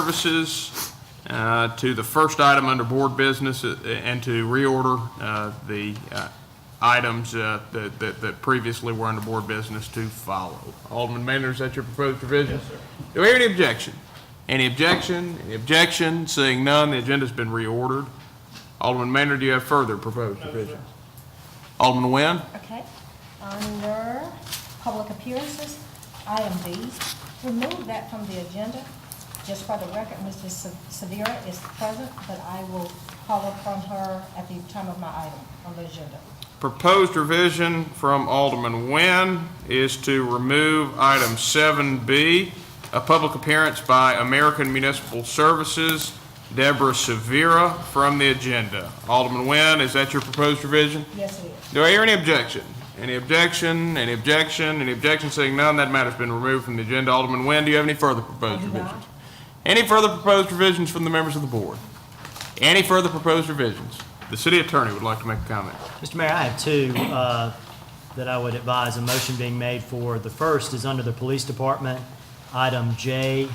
Services to the first item under board business and to reorder the items that previously were under board business to follow. Alderman Maynard, is that your proposed revision? Yes, sir. Do we hear any objection? Any objection? Any objection? Seeing none, the agenda's been reordered. Alderman Maynard, do you have further proposed revisions? Alderman Nguyen? Okay. Under public appearances, item B, remove that from the agenda. Just for the record, Mrs. Severa is present, but I will call upon her at the time of my item on the agenda. Proposed revision from Alderman Nguyen is to remove item 7B, a public appearance by American Municipal Services, Deborah Severa, from the agenda. Alderman Nguyen, is that your proposed revision? Yes, it is. Do I hear any objection? Any objection? Any objection? Any objection? Seeing none, that matter's been removed from the agenda. Alderman Nguyen, do you have any further proposed I do not. revisions? Any further proposed revisions from the members of the board? Any further proposed revisions? The city attorney would like to make a comment. Mr. Mayor, I have two that I would advise a motion being made for. The first is under the police department, item J3.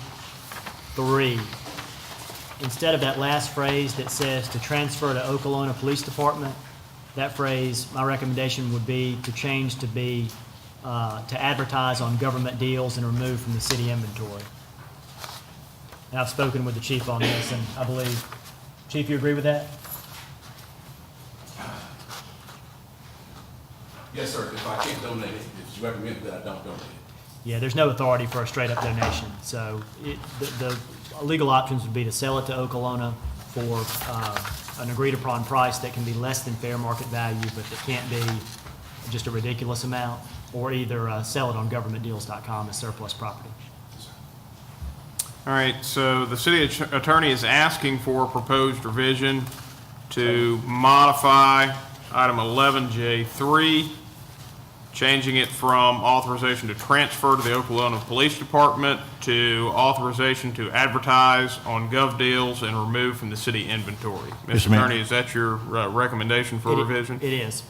Instead of that last phrase that says to transfer to Okolona Police Department, that phrase, my recommendation would be to change to be to advertise on government deals and remove from the city inventory. And I've spoken with the chief on this, and I believe, Chief, you agree with that? Yes, sir. If I can't donate it, if you recommend that I don't donate it. Yeah, there's no authority for a straight-up donation. So the legal options would be to sell it to Okolona for an agreed-upon price that can be less than fair market value, but that can't be just a ridiculous amount, or either sell it on governmentdeals.com as surplus property. All right, so the city attorney is asking for a proposed revision to modify item 11J3, changing it from authorization to transfer to the Okolona Police Department to authorization to advertise on gov deals and remove from the city inventory. Mr. Mayor. Attorney, is that your recommendation for revision? It is.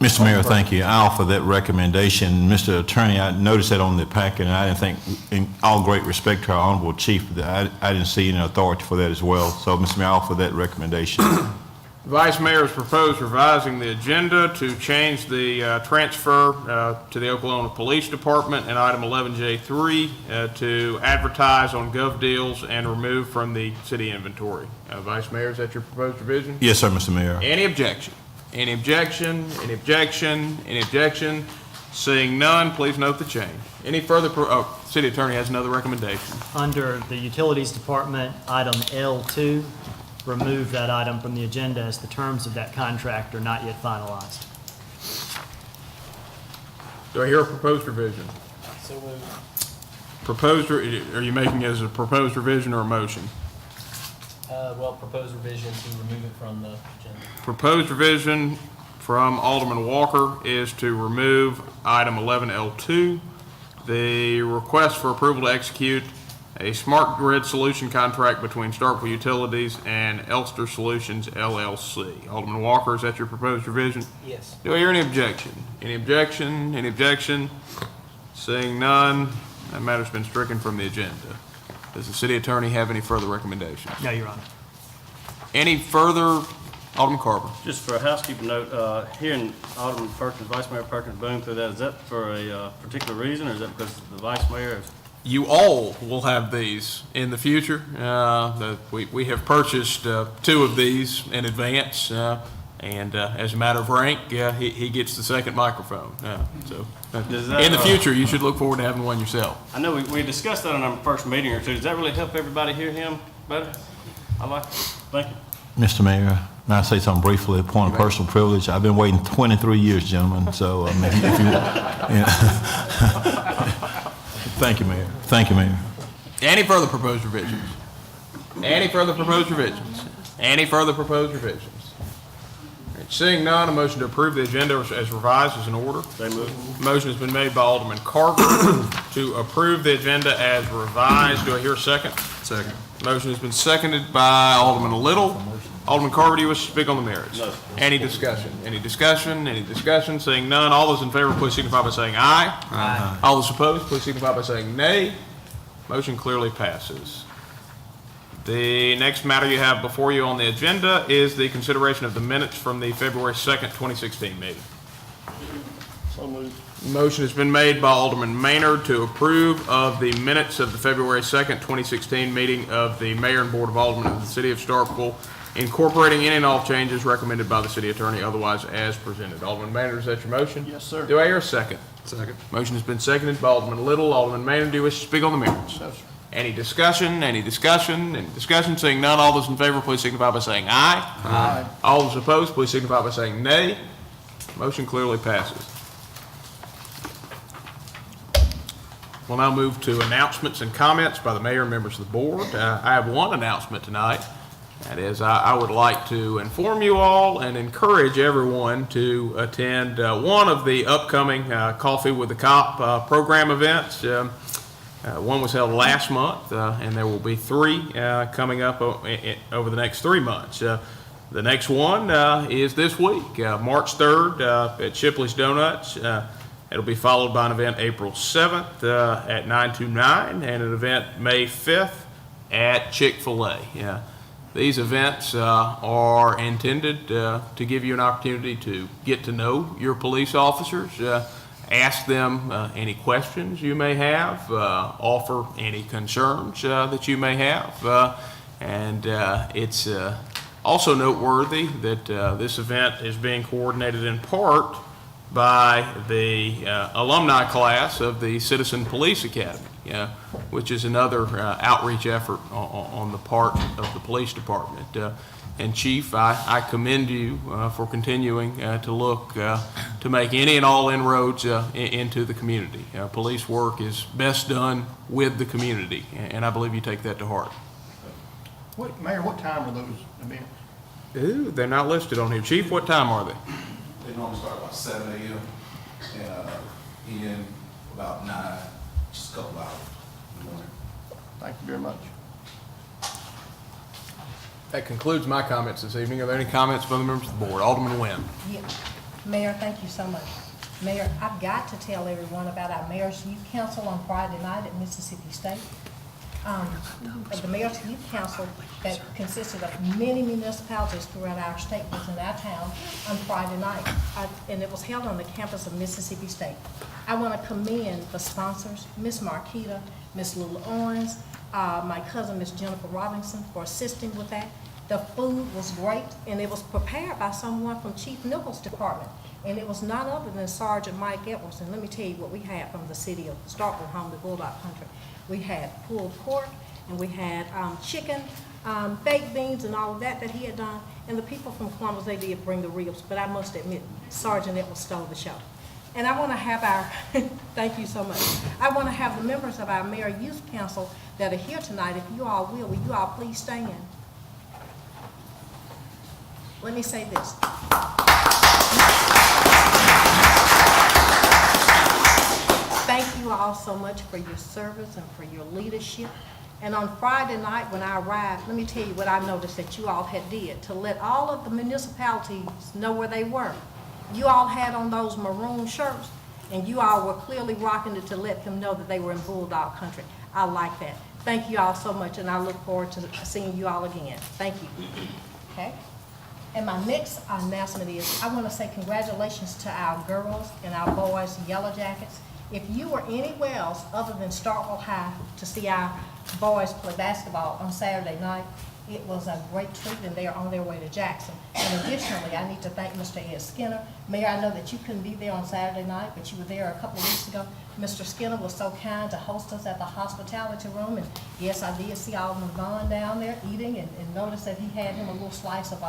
Mr. Mayor, thank you. I offer that recommendation. Mr. Attorney, I noticed that on the packet, and I didn't think, in all great respect to our honorable chief, that I didn't see any authority for that as well. So, Mr. Mayor, I offer that recommendation. Vice Mayor has proposed revising the agenda to change the transfer to the Okolona Police Department and item 11J3 to advertise on gov deals and remove from the city inventory. Vice Mayor, is that your proposed revision? Yes, sir, Mr. Mayor. Any objection? Any objection? Any objection? Any objection? Seeing none, please note the change. Any further, city attorney has another recommendation. Under the utilities department, item L2, remove that item from the agenda as the terms of that contract are not yet finalized. Do I hear a proposed revision? So moved. Proposed, are you making it as a proposed revision or a motion? Well, proposed revision to remove it from the agenda. Proposed revision from Alderman Walker is to remove item 11L2. The request for approval to execute a smart grid solution contract between Starkville Utilities and Elster Solutions LLC. Alderman Walker, is that your proposed revision? Yes. Do I hear any objection? Any objection? Any objection? Seeing none, that matter's been stricken from the agenda. Does the city attorney have any further recommendations? No, Your Honor. Any further? Alderman Carver. Just for a housekeeping note, hearing Alderman Perkins, Vice Mayor Perkins boom through that, is that for a particular reason, or is that because the Vice Mayor is? You all will have these in the future. We have purchased 2 of these in advance, and as a matter of rank, he gets the second microphone. So in the future, you should look forward to having one yourself. I know we discussed that in our first meeting or two. Does that really help everybody hear him better? I like it. Thank you. Mr. Mayor, may I say something briefly, a point of personal privilege? I've been waiting 23 years, gentlemen, so if you, thank you, Mayor. Thank you, Mayor. Any further proposed revisions? Any further proposed revisions? Any further proposed revisions? All right, seeing none, a motion to approve the agenda as revised is in order. They move. Motion has been made by Alderman Carver to approve the agenda as revised. Do I hear a second? Second. Motion has been seconded by Alderman Little. Alderman Carver, do you wish to speak on the merits? No. Any discussion? Any discussion? Any discussion? Seeing none, all those in favor, please signify by saying aye. Aye. All those opposed, please signify by saying nay. Motion clearly passes. The next matter you have before you on the agenda is the consideration of the minutes from the February 2nd, 2016 meeting. So moved. Motion has been made by Alderman Maynard to approve of the minutes of the February 2nd, 2016 meeting of the Mayor and Board of Aldermen of the City of Starkville, incorporating any and all changes recommended by the city attorney, otherwise as presented. Alderman Maynard, is that your motion? Yes, sir. Do I hear a second? Second. Motion has been seconded by Alderman Little. Alderman Maynard, do you wish to speak on the merits? No, sir. Any discussion? Any discussion? Any discussion? Seeing none, all those in favor, please signify by saying aye. Aye. All those opposed, please signify by saying nay. Motion clearly passes. We'll now move to announcements and comments by the mayor and members of the board. I have one announcement tonight. That is, I would like to inform you all and encourage everyone to attend one of the upcoming Coffee with the Cop program events. One was held last month, and there will be three coming up over the next 3 months. The next one is this week, March 3rd at Shipley's Donuts. It'll be followed by an event April 7th at 9 to 9, and an event May 5th at Chick-fil-A. These events are intended to give you an opportunity to get to know your police officers, ask them any questions you may have, offer any concerns that you may have. And it's also noteworthy that this event is being coordinated in part by the alumni class of the Citizen Police Academy, which is another outreach effort on the part of the police department. And Chief, I commend you for continuing to look to make any and all inroads into the community. Police work is best done with the community, and I believe you take that to heart. Mayor, what time are those events? Ooh, they're not listed on here. Chief, what time are they? They normally start about 7 a.m. and end about 9, just a couple hours in the morning. Thank you very much. That concludes my comments this evening. Are there any comments from the members of the board? Alderman Nguyen. Yeah. Mayor, thank you so much. Mayor, I've got to tell everyone about our Mayor's Youth Council on Friday night at Mississippi State. The Mayor's Youth Council that consisted of many municipalities throughout our state was in our town on Friday night, and it was held on the campus of Mississippi State. I want to commend the sponsors, Miss Marquita, Miss Lula Owens, my cousin, Miss Jennifer Robinson, for assisting with that. The food was great, and it was prepared by someone from Chief Nichols' department, and it was none other than Sergeant Mike Edwards. And let me tell you what we had from the city of Starkville, home to Bulldog Country. We had pulled pork, and we had chicken, baked beans, and all of that he had done. And the people from Columbus, they did bring the ribs, but I must admit, Sergeant Edwards stole the show. And I want to have our, thank you so much. I want to have the members of our Mayor Youth Council that are here tonight, if you all will you all please stand? Let me say this. Thank you all so much for your service and for your leadership. And on Friday night when I arrived, let me tell you what I noticed that you all had did to let all of the municipalities know where they were. You all had on those maroon shirts, and you all were clearly rocking it to let them know that they were in Bulldog Country. I like that. Thank you all so much, and I look forward to seeing you all again. Thank you. Okay? And my next announcement is, I want to say congratulations to our girls and our boys, Yellow Jackets. If you were anywhere else other than Starkville High to see our boys play basketball on Saturday night, it was a great treat, and they are on their way to Jackson. And additionally, I need to thank Mr. Ed Skinner. Mayor, I know that you couldn't be there on Saturday night, but you were there a couple of weeks ago. Mr. Skinner was so kind to host us at the hospitality room, and yes, I did see Alderman Vaughn down there eating, and noticed that he had him a little slice of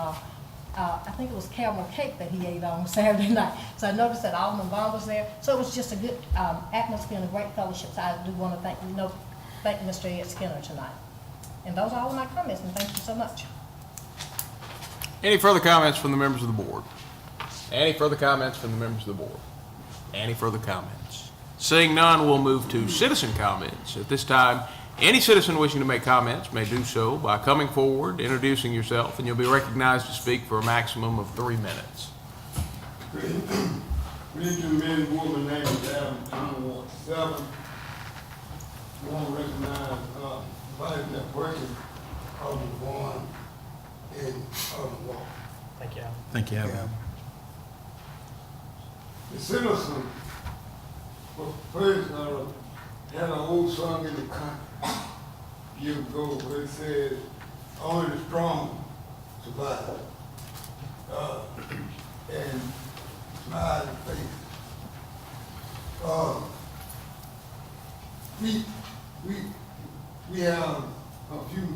I think it was caramel cake that he ate on Saturday night. So I noticed that Alderman Vaughn was there. So it was just a good atmosphere and a great fellowship. So I do want to thank Mr. Ed Skinner tonight. And those are all of my comments, and thank you so much. Any further comments from the members of the board? Any further comments from the members of the board? Any further comments? Seeing none, we'll move to citizen comments. At this time, any citizen wishing to make comments may do so by coming forward, introducing yourself, and you'll be recognized to speak for a maximum of 3 minutes. Good evening, men and women. My name is Adam. I'm Ward 7. I want to recognize everybody that's working Alderman Vaughn, and Alderman Walker. Thank you, Al. Thank you, Alvin. The citizen was first, had an old song in the country years ago where it said, only the strong survive. And smiling face. We have a few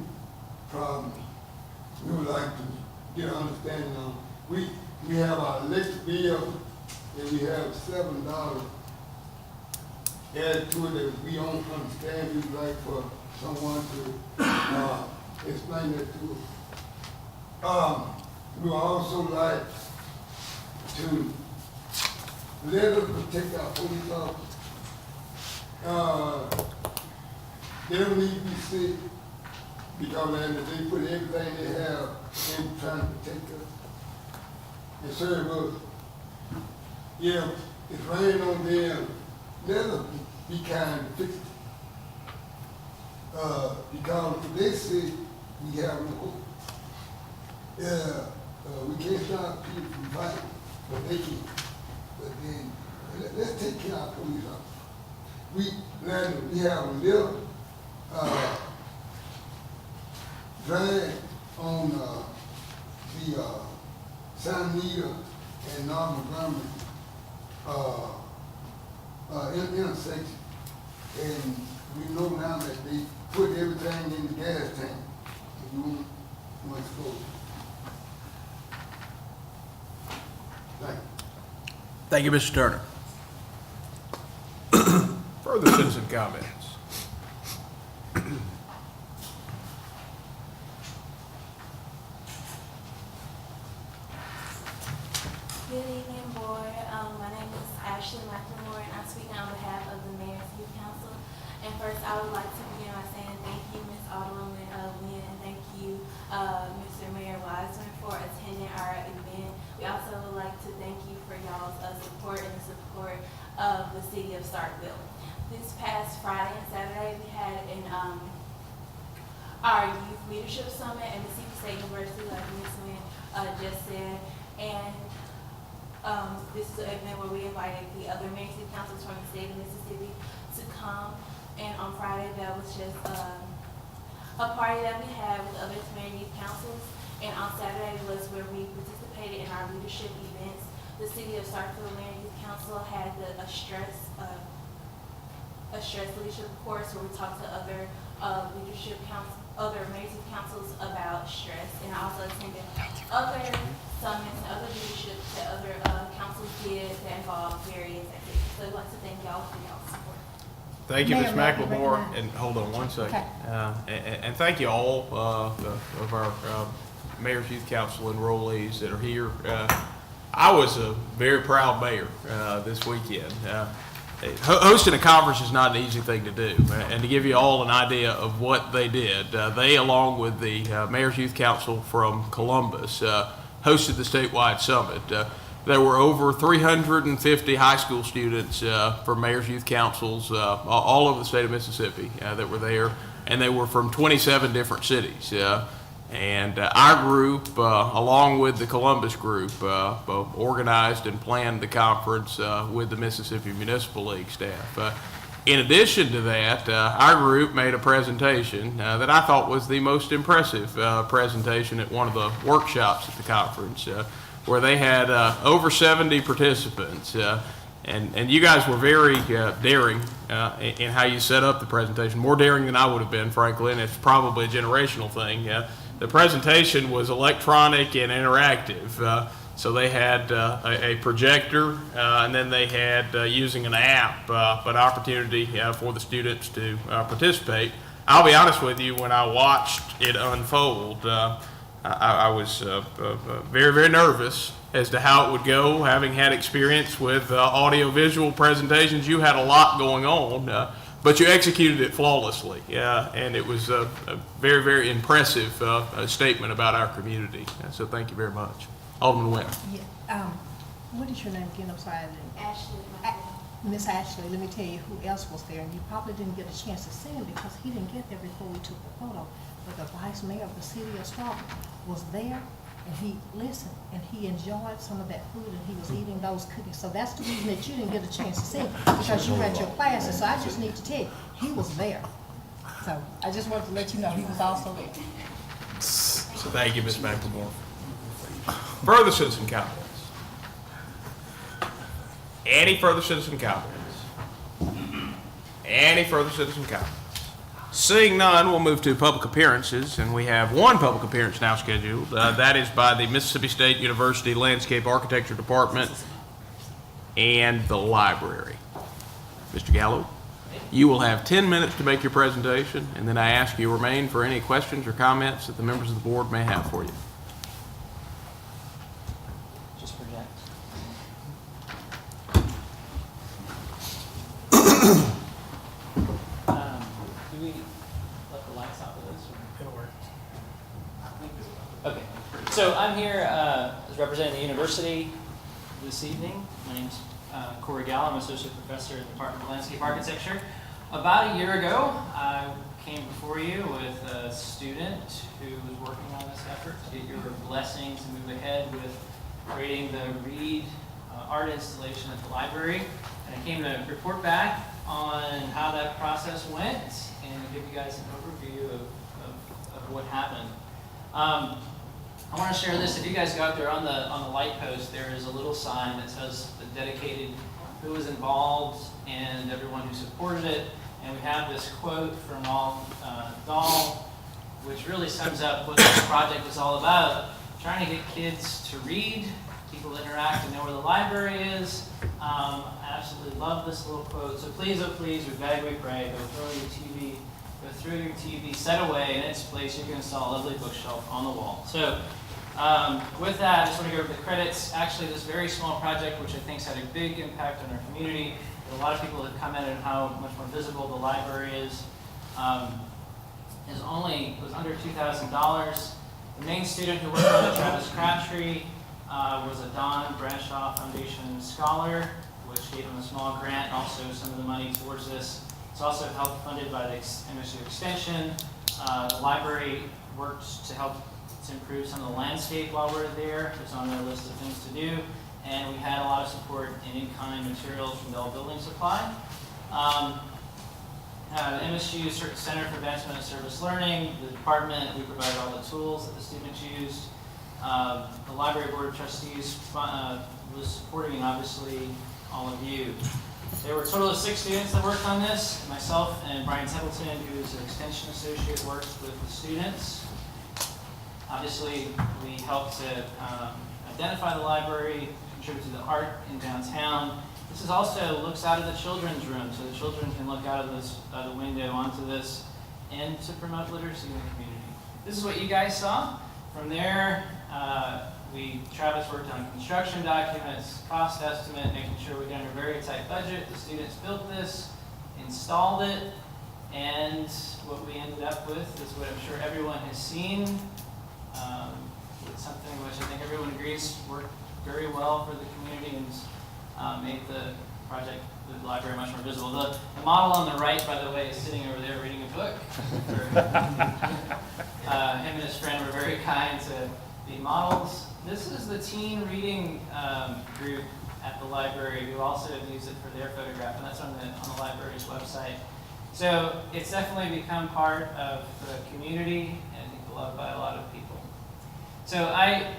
problems we would like to get an understanding on. We have our electric bill, and we have $7 added to it that we don't understand. We'd like for someone to explain that to us. We would also like to let us protect our police officers. They don't need to be sick because they put everything they have in trying to protect us and serve us. Yeah, it's raining on them. Let us be kind and fix it. Because if they sick, we have no hope. We can't stop people from fighting, but they can. But then, let's take care of our police officers. We have a little drag on the San Anita and North Montgomery intersection. And we know now that they put everything in the gas tank if you want to go. Thank you. Thank you, Mr. Turner. Further citizen comments? Good evening, board. My name is Ashley McLemore, and I'm speaking on behalf of the Mayor's Youth Council. And first, I would like to begin by saying thank you, Ms. Alderwoman Wynn, and thank you, Mr. Mayor Wiseman, for attending our event. We also would like to thank you for y'all's support and the support of the city of Starkville. This past Friday and Saturday, we had our Youth Leadership Summit at Mississippi State University, like Ms. Wynn just said. And this is an event where we invited the other mayor city councils from the state of Mississippi to come. And on Friday, that was just a party that we had with other mayor youth councils. And on Saturday was where we participated in our leadership events. The city of Starkville Mayor Youth Council had a stress leadership course where we talked to other other mayor youth councils about stress. And I also attended other summits and other leadership that other councils did that involved various activities. So I'd like to thank y'all for y'all's support. Thank you, Ms. Mayor, may I be McLemore, recognized? and hold on one second. Okay. And thank you all of our Mayor's Youth Council enrollees that are here. I was a very proud mayor this weekend. Hosting a conference is not an easy thing to do, and to give you all an idea of what they did, they, along with the Mayor's Youth Council from Columbus, hosted the statewide summit. There were over 350 high school students from Mayor's Youth Councils all over the state of Mississippi that were there, and they were from 27 different cities. And our group, along with the Columbus group, organized and planned the conference with the Mississippi Municipal League staff. In addition to that, our group made a presentation that I thought was the most impressive presentation at one of the workshops at the conference, where they had over 70 participants. And you guys were very daring in how you set up the presentation, more daring than I would have been, frankly, and it's probably a generational thing. The presentation was electronic and interactive. So they had a projector, and then they had, using an app, an opportunity for the students to participate. I'll be honest with you, when I watched it unfold, I was very, very nervous as to how it would go. Having had experience with audio-visual presentations, you had a lot going on, but you executed it flawlessly. And it was a very, very impressive statement about our community. So thank you very much. Alderman Wynn. Yeah, what is your name again? I'm sorry. Ashley, Miss Ashley, let me tell you who else was there, and you probably didn't get a chance to see him because he didn't get there before we took the photo. But the vice mayor of the city of Starkville was there, and he listened, and he enjoyed some of that food, and he was eating those cookies. So that's the reason that you didn't get a chance to see him, because you were at your classes. So I just need to tell you, he was there. So I just wanted to let you know he was also there. So thank you, Ms. McLemore. Further citizen comments? Any further citizen comments? Any further citizen comments? Seeing none, we'll move to public appearances, and we have one public appearance now scheduled. That is by the Mississippi State University Landscape Architecture Department and the library. Mr. Gallo, you will have 10 minutes to make your presentation, and then I ask you remain for any questions or comments that the members of the board may have for you. Just project. Do we let the lights off of this? It'll work. Okay, so I'm here as representing the university this evening. My name's Corey Gallo. I'm associate professor in the Department of Landscape Architecture. About a year ago, I came before you with a student who was working on this effort to get your blessing to move ahead with creating the Reed art installation at the library. And I came to report back on how that process went and give you guys an overview of what happened. I want to share this. If you guys go out there on the light post, there is a little sign that says the dedicated who was involved and everyone who supported it. And we have this quote from Dahl, which really sums up what this project is all about. Trying to get kids to read, people to interact and know where the library is. I absolutely love this little quote. So please, oh please, we beg, we pray, go throw your TV, set away in its place. You can install a lovely bookshelf on the wall. So with that, I just want to go over the credits. Actually, this very small project, which I think has had a big impact on our community. A lot of people have commented on how much more visible the library is. It was under $2,000. The main student who worked on it, Travis Crabtree, was a Don Bradshaw Foundation scholar, which gave him a small grant, also some of the money towards this. It's also helped funded by the MSU Extension. The library worked to help to improve some of the landscape while we're there. It's on their list of things to do. And we had a lot of support in in-kind materials from Bell Building Supply. The MSU Center for Advancement of Service Learning, the department, we provided all the tools that the students used. The Library Board of Trustees was supporting, and obviously all of you. There were a total of 6 students that worked on this. Myself and Brian Templeton, who's an extension associate, worked with the students. Obviously, we helped to identify the library, contribute to the art in downtown. This is also looks out of the children's room, so the children can look out of the window onto this and to promote literacy in the community. This is what you guys saw. From there, Travis worked on construction documents, cost estimate, making sure we got a very tight budget. The students built this, installed it, and what we ended up with is what I'm sure everyone has seen. It's something which I think everyone agrees worked very well for the community and made the project, the library, much more visible. The model on the right, by the way, is sitting over there reading a book. Him and his friend were very kind to be models. This is the teen reading group at the library who also have used it for their photograph, and that's on the library's website. So it's definitely become part of the community and I think beloved by a lot of people. So I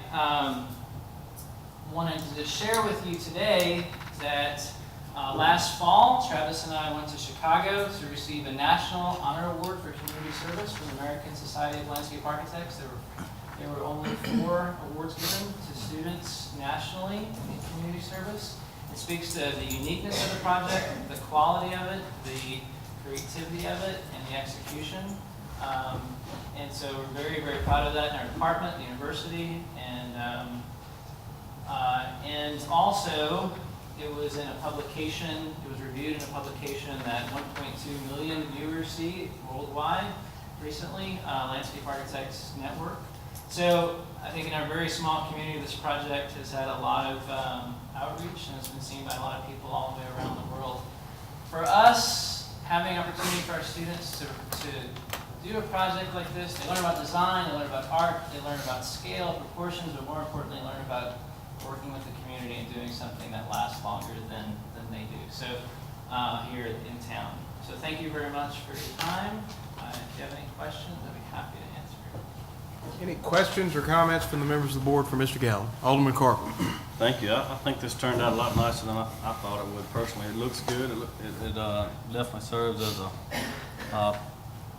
wanted to just share with you today that last fall, Travis and I went to Chicago to receive a National Honor Award for Community Service from the American Society of Landscape Architects. There were only 4 awards given to students nationally in community service. It speaks to the uniqueness of the project, the quality of it, the creativity of it, and the execution. And so we're very, very proud of that in our department, the university, and also it was in a publication, it was reviewed in a publication that 1.2 million viewers see worldwide recently, Landscape Architects Network. So I think in our very small community, this project has had a lot of outreach and has been seen by a lot of people all the way around the world. For us, having opportunity for our students to do a project like this, they learn about design, they learn about art, they learn about scale, proportions, but more importantly, learn about working with the community and doing something that lasts longer than they do. So here in town. So thank you very much for your time. If you have any questions, I'd be happy to answer. Any questions or comments from the members of the board for Mr. Gallo? Alderman Carper. Thank you. I think this turned out a lot nicer than I thought it would personally. It looks good. It definitely serves as a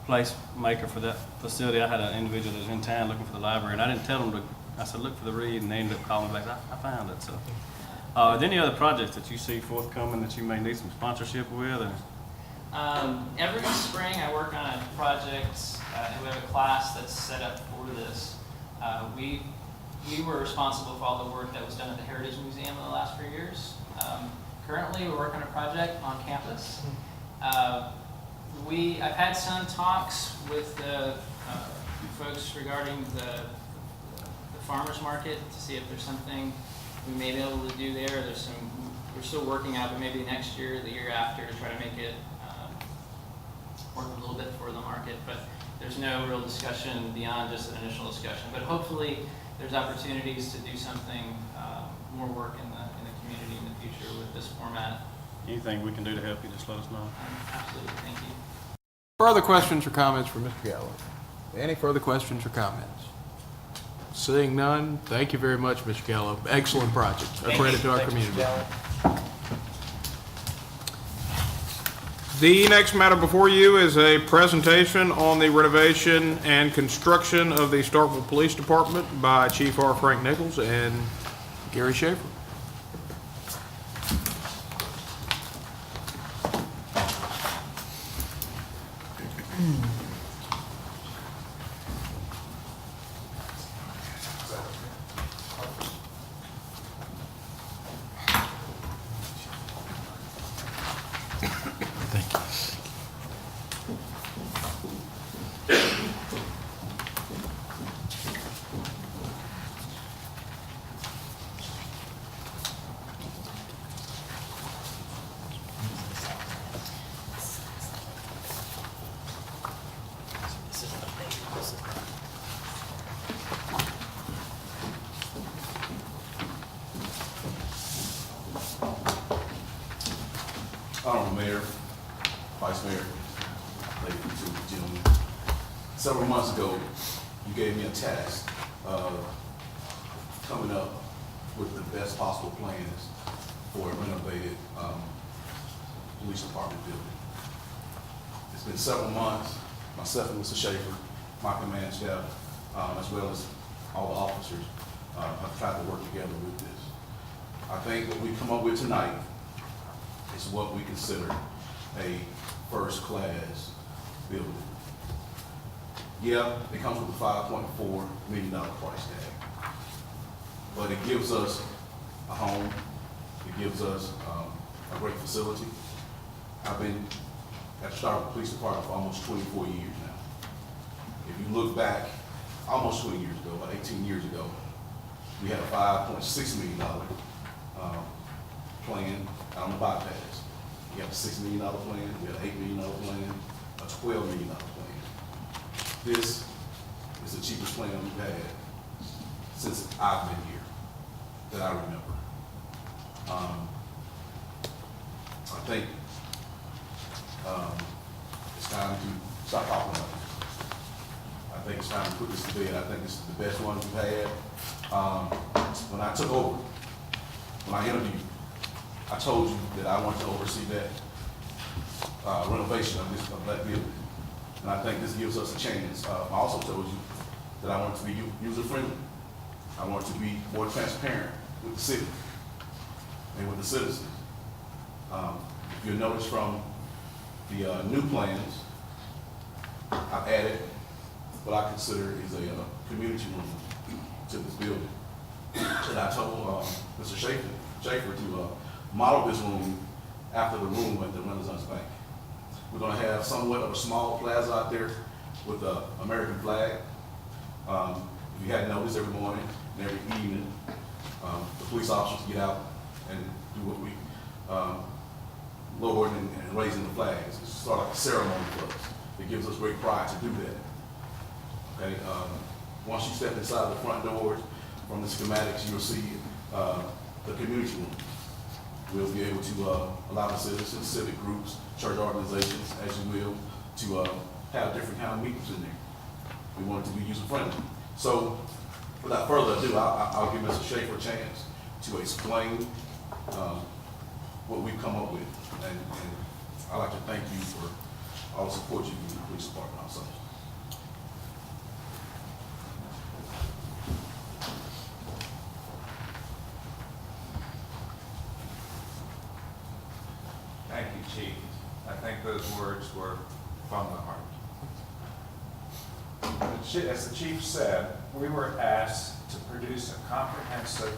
place maker for that facility. I had an individual that was in town looking for the library, and I didn't tell them to, I said, look for the read, and they ended up calling me back. I found it. So, are there any other projects that you see forthcoming that you may need some sponsorship with? Or? Every spring I work on a project, and we have a class that's set up for this. We were responsible for all the work that was done at the Heritage Museum in the last few years. Currently, we're working on a project on campus. I've had some talks with the folks regarding the farmers market to see if there's something we may be able to do there. We're still working out, but maybe next year, the year after, to try to make it work a little bit for the market. But there's no real discussion beyond just an initial discussion. But hopefully, there's opportunities to do something more work in the community in the future with this format. Anything we can do to help you, just let us know. Absolutely, thank you. Further questions or comments for Mr. Gallo? Any further questions or comments? Seeing none, thank you very much, Mr. Gallo. Excellent project. A credit to our community. The next matter before you is a presentation on the renovation and construction of the Starkville Police Department by Chief R. Frank Nichols and Gary Schaefer. Honorable Mayor, Vice Mayor, ladies and gentlemen, several months ago, you gave me a task of coming up with the best possible plans for a renovated police department building. It's been several months. Myself and Mr. Schaefer, my command staff, as well as all the officers, have tried to work together with this. I think what we come up with tonight is what we consider a first-class building. Yeah, it comes with a $5.4 million price tag, but it gives us a home, it gives us a great facility. I've been at the Starkville Police Department for almost 24 years now. If you look back, almost 20 years ago, about 18 years ago, we had a $5.6 million plan on the bypass. We had a $6 million plan, we had an $8 million plan, a $12 million plan. This is the cheapest plan we've had since I've been here, that I remember. I think it's time to stop talking about it. I think it's time to put this to bed. I think this is the best one we've had. When I took over, when I interviewed, I told you that I wanted to oversee that renovation of that building. And I think this gives us a chance. I also told you that I want it to be user-friendly. I want it to be more transparent with the city and with the citizens. If you'll notice from the new plans, I've added what I consider is a community room to this building. And I told Mr. Schaefer to model this room after the room at the Renaissance Bank. We're going to have somewhat of a small plaza out there with the American flag. If if you hadn't noticed, every morning and every evening, the police officers get out and do what we, lowering and raising the flags. It's sort of like a ceremony for us. It gives us great pride to do that. Okay, once you step inside the front doors, from the schematics, you'll see the community room. We'll be able to allow the citizens, civic groups, church organizations, as you will, to have different kind of meetings in there. We want it to be user-friendly. So, without further ado, I'll give Mr. Schaefer a chance to explain what we've come up with. And I'd like to thank you for all the support you give the police department also. Thank you, Chief. I think those words were from the heart. As the Chief said, we were asked to produce a comprehensive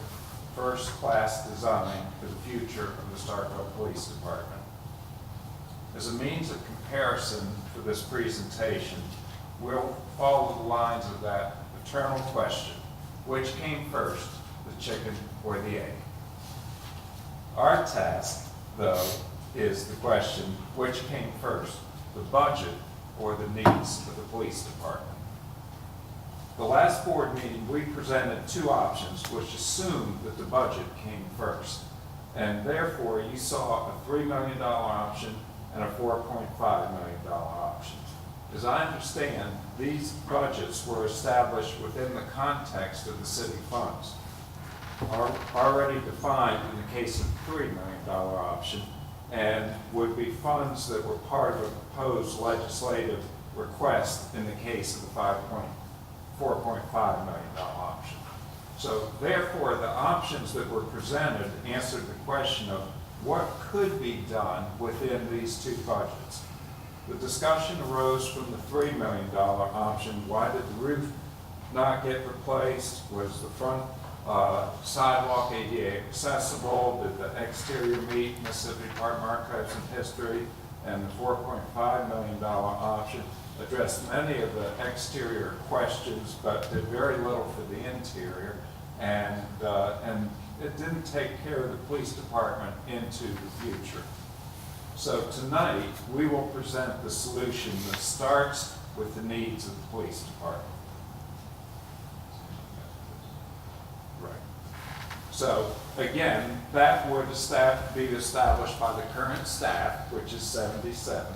first-class design for the future of the Starkville Police Department. As a means of comparison for this presentation, we'll follow the lines of that eternal question: which came first, the chicken or the egg? Our task, though, is the question: which came first, the budget or the needs of the police department? The last board meeting, we presented two options which assumed that the budget came first. And therefore, you saw a $3 million option and a $4.5 million option. As I understand, these budgets were established within the context of the city funds, already defined in the case of the $3 million option, and would be funds that were part of a proposed legislative request in the case of the $4.5 million option. So therefore, the options that were presented answered the question of what could be done within these two budgets. The discussion arose from the $3 million option. Why did the roof not get replaced? Was the front sidewalk ADA accessible? Did the exterior meet Mississippi Department of Archives and History? And the $4.5 million option addressed many of the exterior questions, but did very little for the interior, and it didn't take care of the police department into the future. So tonight, we will present the solution that starts with the needs of the police department. Right. So again, that would be established by the current staff, which is 77.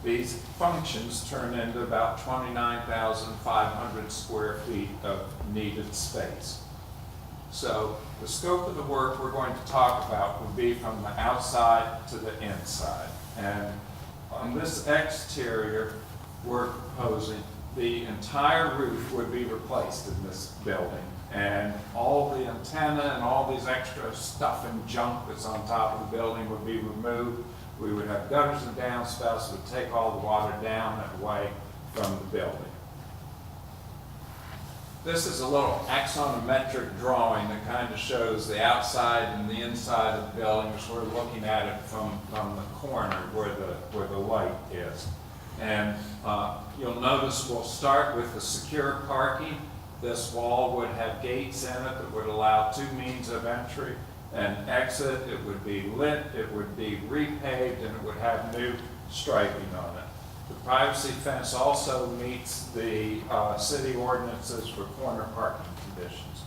These functions turn into about 29,500 square feet of needed space. So the scope of the work we're going to talk about would be from the outside to the inside. And on this exterior, we're proposing the entire roof would be replaced in this building. And all the antenna and all these extra stuff and junk that's on top of the building would be removed. We would have gutters and downspouts that would take all the water down and away from the building. This is a little axonometric drawing that kind of shows the outside and the inside of the building, as we're looking at it from the corner where the light is. And you'll notice we'll start with the secure parking. This wall would have gates in it that would allow two means of entry and exit. It would be lit, it would be repaved, and it would have new striping on it. The privacy fence also meets the city ordinances for corner parking conditions.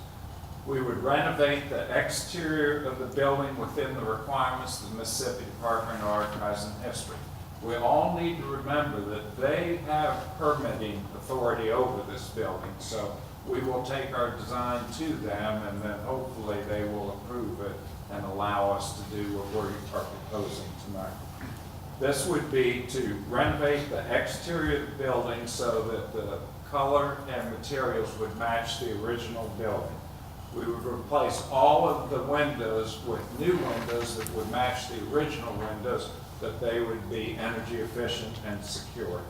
We would renovate the exterior of the building within the requirements of the Mississippi Department of Archives and History. We all need to remember that they have permitting authority over this building, so we will take our design to them, and then hopefully they will approve it and allow us to do what we are proposing tonight. This would be to renovate the exterior of the building so that the color and materials would match the original building. We would replace all of the windows with new windows that would match the original windows, that they would be energy efficient and secure.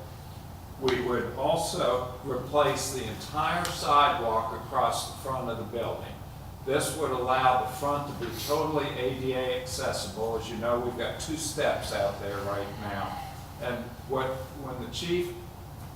We would also replace the entire sidewalk across the front of the building. This would allow the front to be totally ADA accessible. As you know, we've got two steps out there right now. And when the chief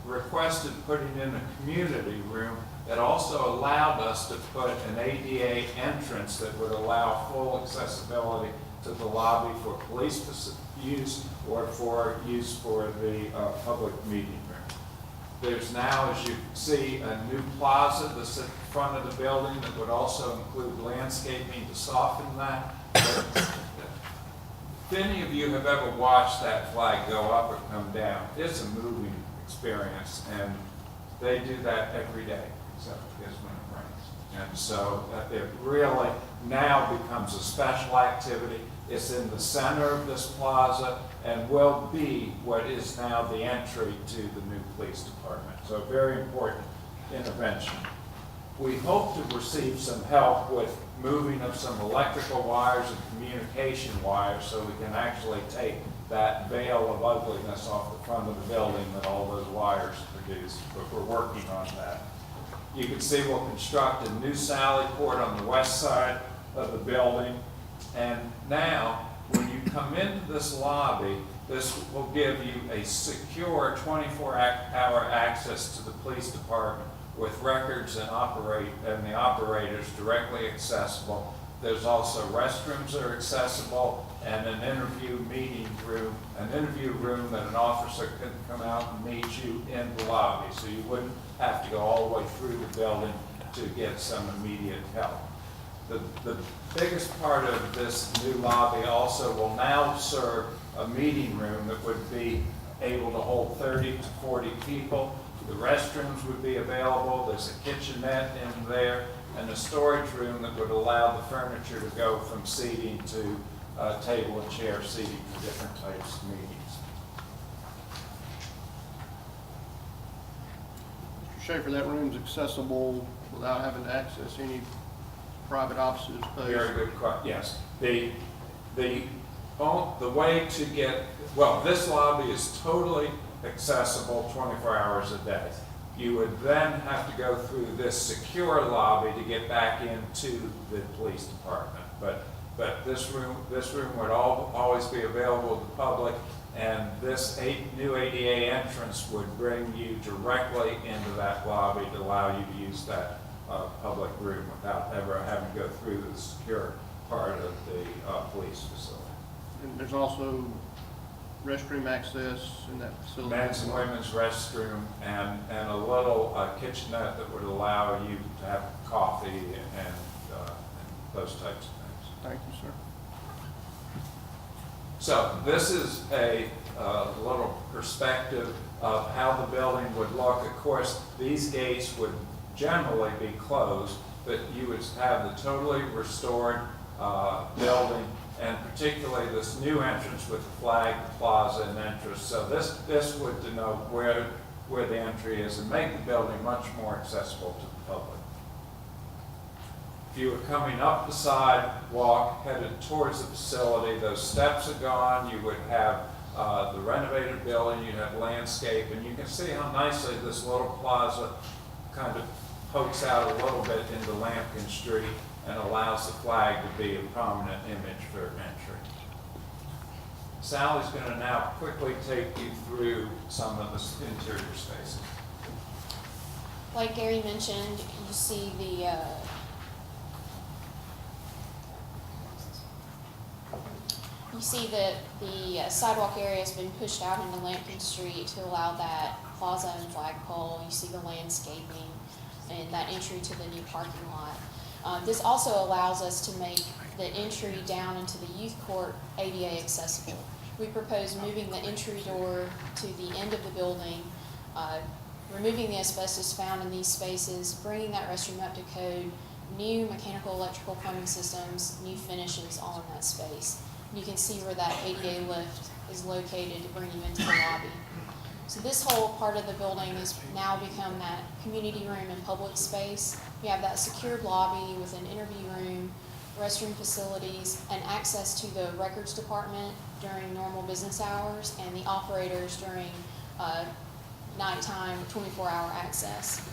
requested putting in a community room that also allowed us to put an ADA entrance that would allow full accessibility to the lobby for police use or for use for the public meeting room. There's now, as you can see, a new plaza that's at the front of the building that would also include landscaping to soften that. If any of you have ever watched that flag go up or come down, it's a moving experience, and they do that every day, except I guess when it rains. And so it really now becomes a special activity. It's in the center of this plaza and will be what is now the entry to the new police department. So a very important intervention. We hope to receive some help with moving of some electrical wires and communication wires so we can actually take that veil of ugliness off the front of the building that all those wires produce, but we're working on that. You can see we'll construct a new sally port on the west side of the building. And now, when you come into this lobby, this will give you a secure 24-hour access to the police department with records and the operators directly accessible. There's also restrooms that are accessible and an interview room that an officer can come out and meet you in the lobby. So you wouldn't have to go all the way through the building to get some immediate help. The biggest part of this new lobby also will now serve a meeting room that would be able to hold 30 to 40 people. The restrooms would be available. There's a kitchenette in there and a storage room that would allow the furniture to go from seating to table and chair seating for different types of meetings. Mr. Schaefer, that room's accessible without having to access any private offices? Very good question. Yes. The way to get, well, this lobby is totally accessible 24 hours a day. You would then have to go through this secure lobby to get back into the police department. But this room would always be available to the public, and this new ADA entrance would bring you directly into that lobby to allow you to use that public room without ever having to go through the secure part of the police facility. And there's also restroom access in that facility? Men's and women's restroom and a little kitchenette that would allow you to have coffee and those types of things. Thank you, sir. So this is a little perspective of how the building would look. Of course, these gates would generally be closed, but you would have the totally restored building, and particularly this new entrance with the flag, the plaza, and entrance. So this would denote where the entry is and make the building much more accessible to the public. If you were coming up the sidewalk headed towards the facility, those steps are gone. You would have the renovated building, you'd have landscape, and you can see how nicely this little plaza kind of pokes out a little bit into Lampkin Street and allows the flag to be a prominent image for entry. Sally's going to now quickly take you through some of the interior spaces. Like Gary mentioned, you see that the sidewalk area has been pushed out into Lampkin Street to allow that plaza and flagpole. You see the landscaping and that entry to the new parking lot. This also allows us to make the entry down into the youth court ADA accessible. We propose moving the entry door to the end of the building, removing the asbestos found in these spaces, bringing that restroom up to code, new mechanical, electrical, plumbing systems, new finishes all in that space. You can see where that ADA lift is located to bring you into the lobby. So this whole part of the building has now become that community room and public space. We have that secured lobby with an interview room, restroom facilities, and access to the records department during normal business hours and the operators during nighttime 24-hour access.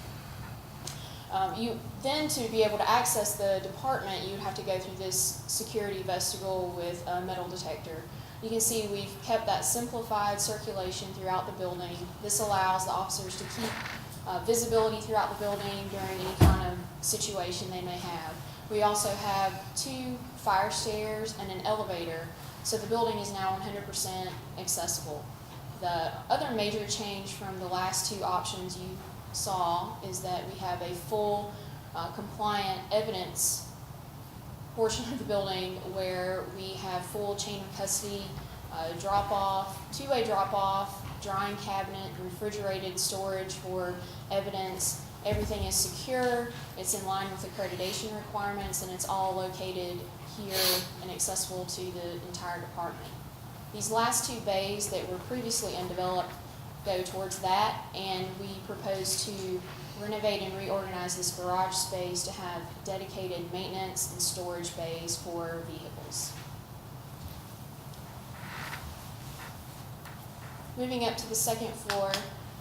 Then to be able to access the department, you'd have to go through this security vestibule with a metal detector. You can see we've kept that simplified circulation throughout the building. This allows the officers to keep visibility throughout the building during any kind of situation they may have. We also have 2 fire stairs and an elevator, so the building is now 100% accessible. The other major change from the last 2 options you saw is that we have a full compliant evidence portion of the building where we have full chain of custody, drop-off, 2-way drop-off, drying cabinet, refrigerated storage for evidence. Everything is secure, it's in line with accreditation requirements, and it's all located here and accessible to the entire department. These last 2 bays that were previously undeveloped go towards that, and we propose to renovate and reorganize this garage space to have dedicated maintenance and storage bays for vehicles. Moving up to the second floor,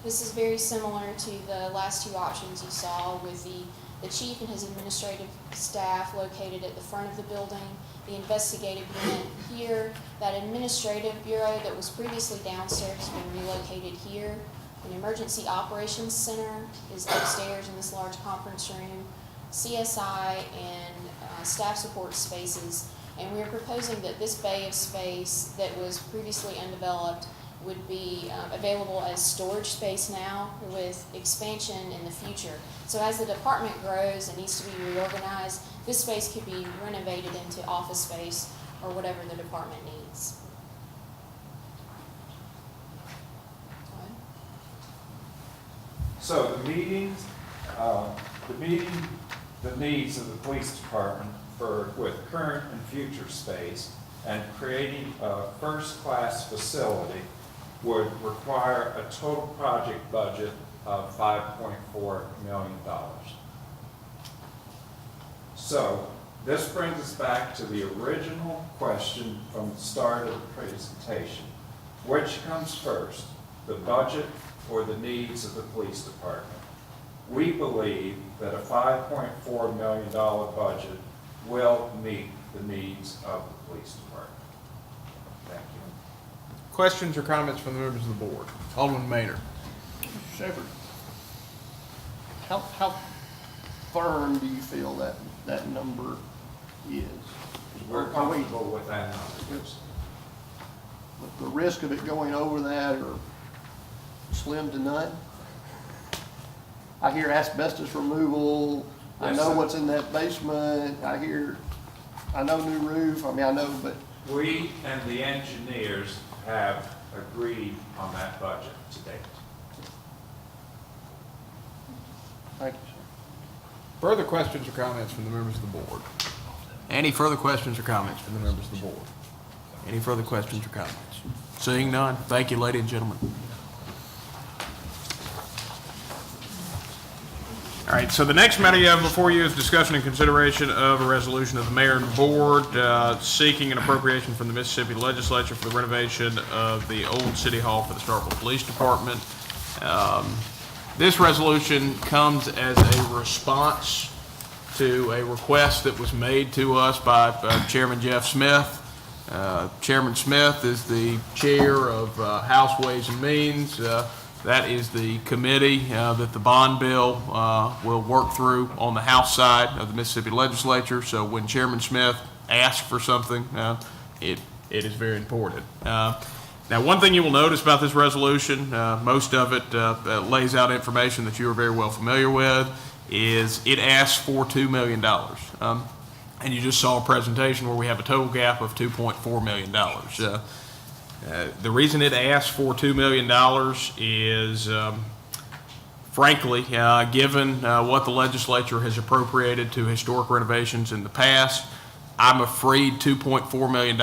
this is very similar to the last 2 options you saw, with the chief and his administrative staff located at the front of the building, the investigative unit here, that administrative bureau that was previously downstairs has been relocated here. An emergency operations center is upstairs in this large conference room, CSI and staff support spaces, and we are proposing that this bay of space that was previously undeveloped would be available as storage space now, with expansion in the future. So as the department grows and needs to be reorganized, this space could be renovated into office space or whatever the department needs. So the needs of the police department with current and future space and creating a first-class facility would require a total project budget of $5.4 million. So this brings us back to the original question from the start of the presentation. Which comes first, the budget or the needs of the police department? We believe that a $5.4 million budget will meet the needs of the police department. Thank you. Questions or comments from the members of the board? Alderman Maynard. Shepherd, how firm do you feel that number is? We're comfortable with that number. The risk of it going over that are slim to none? I hear asbestos removal, I Yes, know sir. what's in that basement, I know new roof, I know, but We and the engineers have agreed on that budget to date. thank you, sir. Further questions or comments from the members of the board? Any further questions or comments from the members of the board? Any further questions or comments? Seeing none, thank you, ladies and gentlemen. All right, so the next matter you have before you is discussion and consideration of a resolution of the mayor and board seeking an appropriation from the Mississippi Legislature for the renovation of the old city hall for the Starkville Police Department. This resolution comes as a response to a request that was made to us by Chairman Jeff Smith. Chairman Smith is the chair of House Ways and Means. That is the committee that the bond bill will work through on the House side of the Mississippi Legislature. So when Chairman Smith asks for something, it is very important. Now, one thing you will notice about this resolution, most of it lays out information that you are very well familiar with, is it asks for $2 million. And you just saw a presentation where we have a total gap of $2.4 million. The reason it asks for $2 million is, frankly, given what the legislature has appropriated to historic renovations in the past, I'm afraid $2.4 million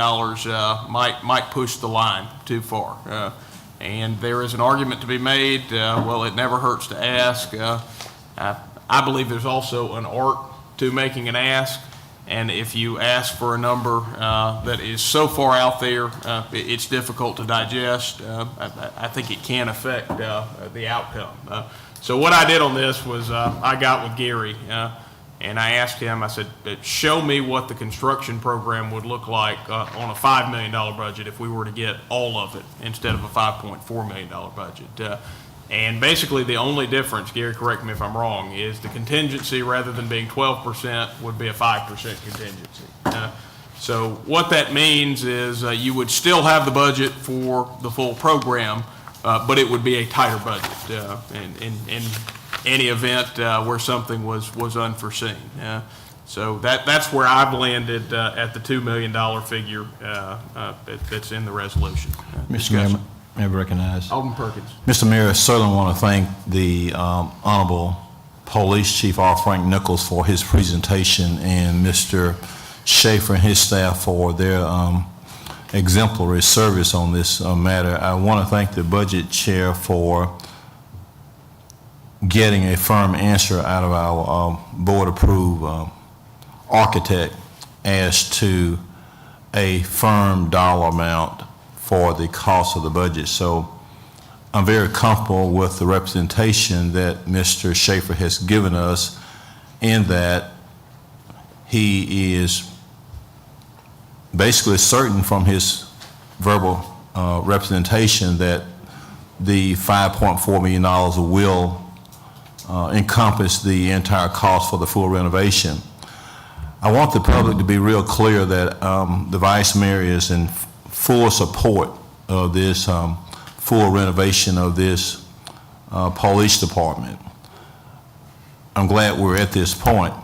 might push the line too far. And there is an argument to be made, well, it never hurts to ask. I believe there's also an art to making an ask. And if you ask for a number that is so far out there, it's difficult to digest. I think it can affect the outcome. So what I did on this was I got with Gary And I asked him, I said, show me what the construction program would look like on a $5 million budget if we were to get all of it instead of a $5.4 million budget. And basically the only difference, Gary, correct me if I'm wrong, is the contingency, rather than being 12%, would be a 5% contingency. So what that means is you would still have the budget for the full program, but it would be a tighter budget in any event where something was unforeseen. So that's where I've landed at the $2 million figure that's in the resolution. Mr. Mayor, may I be recognized? Alderman Perkins. Mr. Mayor, I certainly want to thank the Honorable Police Chief R. Frank Nichols for his presentation, and Mr. Schaefer and his staff for their exemplary service on this matter. I want to thank the Budget Chair for getting a firm answer out of our board-approved architect as to a firm dollar amount for the cost of the budget. So I'm very comfortable with the representation that Mr. Schaefer has given us, in that he is basically certain from his verbal representation that the $5.4 million will encompass the entire cost for the full renovation. I want the public to be real clear that the Vice Mayor is in full support of this full renovation of this police department. I'm glad we're at this point.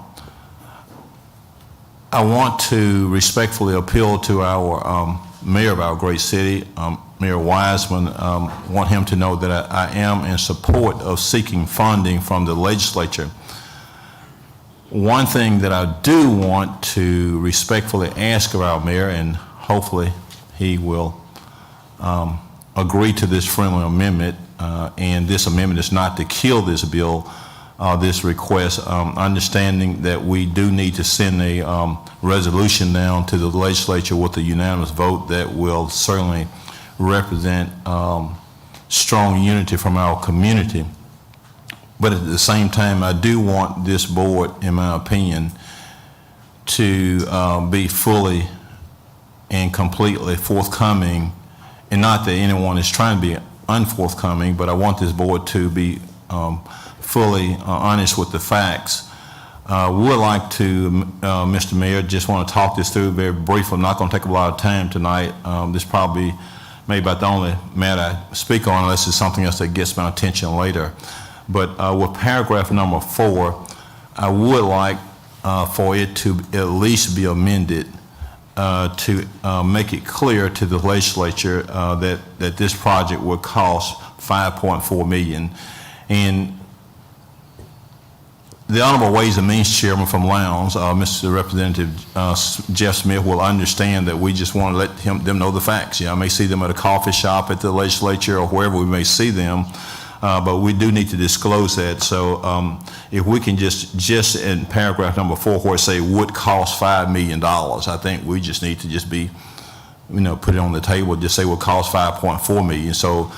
I want to respectfully appeal to our mayor of our great city, Mayor Wiseman. Want him to know that I am in support of seeking funding from the legislature. One thing that I do want to respectfully ask of our mayor, and hopefully he will agree to this friendly amendment, and this amendment is not to kill this bill, this request, understanding that we do need to send a resolution down to the legislature with a unanimous vote that will certainly represent strong unity from our community. But at the same time, I do want this board, in my opinion, to be fully and completely forthcoming, and not that anyone is trying to be unforthcoming, but I want this board to be fully honest with the facts. Would like to, Mr. Mayor, just want to talk this through very briefly. I'm not going to take a lot of time tonight. This probably maybe about the only matter I speak on, unless it's something else that gets my attention later. But with paragraph number 4, I would like for it to at least be amended to make it clear to the legislature that this project would cost $5.4 million. And the Honorable Ways and Means Chairman from Lowndes, Mr. Representative Jeff Smith, will understand that we just want to let them know the facts. I may see them at a coffee shop, at the legislature, or wherever we may see them, but we do need to disclose that. So if we can just in paragraph number 4, where it say would cost $5 million, I think we just need to just be, put it on the table, just say would cost $5.4 million. So.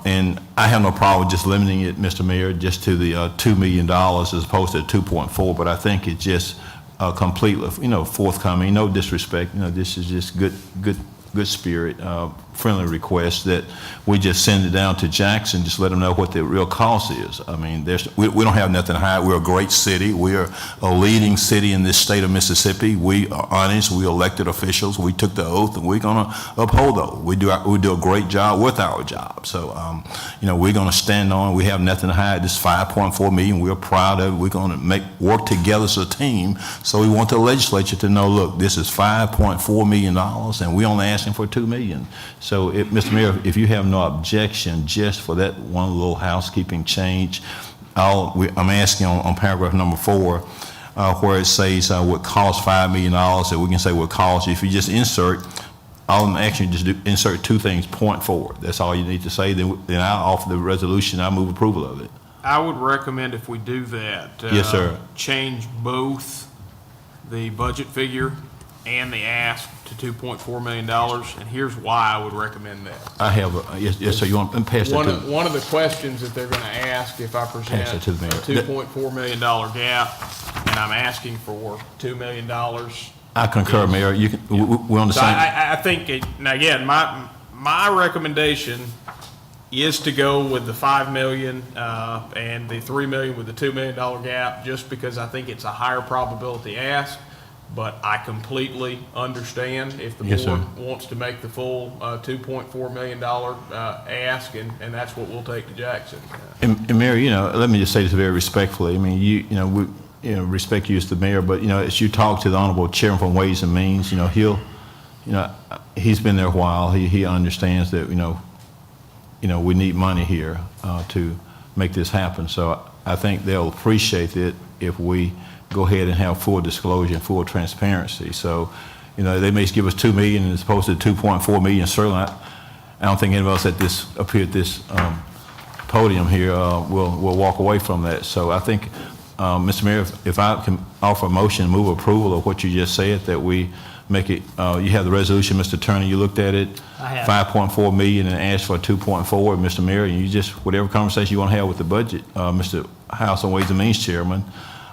And I have no problem just limiting it, Mr. Mayor, just to the $2 million as opposed to 2.4, but I think it's just completely, forthcoming, no disrespect, this is just good spirit, friendly request that we just send it down to Jackson, just let them know what the real cost is. I mean, we don't have nothing to hide. We're a great city. We are a leading city in this state of Mississippi. We are honest. We elected officials. We took the oath, and we're going to uphold those. We do a great job with our job. So, we're going to stand on. We have nothing to hide. This $5.4 million. We're proud of it. We're going to work together as a team. So we want the legislature to know, look, this is $5.4 million, and we only asking for $2 million. So, Mr. Mayor, if you have no objection just for that one little housekeeping change, I'm asking on paragraph number 4, where it says would cost $5 million, that we can say would cost. If you just insert, all I'm asking you just insert 2 things, point forward. That's all you need to say. Then I'll offer the resolution. I move approval of it. I would recommend if we do that. Yes, sir. Change both the budget figure and the ask to $2.4 million, and here's why I would recommend that. I have, yes, sir, you want to pass that to me? One of the questions that they're going to ask if I present Pass it to the a mayor. $2.4 million gap I'm asking for $2 million. I concur, Mayor. You can, we're on the So same. I think, now again, my recommendation is to go with the 5 million, and the 3 million with the $2 million gap, just because I think it's a higher probability ask. But I completely understand if the Yes, sir. board wants to make the full, $2.4 million, ask, and that's what we'll take to Jackson. And Mayor, let me just say this very respectfully. I mean, we respect you as the mayor, but, as you talk to the Honorable Chairman from Ways and Means, he's been there a while. He understands that, we need money here to make this happen. So I think they'll appreciate it if we go ahead and have full disclosure and full transparency. So, they may give us $2 million as opposed to $2.4 million. Certainly, I don't think anybody else up here at this podium here will walk away from that. So I think, Mr. Mayor, if I can offer a motion, move approval of what you just said, that we make it, you have the resolution, Mr. Attorney, you looked at it. I have. 5.4 million and asked for 2.4, Mr. Mayor, and you just, whatever conversation you want to have with the budget, Mr. House and Ways and Means Chairman,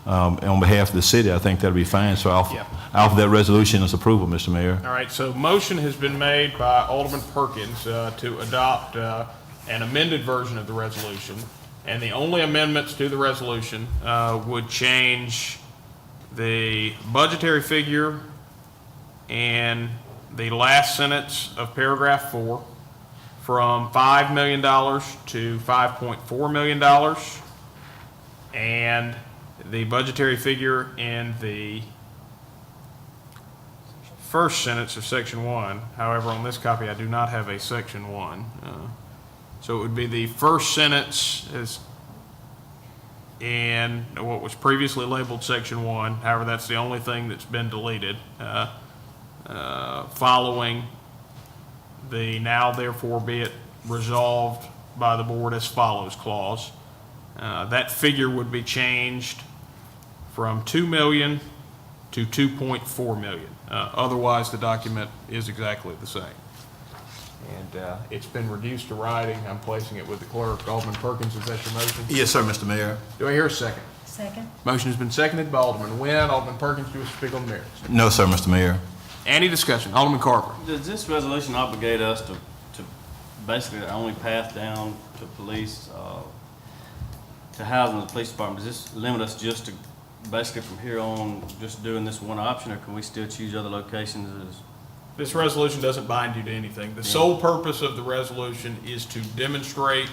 on behalf of the city, I think that'll be fine. So I'll offer that resolution as approval, Mr. Mayor. All right, so motion has been made by Alderman Perkins to adopt an amended version of the resolution. And the only amendments to the resolution would change the budgetary figure and the last sentence of paragraph 4 from $5 million to $5.4 million. And the budgetary figure in the first sentence of section 1. However, on this copy, I do not have a section 1. So it would be the first sentence is in what was previously labeled section 1. However, that's the only thing that's been deleted. Following the now therefore be it resolved by the board as follows clause. That figure would be changed from 2 million to 2.4 million. Otherwise, the document is exactly the same. And it's been reduced to writing. I'm placing it with the clerk. Alderman Perkins, is that your motion? Yes, sir, Mr. Mayor. Do I hear a second? Second. Motion has been seconded by Alderman Nguyen. Alderman Perkins, do you speak on the merits? No, sir, Mr. Mayor. Any discussion? Alderman Carver. Does this resolution obligate us to basically the only path down to police, to housing the police department? Does this limit us just to basically from here on just doing this one option, or can we still choose other locations as? This resolution doesn't bind you to anything. The sole purpose of the resolution is to demonstrate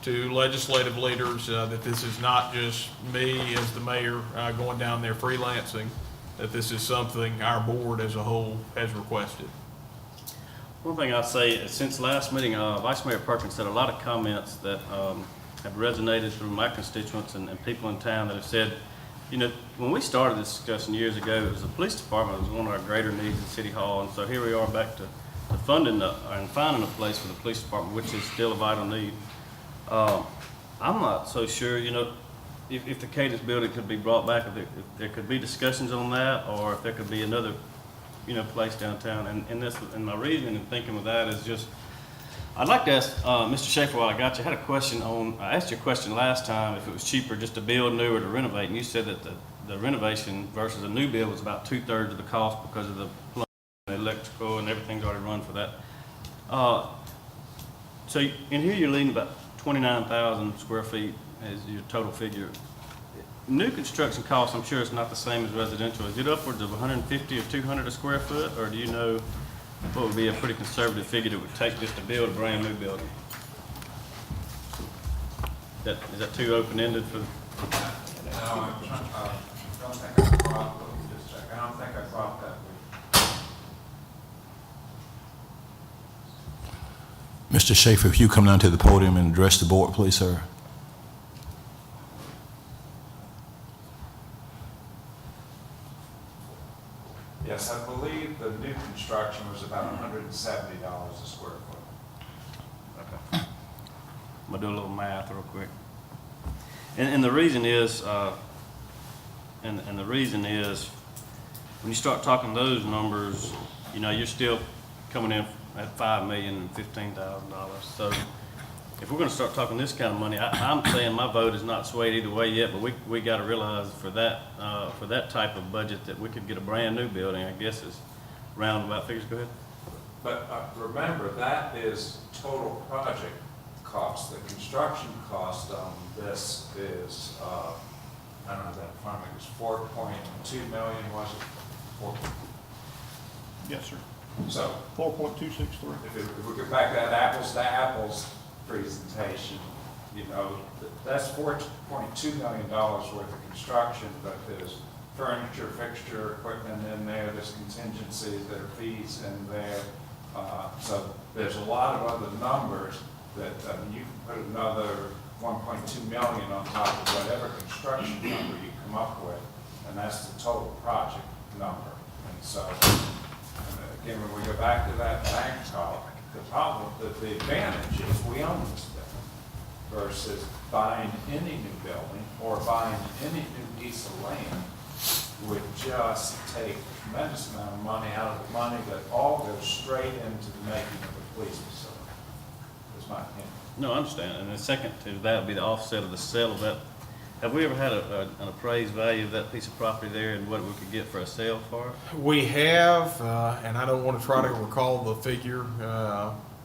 to legislative leaders that this is not just me as the mayor going down there freelancing, that this is something our board as a whole has requested. One thing I'd say, since last meeting, Vice Mayor Perkins said a lot of comments that have resonated through my constituents and people in town that have said, when we started this discussion years ago, it was the police department was one of our greater needs in City Hall, and so here we are back to funding and finding a place for the police department, which is still a vital need. I'm not so sure, if the Cadence building could be brought back, if there could be discussions on that, or if there could be another, place downtown. And my reasoning in thinking of that is just, I'd like to ask Mr. Schaefer while I got you. I had a question I asked you a question last time if it was cheaper just to build new or to renovate, and you said that the renovation versus a new build was about 2/3 of the cost because of the plumbing, the electrical, and everything's already run for that. So in here you're leaving about 29,000 square feet as your total figure. New construction costs, I'm sure it's not the same as residential. Is it upwards of 150 or 200 a square foot, or do you know what would be a pretty conservative figure that would take just to build a brand new building? Is that too open-ended for? No, I don't think I brought, let me just check. I don't think I brought that with Mr. Schaefer, if you come down to the podium and address the board, please, sir. Yes, I believe the new construction was about $170 a square foot. Okay. I'm gonna do a little math real quick. And the reason is, and the reason is, when you start talking those numbers, you're still coming in at $5,015,000. So if we're gonna start talking this kind of money, I'm saying my vote is not swayed either way yet, but we gotta realize for that type of budget that we could get a brand new building, I guess is roundabout figures. Go ahead. But remember, that is total project cost. The construction cost on this is, I don't know that in front of me, it was 4.2 million, was it? Yes, sir. So 4.263. if we go back to that apples to apples presentation, you know, that's $4.2 million worth of construction, but there's furniture, fixture, equipment in there, there's contingencies, there are fees in there. So there's a lot of other numbers that, you can put another 1.2 million on top of whatever construction number you come up with, and that's the total project number. And so, again, when we go back to that bank talk, the advantage is we own this building versus buying any new building or buying any new piece of land would just take a tremendous amount of money out of the money that all goes straight into the making of the police facility, is my opinion. No, I understand. And the second to that would be the offset of the sale of that. Have we ever had an appraised value of that piece of property there and what we could get for a sale for it? We have, and I don't want to try to recall the figure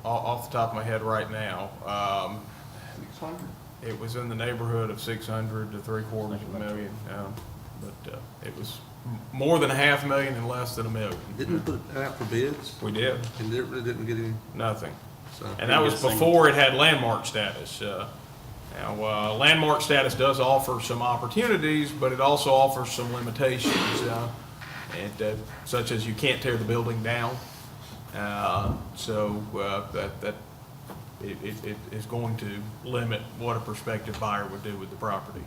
off the top of my head right now. 600. It was in the neighborhood of 600 to $750,000, but it was more than $500,000 and less than $1 million. Didn't we put it out for bids? We did, And it really didn't get any, nothing. so. And that was before it had landmark status. Now, landmark status does offer some opportunities, but it also offers some limitations, such as you can't tear the building down. So that it is going to limit what a prospective buyer would do with the property.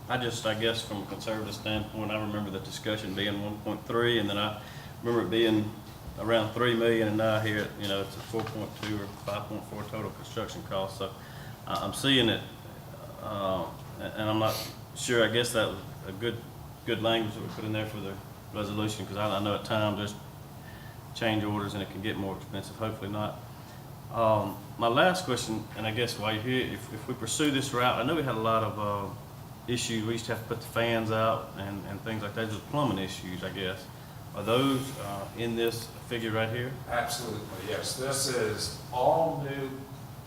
I guess from a conservative standpoint, I remember the discussion being 1.3, and then I remember it being around 3 million, and now I hear it, you know, it's a 4.2 or 5.4 total construction cost. So I'm seeing it, and I'm not sure. I guess that was a good language that we put in there for the resolution, because I know at times there's change orders and it can get more expensive. Hopefully not. My last question, and I guess while you're here, if we pursue this route, I know we had a lot of issues. We used to have to put the fans out and things like that. Just plumbing issues, I guess. Are those in this figure right here? Absolutely, yes. This is all new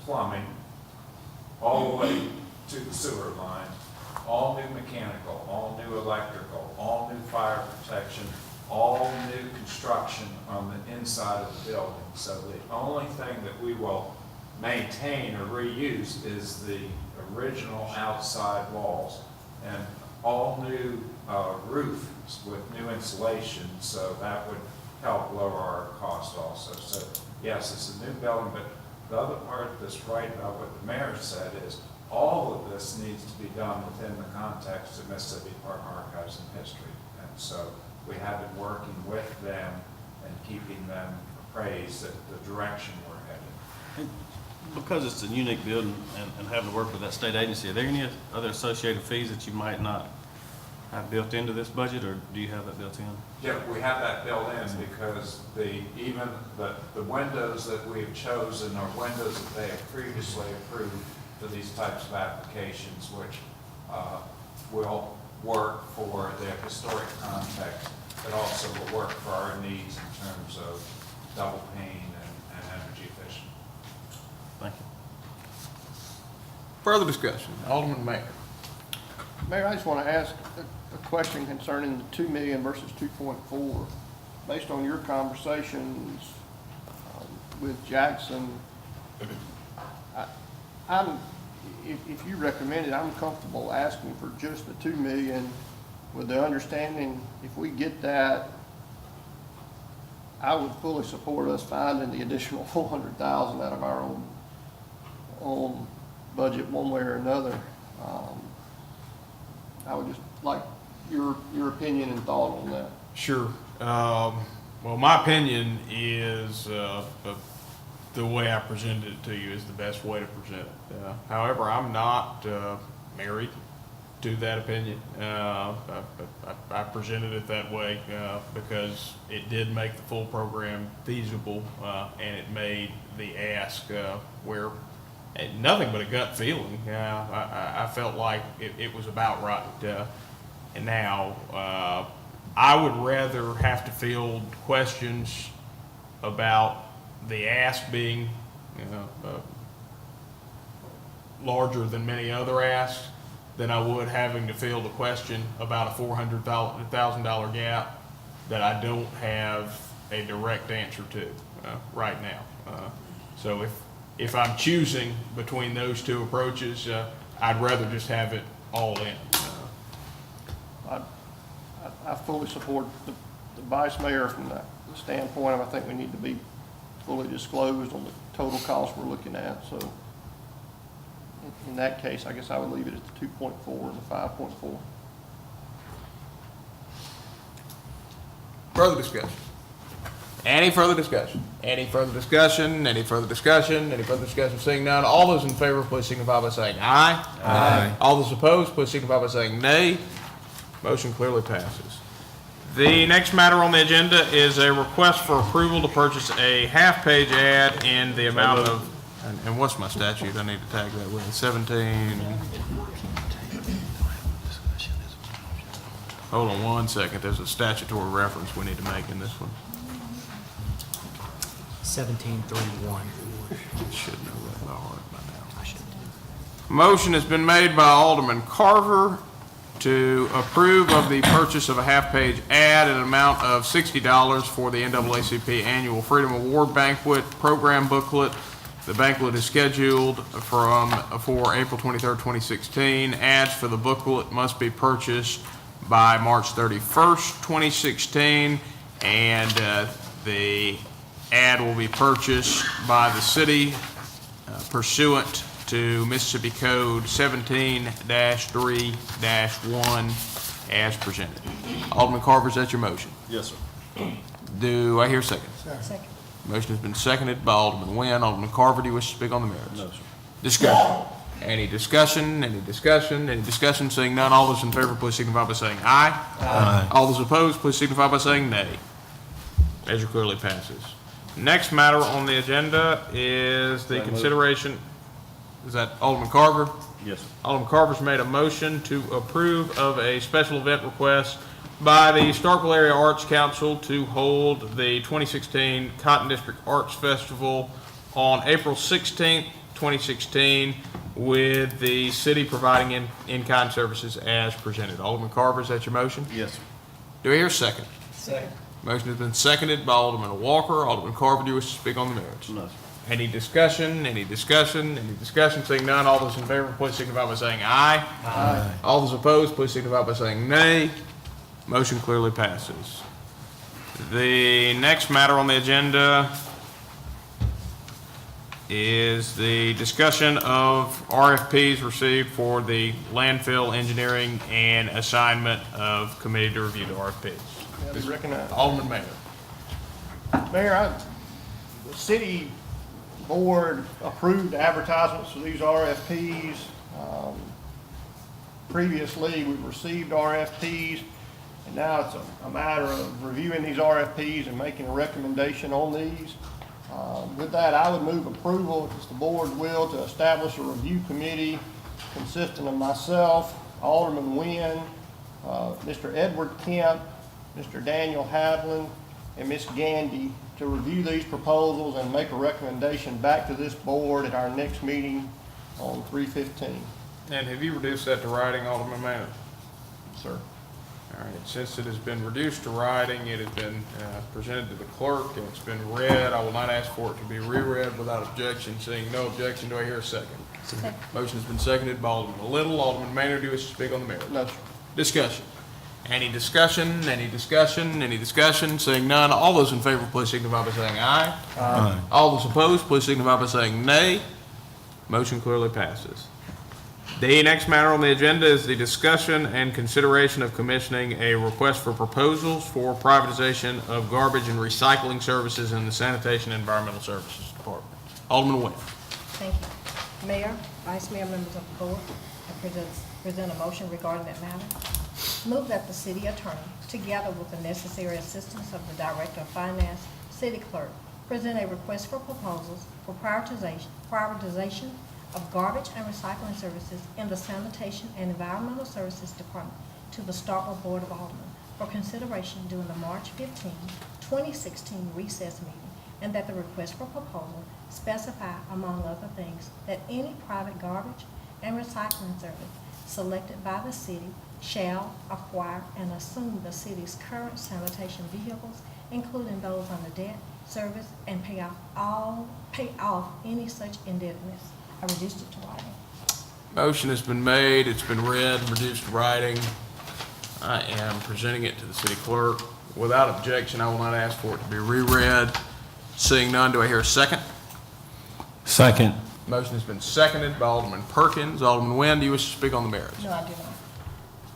plumbing, all the way to the sewer line, all new mechanical, all new electrical, all new fire protection, all new construction on the inside of the building. So the only thing that we will maintain or reuse is the original outside walls, and all new roofs with new insulation, so that would help lower our cost also. So yes, it's a new building, but the other part that's right about what the mayor said is all of this needs to be done within the context of Mississippi Department of Archives and History. And so we have been working with them and keeping them appraised at the direction we're headed. Because it's a unique building and having to work with that state agency, are there any other associated fees that you might not have built into this budget, or do you have that built in? Yeah, we have that built in because even the windows that we've chosen are windows that they have previously approved for these types of applications, which will work for their historic context, but also will work for our needs in terms of double pane and energy efficient. Thank you. Further discussion, Alderman Mayor. Mayor, I just want to ask a question concerning the 2 million versus 2.4. Based on your conversations with Jackson, if you recommend it, I'm comfortable asking for just the 2 million with the understanding if we get that, I would fully support us finding the additional 400,000 out of our own budget one way or another. I would just like your opinion and thought on that. Sure. Well, my opinion is the way I presented it to you is the best way to present it. However, I'm not married to that opinion. I presented it that way because it did make the full program feasible and it made the ask where nothing but a gut feeling. I felt like it was about right. And now, I would rather have to field questions about the ask being, larger than many other asks than I would having to field a question about a $400,000 gap that I don't have a direct answer to right now. So if I'm choosing between those two approaches, I'd rather just have it all in. I fully support the vice mayor from that standpoint. I think we need to be fully disclosed on the total cost we're looking at. So in that case, I guess I would leave it at the 2.4 and the 5.4. Further discussion? Any further discussion? Any further discussion? Any further discussion? Any further discussion? Seeing none, all those in favor, please signify by saying aye. Aye. All those opposed, please signify by saying nay. Motion clearly passes. The next matter on the agenda is a request for approval to purchase a half-page ad in the amount of, and what's my statute? I need to tag that with 17. Hold on one second. There's a statutory reference we need to make in this one. 1731. Should know that by heart by now. Motion has been made by Alderman Carver to approve of the purchase of a half-page ad in an amount of $60 for the NAACP Annual Freedom Award Banquet Program Booklet. The banquet is scheduled for April 23rd, 2016. Ads for the booklet must be purchased by March 31st, 2016, and the ad will be purchased by the city pursuant to Mississippi Code 17-3-1 as presented. Alderman Carver, is that your motion? Yes, sir. Do I hear a second? Second. Motion has been seconded by Alderman Nguyen. Alderman Carver, do you wish to speak on the merits? No, sir. Discussion. Any discussion? Any discussion? Any discussion? Seeing none, all those in favor, please signify by saying aye. Aye. All those opposed, please signify by saying nay. Measure clearly passes. Next matter on the agenda is the consideration, is that Alderman Carver? Yes, sir. Alderman Carver's made a motion to approve of a special event request by the Starkville Area Arts Council to hold the 2016 Cotton District Arts Festival on April 16th, 2016, with the city providing in-kind services as presented. Alderman Carver, is that your motion? Yes, sir. Do I hear a second? Second. Motion has been seconded by Alderman Walker. Alderman Carver, do you wish to speak on the merits? No, sir. Any discussion? Any discussion? Any discussion? Seeing none, all those in favor, please signify by saying aye. Aye. All those opposed, please signify by saying nay. Motion clearly passes. The next matter on the agenda is the discussion of RFPs received for the landfill engineering and assignment of committee to review the RFPs. Yeah, be recognized. Alderman Mayor. Mayor, the city board approved advertisements for these RFPs. Previously, we received RFPs, and now it's a matter of reviewing these RFPs and making a recommendation on these. With that, I would move approval, if it's the board's will, to establish a review committee consisting of myself, Alderman Nguyen, Mr. Edward Kemp, Mr. Daniel Havlin, and Ms. Gandy to review these proposals and make a recommendation back to this board at our next meeting on 3/15. And have you reduced that to writing, Alderman Mayor? Sir. All right, since it has been reduced to writing, it has been presented to the clerk, and it's been read. I will not ask for it to be reread without objection. Seeing no objection, do I hear a second? Second. Motion has been seconded by Alderman Little. Alderman Maynard, do you wish to speak on the merits? No, sir. Discussion. Any discussion? Any discussion? Any discussion? Seeing none, all those in favor, please signify by saying aye. Aye. All those opposed, please signify by saying nay. Motion clearly passes. The next matter on the agenda is the discussion and consideration of commissioning a request for proposals for privatization of garbage and recycling services in the Sanitation and Environmental Services Department. Alderman Nguyen. Thank you. Mayor, Vice Mayor, members of the board, I present a motion regarding that matter. Move that the city attorney, together with the necessary assistance of the Director of Finance, City Clerk, present a request for proposals for privatization of Garbage and Recycling Services in the Sanitation and Environmental Services Department to the Starkville Board of Aldermen for consideration during the March 15, 2016 recess meeting, and that the request for proposal specify, among other things, that any private garbage and recycling service selected by the city shall acquire and assume the city's current sanitation vehicles, including those under debt, service, and pay off any such indebtedness. I reduced it to writing. Motion has been made, it's been read, reduced to writing. I am presenting it to the city clerk. Without objection, I will not ask for it to be reread. Seeing none, do I hear a second? Second. Motion has been seconded by Alderman Perkins. Alderman Nguyen, do you wish to speak on the merits? No, I do not.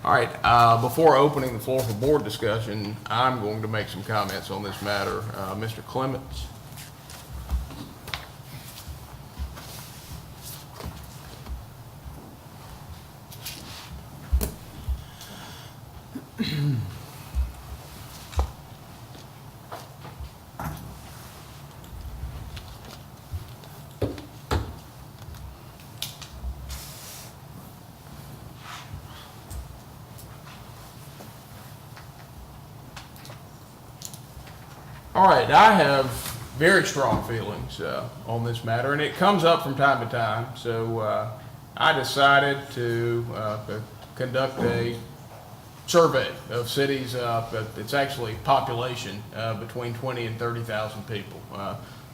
All right, before opening the floor for board discussion, I'm going to make some comments on this matter. Mr. Clements. All right, I have very strong feelings on this matter, and it comes up from time to time. So I decided to conduct a survey of cities. It's actually population between 20 and 30,000 people.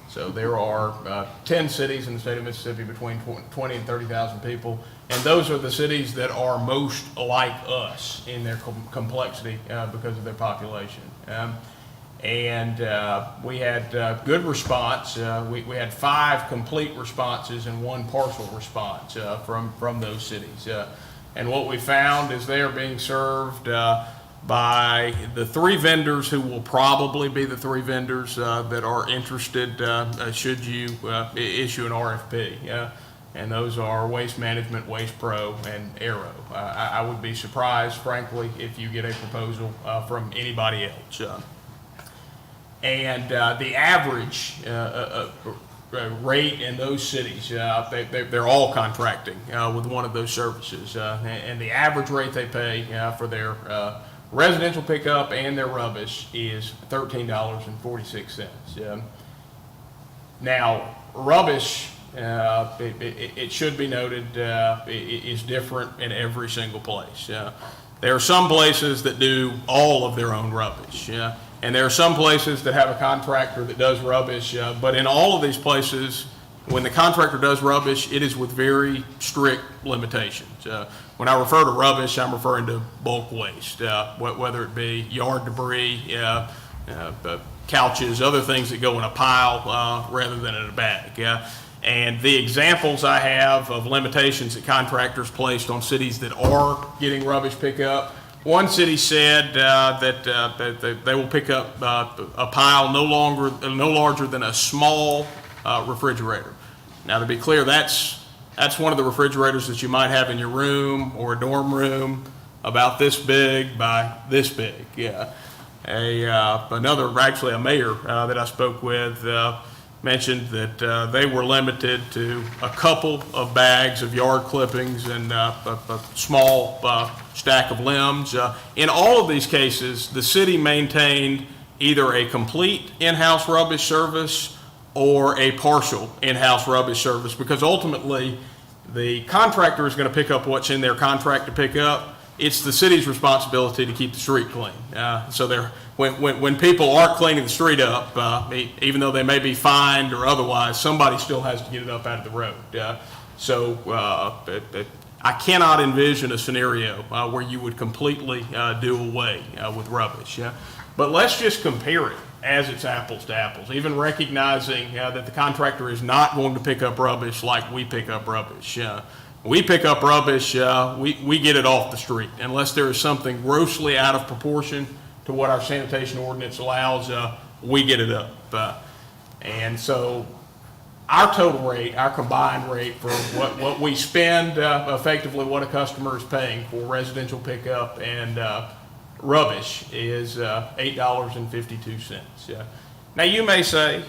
So there are 10 cities in the state of Mississippi between 20 and 30,000 people, and those are the cities that are most like us in their complexity because of their population. And we had good response. We had 5 complete responses and 1 partial response from those cities. And what we found is they are being served by the 3 vendors who will probably be the 3 vendors that are interested should you issue an RFP. And those are Waste Management, Waste Pro, and Aero. I would be surprised, frankly, if you get a proposal from anybody else. And the average rate in those cities, they're all contracting with one of those services. And the average rate they pay for their residential pickup and their rubbish is $13.46. Now, rubbish, it should be noted, is different in every single place. There are some places that do all of their own rubbish. And there are some places that have a contractor that does rubbish, but in all of these places, when the contractor does rubbish, it is with very strict limitations. When I refer to rubbish, I'm referring to bulk waste, whether it be yard debris, couches, other things that go in a pile rather than in a bag. And the examples I have of limitations that contractors placed on cities that are getting rubbish pickup. One city said that they will pick up a pile no larger than a small refrigerator. Now, to be clear, that's one of the refrigerators that you might have in your room or a dorm room, about this big by this big. Yeah. Actually a mayor that I spoke with mentioned that they were limited to a couple of bags of yard clippings and a small stack of limbs. In all of these cases, the city maintained either a complete in-house rubbish service or a partial in-house rubbish service, because ultimately the contractor is going to pick up what's in their contract to pick up. It's the city's responsibility to keep the street clean. When people aren't cleaning the street up, even though they may be fined or otherwise, somebody still has to get it up out of the road. I cannot envision a scenario where you would completely do away with rubbish. But let's just compare it as it's apples to apples, even recognizing that the contractor is not going to pick up rubbish like we pick up rubbish. We pick up rubbish, we get it off the street, unless there is something grossly out of proportion to what our sanitation ordinance allows, we get it up. And so our total rate, our combined rate for what we spend, effectively what a customer is paying for residential pickup and rubbish is $8.52. Now you may say,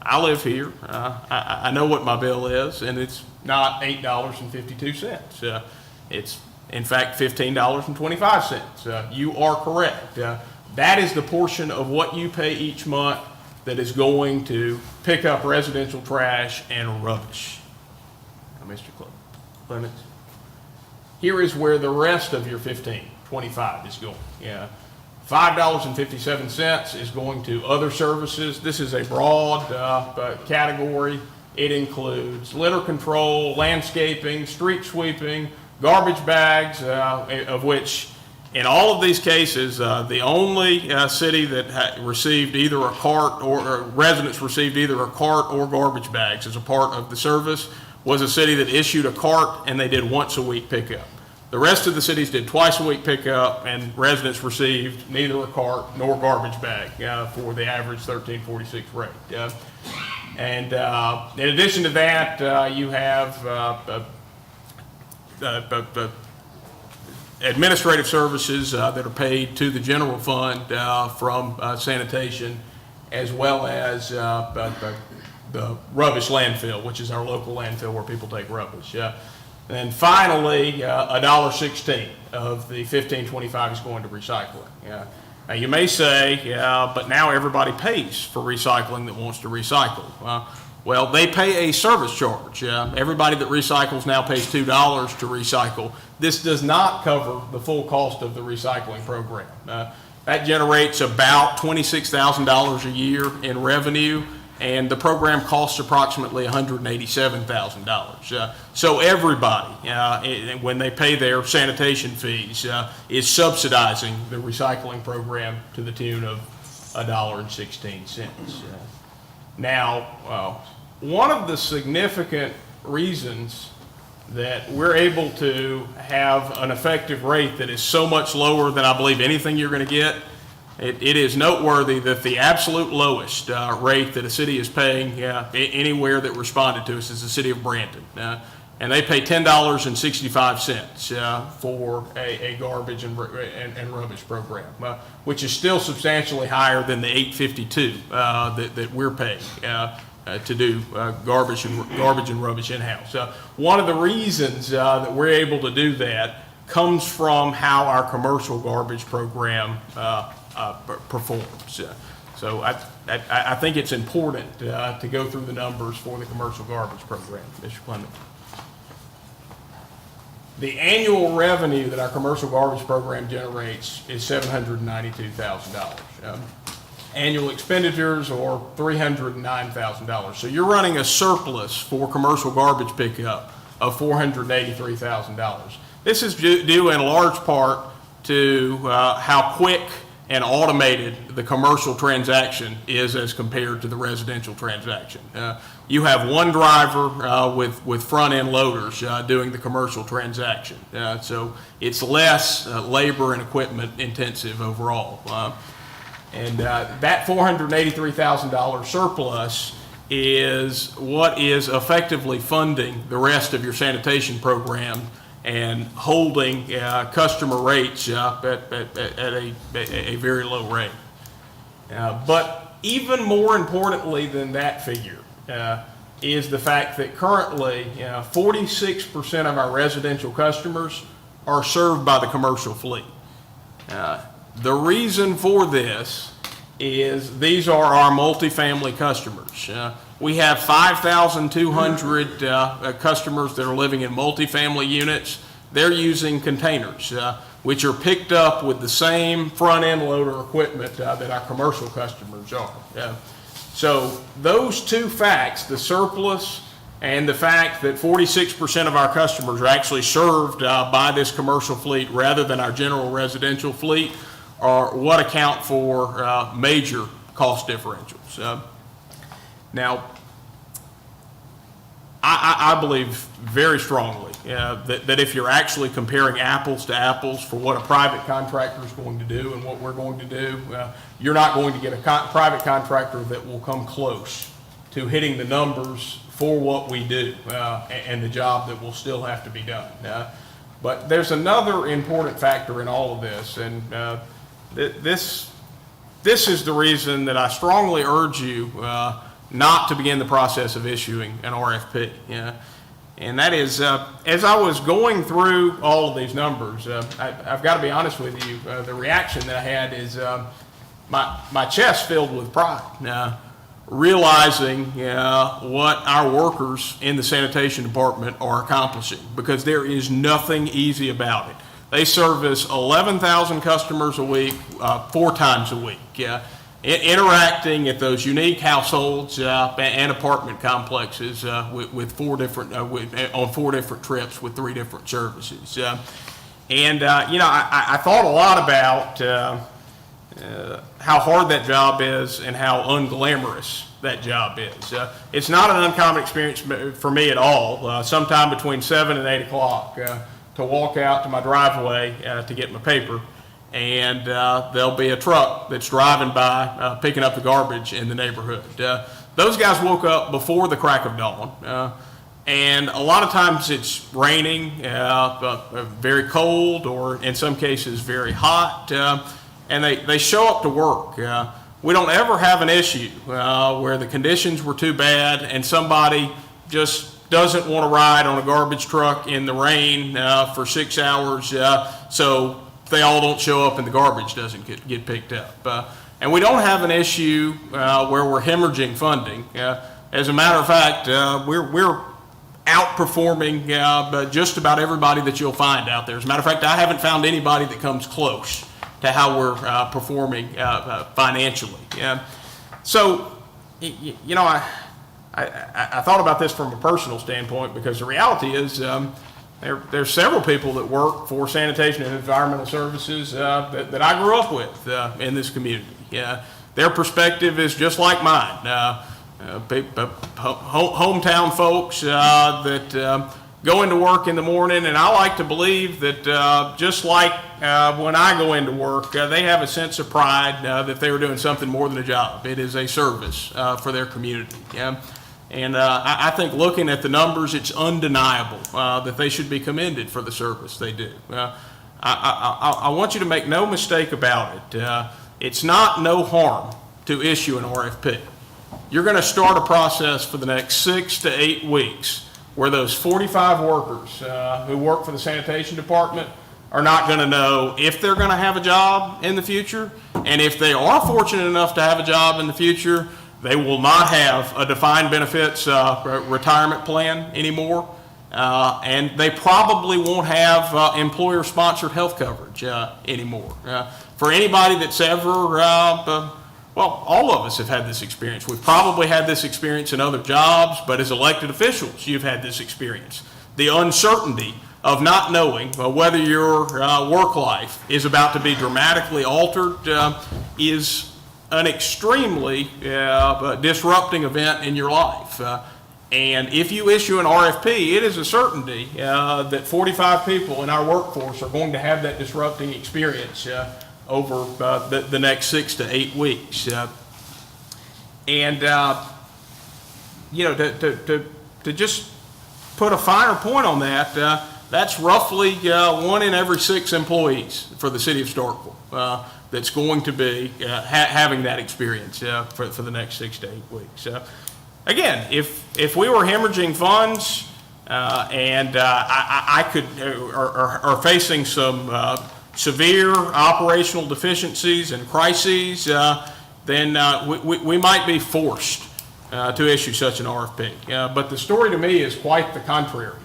I live here. I know what my bill is, and it's not $8.52. It's, in fact, $15.25. You are correct. That is the portion of what you pay each month that is going to pick up residential trash and rubbish. Now, Mr. Clements, here is where the rest of your $15.25 is going. $5.57 is going to other services. This is a broad category. It includes litter control, landscaping, street sweeping, garbage bags, of which in all of these cases, the only city that received either a cart or residents received either a cart or garbage bags as a part of the service was a city that issued a cart and they did once a week pickup. The rest of the cities did twice a week pickup, and residents received neither a cart nor garbage bag for the average 1346 rate. And in addition to that, you have administrative services that are paid to the general fund from sanitation, as well as the rubbish landfill, which is our local landfill where people take rubbish. And finally, $1.16 of the $15.25 is going to recycling. Now you may say, but now everybody pays for recycling that wants to recycle. Well, they pay a service charge. Everybody that recycles now pays $2 to recycle. This does not cover the full cost of the recycling program. That generates about $26,000 a year in revenue, and the program costs approximately $187,000. So everybody, when they pay their sanitation fees, is subsidizing the recycling program to the tune of $1.16. Now, one of the significant reasons that we're able to have an effective rate that is so much lower than I believe anything you're going to get, it is noteworthy that the absolute lowest rate that a city is paying anywhere that responded to us is the city of Brandon. And they pay $10.65 for a garbage and rubbish program, which is still substantially higher than the $8.52 that we're paying to do garbage and rubbish in-house. One of the reasons that we're able to do that comes from how our commercial garbage program performs. So I think it's important to go through the numbers for the commercial garbage program, Mr. Clement. The annual revenue that our commercial garbage program generates is $792,000. Annual expenditures are $309,000. So you're running a surplus for commercial garbage pickup of $483,000. This is due in large part to how quick and automated the commercial transaction is as compared to the residential transaction. You have one driver with front-end loaders doing the commercial transaction. So it's less labor and equipment intensive overall. And that $483,000 surplus is what is effectively funding the rest of your sanitation program and holding customer rates up at a very low rate. But even more importantly than that figure is the fact that currently 46% of our residential customers are served by the commercial fleet. The reason for this is these are our multifamily customers. We have 5,200 customers that are living in multifamily units. They're using containers, which are picked up with the same front-end loader equipment that our commercial customers are. So those two facts, the surplus and the fact that 46% of our customers are actually served by this commercial fleet rather than our general residential fleet, are what account for major cost differentials. Now, I believe very strongly that if you're actually comparing apples to apples for what a private contractor is going to do and what we're going to do, you're not going to get a private contractor that will come close to hitting the numbers for what we do and the job that will still have to be done. But there's another important factor in all of this, and this is the reason that I strongly urge you not to begin the process of issuing an RFP. And that is, as I was going through all of these numbers, I've got to be honest with you, the reaction that I had is my chest filled with pride, realizing what our workers in the sanitation department are accomplishing, because there is nothing easy about it. They service 11,000 customers a week, 4 times a week, interacting at those unique households and apartment complexes with 4 different on 4 different trips with 3 different services. I thought a lot about how hard that job is and how unglamorous that job is. It's not an uncommon experience for me at all. Sometime between 7 and 8 o'clock, to walk out to my driveway to get my paper, and there'll be a truck that's driving by picking up the garbage in the neighborhood. Those guys woke up before the crack of dawn, and a lot of times it's raining, very cold, or in some cases very hot, and they show up to work. We don't ever have an issue where the conditions were too bad and somebody just doesn't want to ride on a garbage truck in the rain for 6 hours, so they all don't show up and the garbage doesn't get picked up. And we don't have an issue where we're hemorrhaging funding. As a matter of fact, we're outperforming just about everybody that you'll find out there. As a matter of fact, I haven't found anybody that comes close to how we're performing financially. So, I thought about this from a personal standpoint, because the reality is there's several people that work for sanitation and environmental services that I grew up with in this community. Their perspective is just like mine. Hometown folks that go into work in the morning, and I like to believe that just like when I go into work, they have a sense of pride that they were doing something more than a job. It is a service for their community. And I think looking at the numbers, it's undeniable that they should be commended for the service they do. I want you to make no mistake about it. It's not no harm to issue an RFP. You're going to start a process for the next 6 to 8 weeks where those 45 workers who work for the sanitation department are not going to know if they're going to have a job in the future, and if they are fortunate enough to have a job in the future, they will not have a defined benefits retirement plan anymore, and they probably won't have employer-sponsored health coverage anymore. For anybody that's ever, well, all of us have had this experience. We've probably had this experience in other jobs, but as elected officials, you've had this experience. The uncertainty of not knowing whether your work life is about to be dramatically altered is an extremely disrupting event in your life. And if you issue an RFP, it is a certainty that 45 people in our workforce are going to have that disrupting experience over the next 6 to 8 weeks. To just put a finer point on that, that's roughly 1 in every 6 employees for the city of Starkville that's going to be having that experience for the next 6 to 8 weeks. Again, if we were hemorrhaging funds I could are facing some severe operational deficiencies and crises, then we might be forced to issue such an RFP. But the story to me is quite the contrary.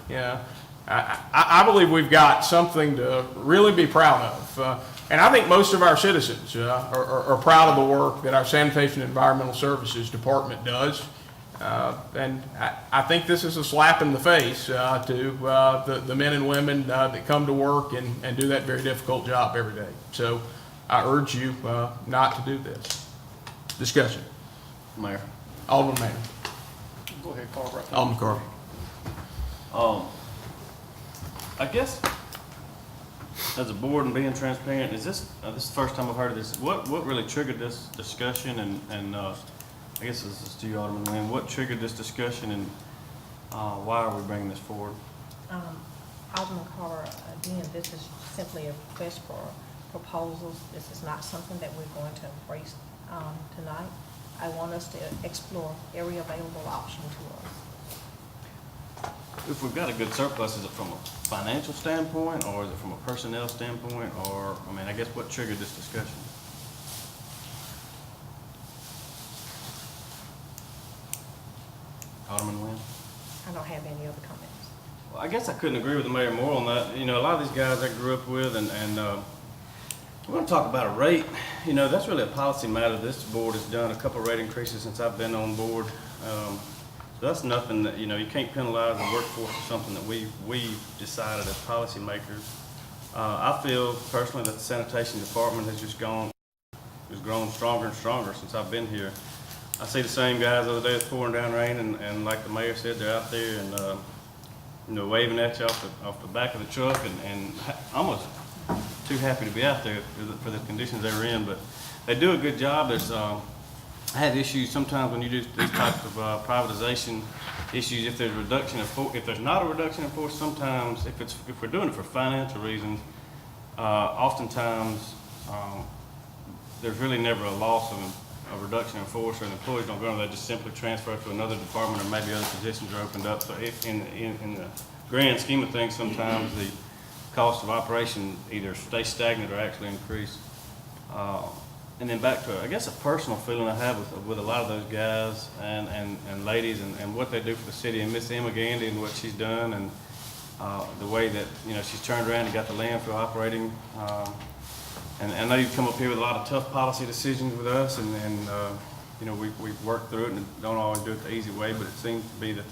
I believe we've got something to really be proud of. And I think most of our citizens are proud of the work that our Sanitation and Environmental Services Department does. And I think this is a slap in the face to the men and women that come to work and do that very difficult job every day. So I urge you not to do this. Discussion. Mayor. Alderman Mayor. Go ahead, Carl. Right. Alderman Carter. I guess as a board and being transparent, is this is the first time I've heard of this. What really triggered this discussion, and I guess this is to you, Alderman Lynn. What triggered this discussion, and why are we bringing this forward? Alderman Carter, again, this is simply a request for proposals. This is not something that we're going to embrace tonight. I want us to explore every available option to us. If we've got a good surplus, is it from a financial standpoint, or is it from a personnel standpoint, or, I mean, I guess what triggered this discussion? Alderman Nguyen? I don't have any other comments. Well, I guess I couldn't agree with the mayor more on that. You know, a lot of these guys I grew up with, and we're going to talk about a rate. You know, that's really a policy matter. This board has done a couple rate increases since I've been on board. So that's nothing that, you know, you can't penalize the workforce for something that we decided as policymakers. I feel personally that the sanitation department has grown stronger and stronger since I've been here. I see the same guys the other day, it's pouring down rain, and like the mayor said, they're out there and, you know, waving at you off the back of the truck and almost too happy to be out there for the conditions they were in. But they do a good job. There's, I have issues sometimes when you do these types of privatization issues. If there's reduction of force, if there's not a reduction in force, sometimes if we're doing it for financial reasons, oftentimes there's really never a loss of a reduction in force, or the employees don't go, they just simply transfer to another department, or maybe other positions are opened up. So if in the grand scheme of things, sometimes the cost of operation either stay stagnant or actually increase. And then back to, I guess, a personal feeling I have with a lot of those guys and ladies and what they do for the city, and Miss Emma Gandy and what she's done, and the way that, you know, she's turned around and got the landfill operating. And I know you've come up here with a lot of tough policy decisions with us, and you know, we've worked through it and don't always do it the easy way, but it seems to be that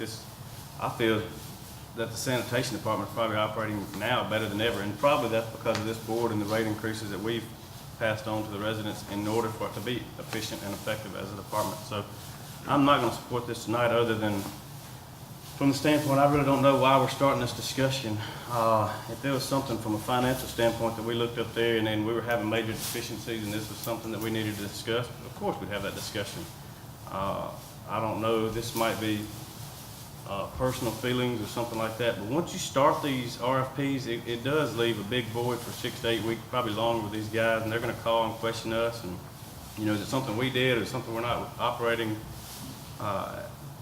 I feel that the sanitation department is probably operating now better than ever, and probably that's because of this board and the rate increases that we've passed on to the residents in order for it to be efficient and effective as a department. So I'm not going to support this tonight, other than from the standpoint, I really don't know why we're starting this discussion. If there was something from a financial standpoint that we looked up there and then we were having major deficiencies and this was something that we needed to discuss, of course we'd have that discussion. I don't know, this might be personal feelings or something like that, but once you start these RFPs, it does leave a big void for 6 to 8 weeks, probably longer, with these guys, and they're going to call and question us, and, you know, is it something we did or something we're not operating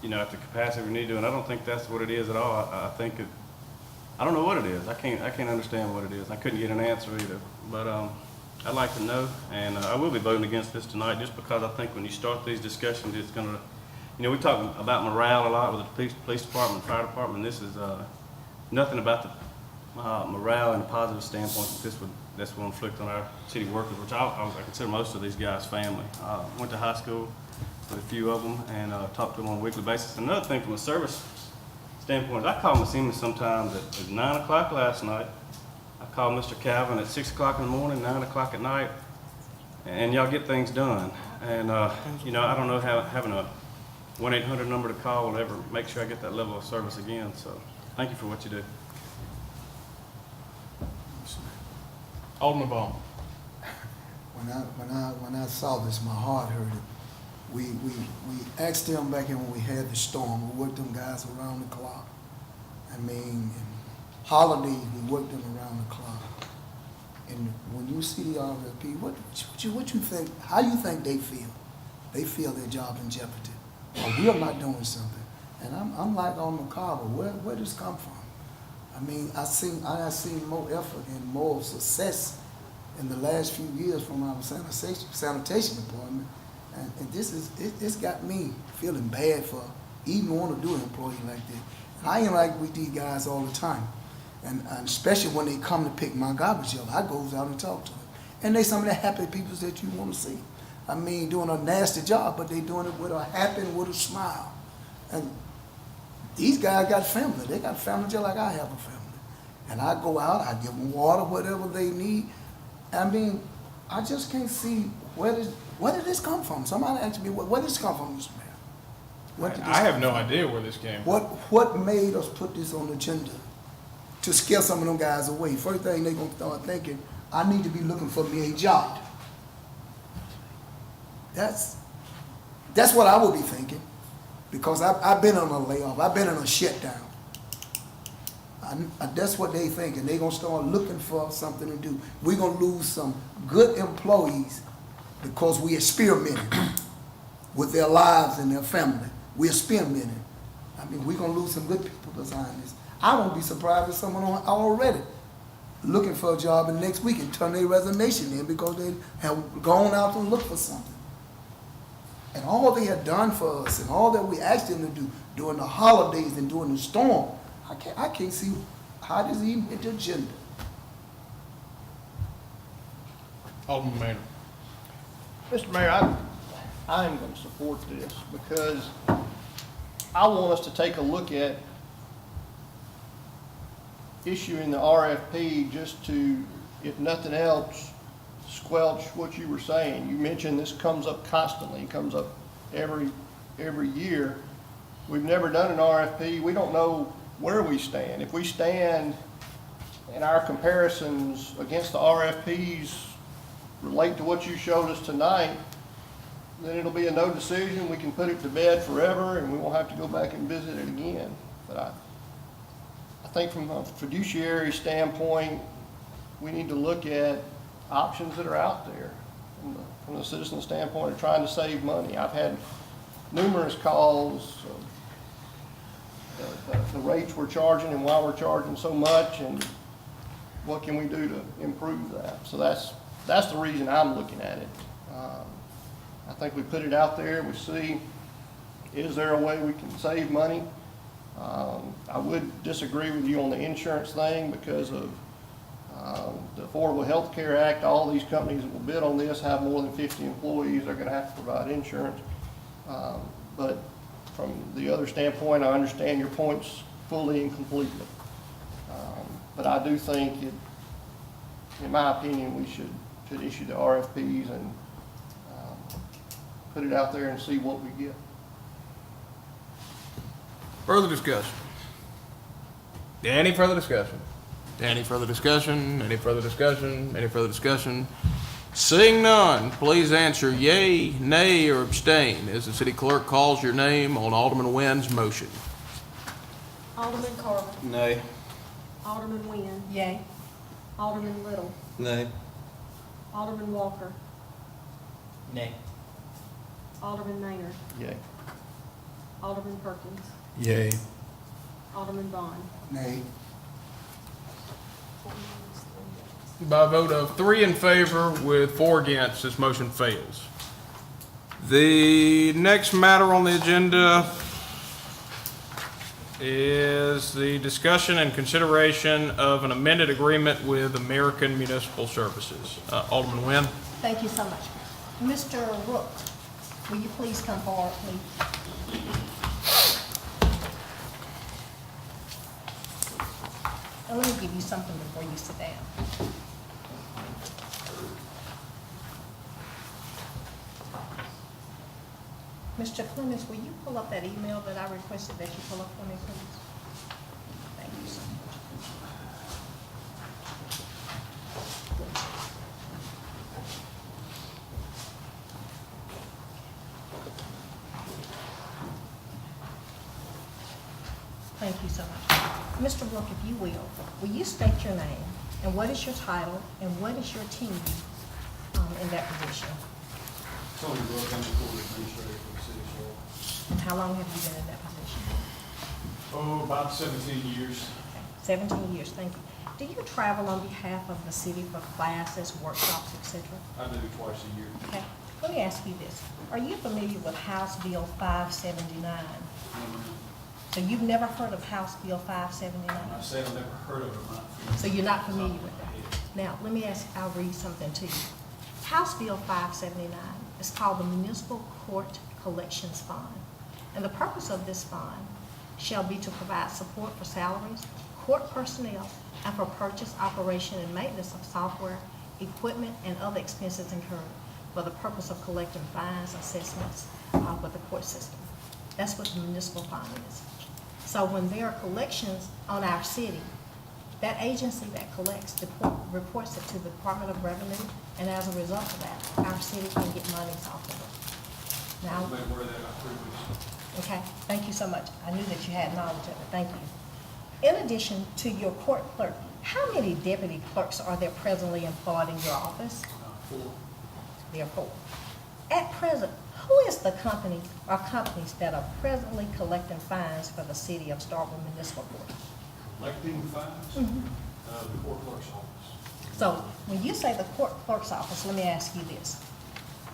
you know, at the capacity we need to, and I don't think that's what it is at all. I think I don't know what it is. I can't understand what it is. I couldn't get an answer either. But I'd like to know, and I will be voting against this tonight, just because I think when you start these discussions, it's going to, you know, we talk about morale a lot with the police department, fire department. This is nothing about the morale and a positive standpoint that this will inflict on our city workers, which I consider most of these guys family. Went to high school with a few of them, and talk to them on a weekly basis. Another thing from a service standpoint, I call Miss Emma sometimes at 9 o'clock last night. I called Mr. Calvin at 6 o'clock in the morning, 9 o'clock at night, and y'all get things done. And you know, I don't know how having a 1-800 number to call will ever make sure I get that level of service again. So thank you for what you do. Alderman Vaughn. When I saw this, my heart hurt. We asked them back in when we had the storm. We worked them guys around the clock. I mean, holidays, we worked them around the clock. And when you see the RFP, what you think? How you think they feel? They feel their job in jeopardy, or we're not doing something. And I'm like on McCarver. Where does this come from? I mean, I have seen more effort and more success in the last few years from our sanitation department. And it's got me feeling bad for even want to do an employee like that. And I interact with these guys all the time. And especially when they come to pick my garbage up, I goes out and talk to them. And they some of the happy people that you want to see. I mean, doing a nasty job, but they doing it with a happy and with a smile. And these guys got family. They got family just like I have a family. And I go out, I give them water, whatever they need. I mean, I just can't see where did this come from? Somebody asked me, where did this come from, Mr. Mayor? I have no idea where this came from. What made us put this on the agenda? To scare some of them guys away. First thing they're going to start thinking, I need to be looking for me a job. That's what I would be thinking, because I've been on a layoff. I've been in a shutdown. That's what they thinking. They're going to start looking for something to do. We're going to lose some good employees because we experimented. with their lives and their family. We're spearheading. I mean, we're gonna lose some good people behind this. I won't be surprised if someone already looking for a job and next week and turn their resignation in because they have gone out to look for something. And all they have done for us and all that we asked them to do during the holidays and during the storm, I can't see how this even hit the agenda. Alderman Maynard. Mr. Mayor, I am going to support this because I want us to take a look at issuing the RFP just to, if nothing else, squelch what you were saying. You mentioned this comes up constantly, it comes up every year. We've never done an RFP. We don't know where we stand. If we stand and our comparisons against the RFPs relate to what you showed us tonight, then it'll be a no decision. We can put it to bed forever and we won't have to go back and visit it again. But I think from a fiduciary standpoint, we need to look at options that are out there from the citizen standpoint of trying to save money. I've had numerous calls of the rates we're charging and why we're charging so much and what can we do to improve that. So that's the reason I'm looking at it. I think we put it out there, we see, is there a way we can save money? I would disagree with you on the insurance thing because of the Affordable Health Care Act. All these companies that will bid on this have more than 50 employees. They're going to have to provide insurance. But from the other standpoint, I understand your points fully and completely. But I do think, in my opinion, we should issue the RFPs and put it out there and see what we get. Further discussion? Any further discussion? Any further discussion? Any further discussion? Any further discussion? Seeing none, please answer yea, nay, or abstain as the city clerk calls your name on Alderman Nguyen's motion. Alderman Carver. Nay. Alderman Nguyen. Yay. Alderman Little. Nay. Alderman Walker. Nay. Alderman Maynard. Yay. Alderman Perkins. Yay. Alderman Vaughn. Nay. By a vote of 3 in favor with 4 against, this motion fails. The next matter on the agenda is the discussion and consideration of an amended agreement with American Municipal Services. Alderman Nguyen. Thank you so much. Mr. Rook, will you please come forward, please? And let me give you something before you sit down. Mr. Clemens, will you pull up that email that I requested that you pull up for me, please? Thank you so much. Thank you so much. Mr. Brook, if you will you state your name and what is your title and what is your team in that position? Tony Brook, I'm the court administrator for the city of Charlotte. And how long have you been in that position? Oh, about 17 years. 17 years, thank you. Do you travel on behalf of the city for classes, workshops, et cetera? I do twice a year. Okay, let me ask you this. Are you familiar with House Bill 579? So you've never heard of House Bill 579? I said I've never heard of it. I'm not So you're not familiar with that? Now, let me ask, I'll read something to you. House Bill 579 is called the Municipal Court Collections Fund. And the purpose of this fund shall be to provide support for salaries, court personnel, and for purchase, operation, and maintenance of software, equipment, and other expenses incurred for the purpose of collecting fines, assessments with the court system. That's what the municipal fund is. So when there are collections on our city, that agency that collects reports it to the Department of Revenue, and as a result of that, our city can get monies off of it. Now, I've been aware of that about 3 weeks. okay, thank you so much. I knew that you had knowledge of it. Thank you. In addition to your court clerk, how many deputy clerks are there presently employed in your office? 4. There are 4. At present, who is the company or companies that are presently collecting fines for the city of Starkville Municipal Court? Collecting fines, the court clerk's office. So when you say the court clerk's office, let me ask you this.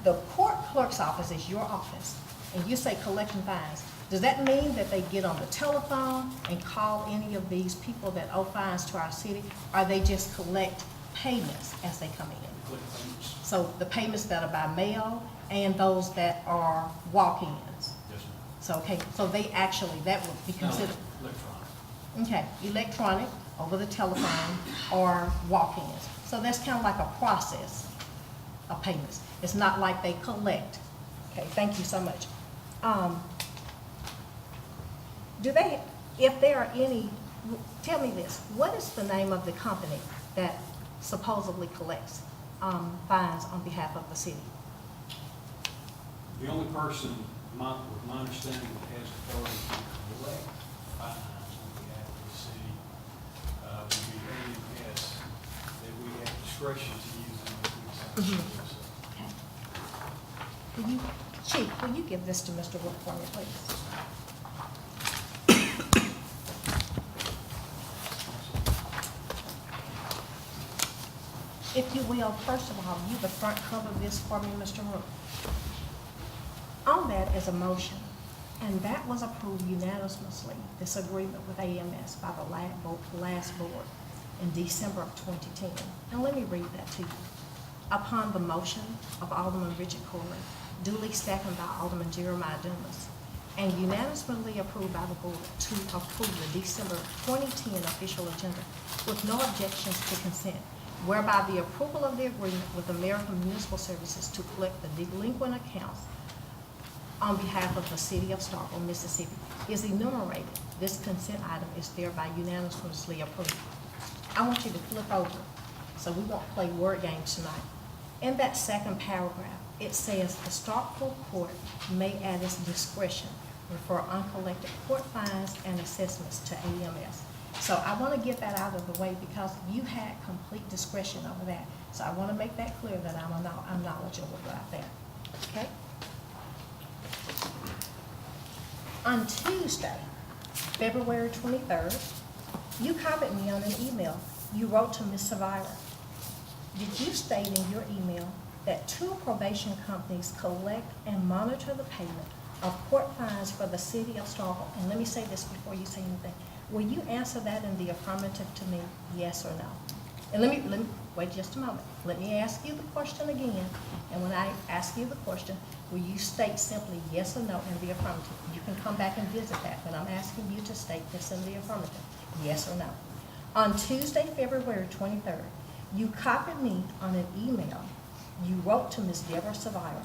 The court clerk's office is your office, and you say collecting fines. Does that mean that they get on the telephone and call any of these people that owe fines to our city, or they just collect payments as they come in? Collect payments. So the payments that are by mail and those that are walk-ins? Yes, ma'am. So, okay, so they actually, that would be considered, Electronic. okay, electronic, over the telephone, or walk-ins. So that's kind of like a process of payments. It's not like they collect. Okay, thank you so much. Do they, if there are any, tell me this, what is the name of the company that supposedly collects fines on behalf of the city? The only person, with my understanding, that has authority to collect fines on behalf of the city would be AMS, that we have discretion to use them if we decide to do so. Okay. Will you, Chief, will you give this to Mr. Wood for me, please? If you will, first of all, you the front cover this for me, Mr. Rook. On that is a motion, and that was approved unanimously, this agreement with AMS by the last board in December of 2010. And let me read that to you. Upon the motion of Alderman Richard Corey, duly seconded by Alderman Jeremiah Dumas, and unanimously approved by the board to approve the December 2010 official agenda with no objections to consent, whereby the approval of the agreement with American Municipal Services to collect the delinquent accounts on behalf of the city of Starkville, Mississippi, is enumerated. This consent item is thereby unanimously approved. I want you to flip over, so we won't play word games tonight. In that second paragraph, it says the Starkville Court may at its discretion refer uncollected court fines and assessments to AMS. So I want to get that out of the way because you had complete discretion over that. So I want to make that clear that I'm knowledgeable about that. Okay? On Tuesday, February 23rd, you copied me on an email you wrote to Ms. Savira. Did you state in your email that 2 probation companies collect and monitor the payment of court fines for the city of Starkville? And let me say this before you say anything. Will you answer that in the affirmative to me, yes or no? And let me wait just a moment. Let me ask you the question again. And when I ask you the question, will you state simply yes or no in the affirmative? You can come back and visit that, but I'm asking you to state this in the affirmative, yes or no. On Tuesday, February 23rd, you copied me on an email you wrote to Ms. Deborah Savira.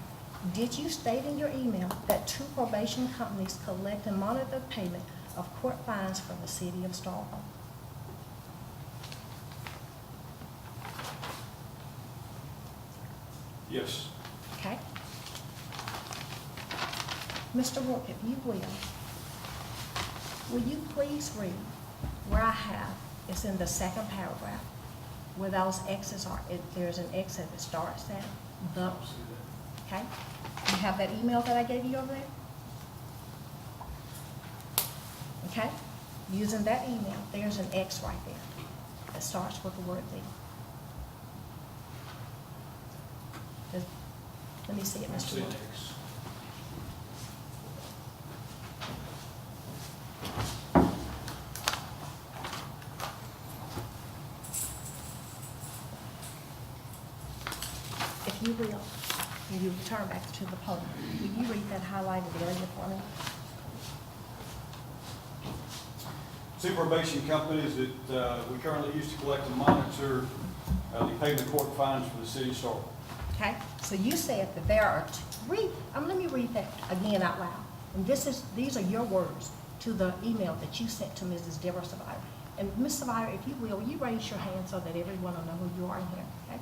Did you state in your email that 2 probation companies collect and monitor the payment of court fines for the city of Starkville? Yes. Okay? Mr. Rook, if you will you please read where I have, it's in the second paragraph, where those X's are, there's an X that starts at the, okay? You have that email that I gave you over there? Okay? Using that email, there's an X right there that starts with the word the. Let me see it, Mr. Wood. If you will, when you return back to the podium, will you read that highlighted area for me? 2 probation companies that we currently use to collect and monitor the payment of court fines for the city of Starkville. Okay, so you said that there are let me read that again out loud. And these are your words to the email that you sent to Mrs. Deborah Savira. And Ms. Savira, if you will you raise your hand so that everyone will know who you are in here, okay?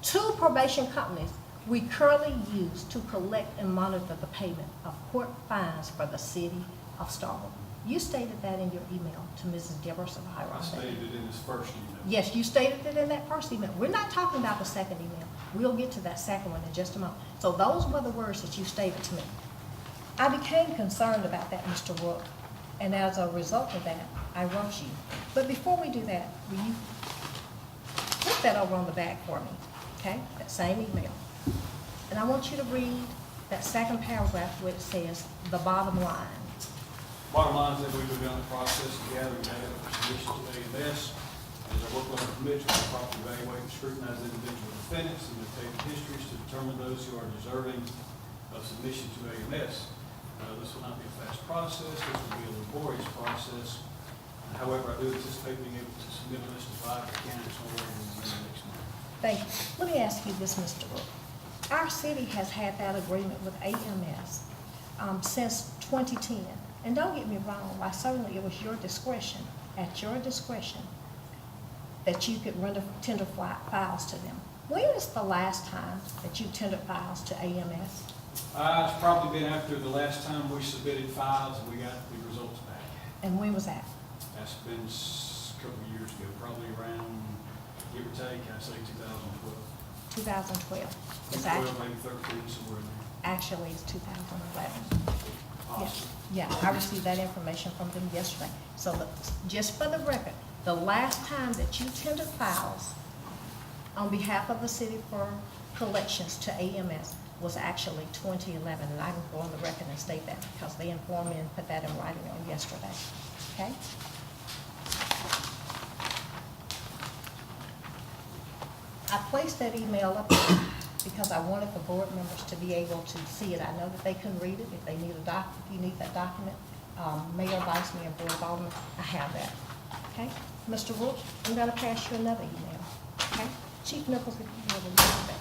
2 probation companies we currently use to collect and monitor the payment of court fines for the city of Starkville. You stated that in your email to Mrs. Deborah Savira. I stated it in this first email. Yes, you stated it in that first email. We're not talking about the second email. We'll get to that second one in just a moment. So those were the words that you stated to me. I became concerned about that, Mr. Rook, and as a result of that, I wrote you. But before we do that, will you put that over on the back for me, okay? That same email. And I want you to read that second paragraph where it says, the bottom line. Bottom line is that we've begun the process of gathering data for submission to AMS. As our workload permits, we will properly evaluate and scrutinize individual defendants and their taken histories to determine those who are deserving of submission to AMS. This will not be a fast process. This will be a laborious process. However, I do anticipate being able to submit a list of 5 candidates no later than the next month. Thank you. Let me ask you this, Mr. Rook. Our city has had that agreement with AMS since 2010. And don't get me wrong, certainly it was your discretion, at your discretion, that you could tender files to them. When is the last time that you tendered files to AMS? It's probably been after the last time we submitted files and we got the results back. And when was that? That's been a couple of years ago, probably around, give or take, I'd say 2012. 2012. It's 12, maybe 13, somewhere in there. actually it's 2011. Awesome. Yeah, I received that information from them yesterday. So just for the record, the last time that you tendered files on behalf of the city for collections to AMS was actually 2011, and I can go on the record and state that because they informed me and put that in writing on yesterday, okay? I placed that email up there because I wanted the board members to be able to see it. I know that they couldn't read it. If they need if you need that document, Mayor, Vice Mayor, Board of Aldermen, I have that, okay? Mr. Rook, I'm gonna pass you another email, okay? Chief Nichols, if you will, read that.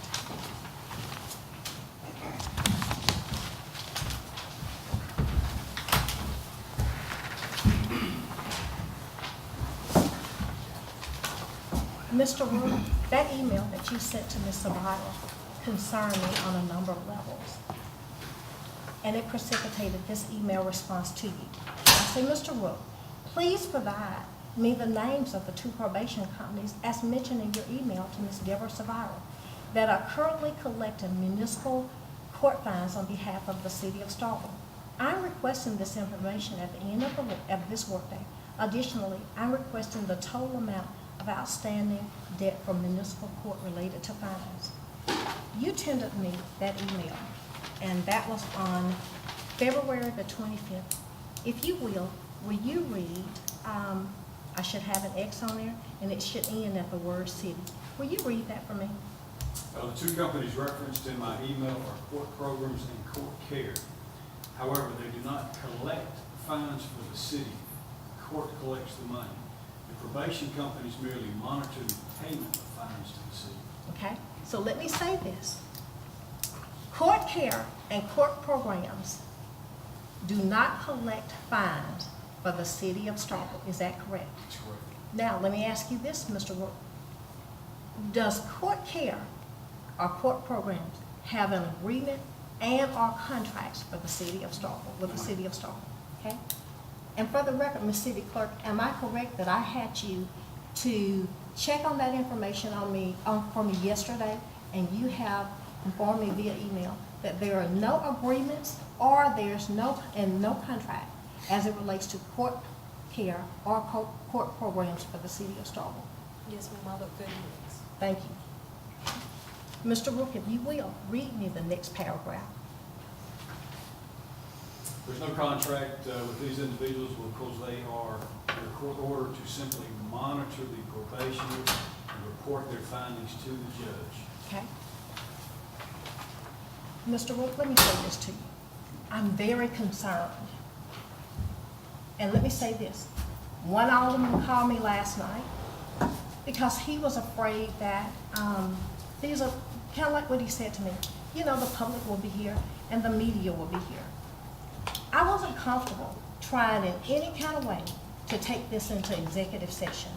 Mr. Rook, that email that you sent to Ms. Savira concerned me on a number of levels. And it precipitated this email response to you. I say, Mr. Rook, please provide me the names of the 2 probation companies as mentioned in your email to Ms. Deborah Savira that are currently collecting municipal court fines on behalf of the city of Starkville. I'm requesting this information at the end of this workday. Additionally, I'm requesting the total amount of outstanding debt from municipal court related to fines. You tendered me that email, and that was on February the 25th. If you will you read, I should have an X on there, and it should end at the word city. Will you read that for me? The 2 companies referenced in my email are court programs and court care. However, they do not collect fines for the city. The court collects the money. The probation companies merely monitor the payment of fines to the city. Okay, so let me say this. Court care and court programs do not collect fines for the city of Starkville. Is that correct? That's correct. Now, let me ask you this, Mr. Rook. Does court care or court programs have an agreement and or contracts for the city of Starkville, with the city of Starkville, okay? And for the record, Ms. City Clerk, am I correct that I had you to check on that information for me yesterday, and you have informed me via email that there are no agreements or there's no contract as it relates to court care or court programs for the city of Starkville? Yes, ma'am, I look good news. Thank you. Mr. Rook, if you will, read me the next paragraph. There's no contract with these individuals because they are under court order to simply monitor the probationer and report their findings to the judge. Okay? Mr. Rook, let me say this to you. I'm very concerned. And let me say this. One alderman called me last night because he was afraid that these are kind of like what he said to me. You know, the public will be here and the media will be here. I wasn't comfortable trying in any kind of way to take this into executive session.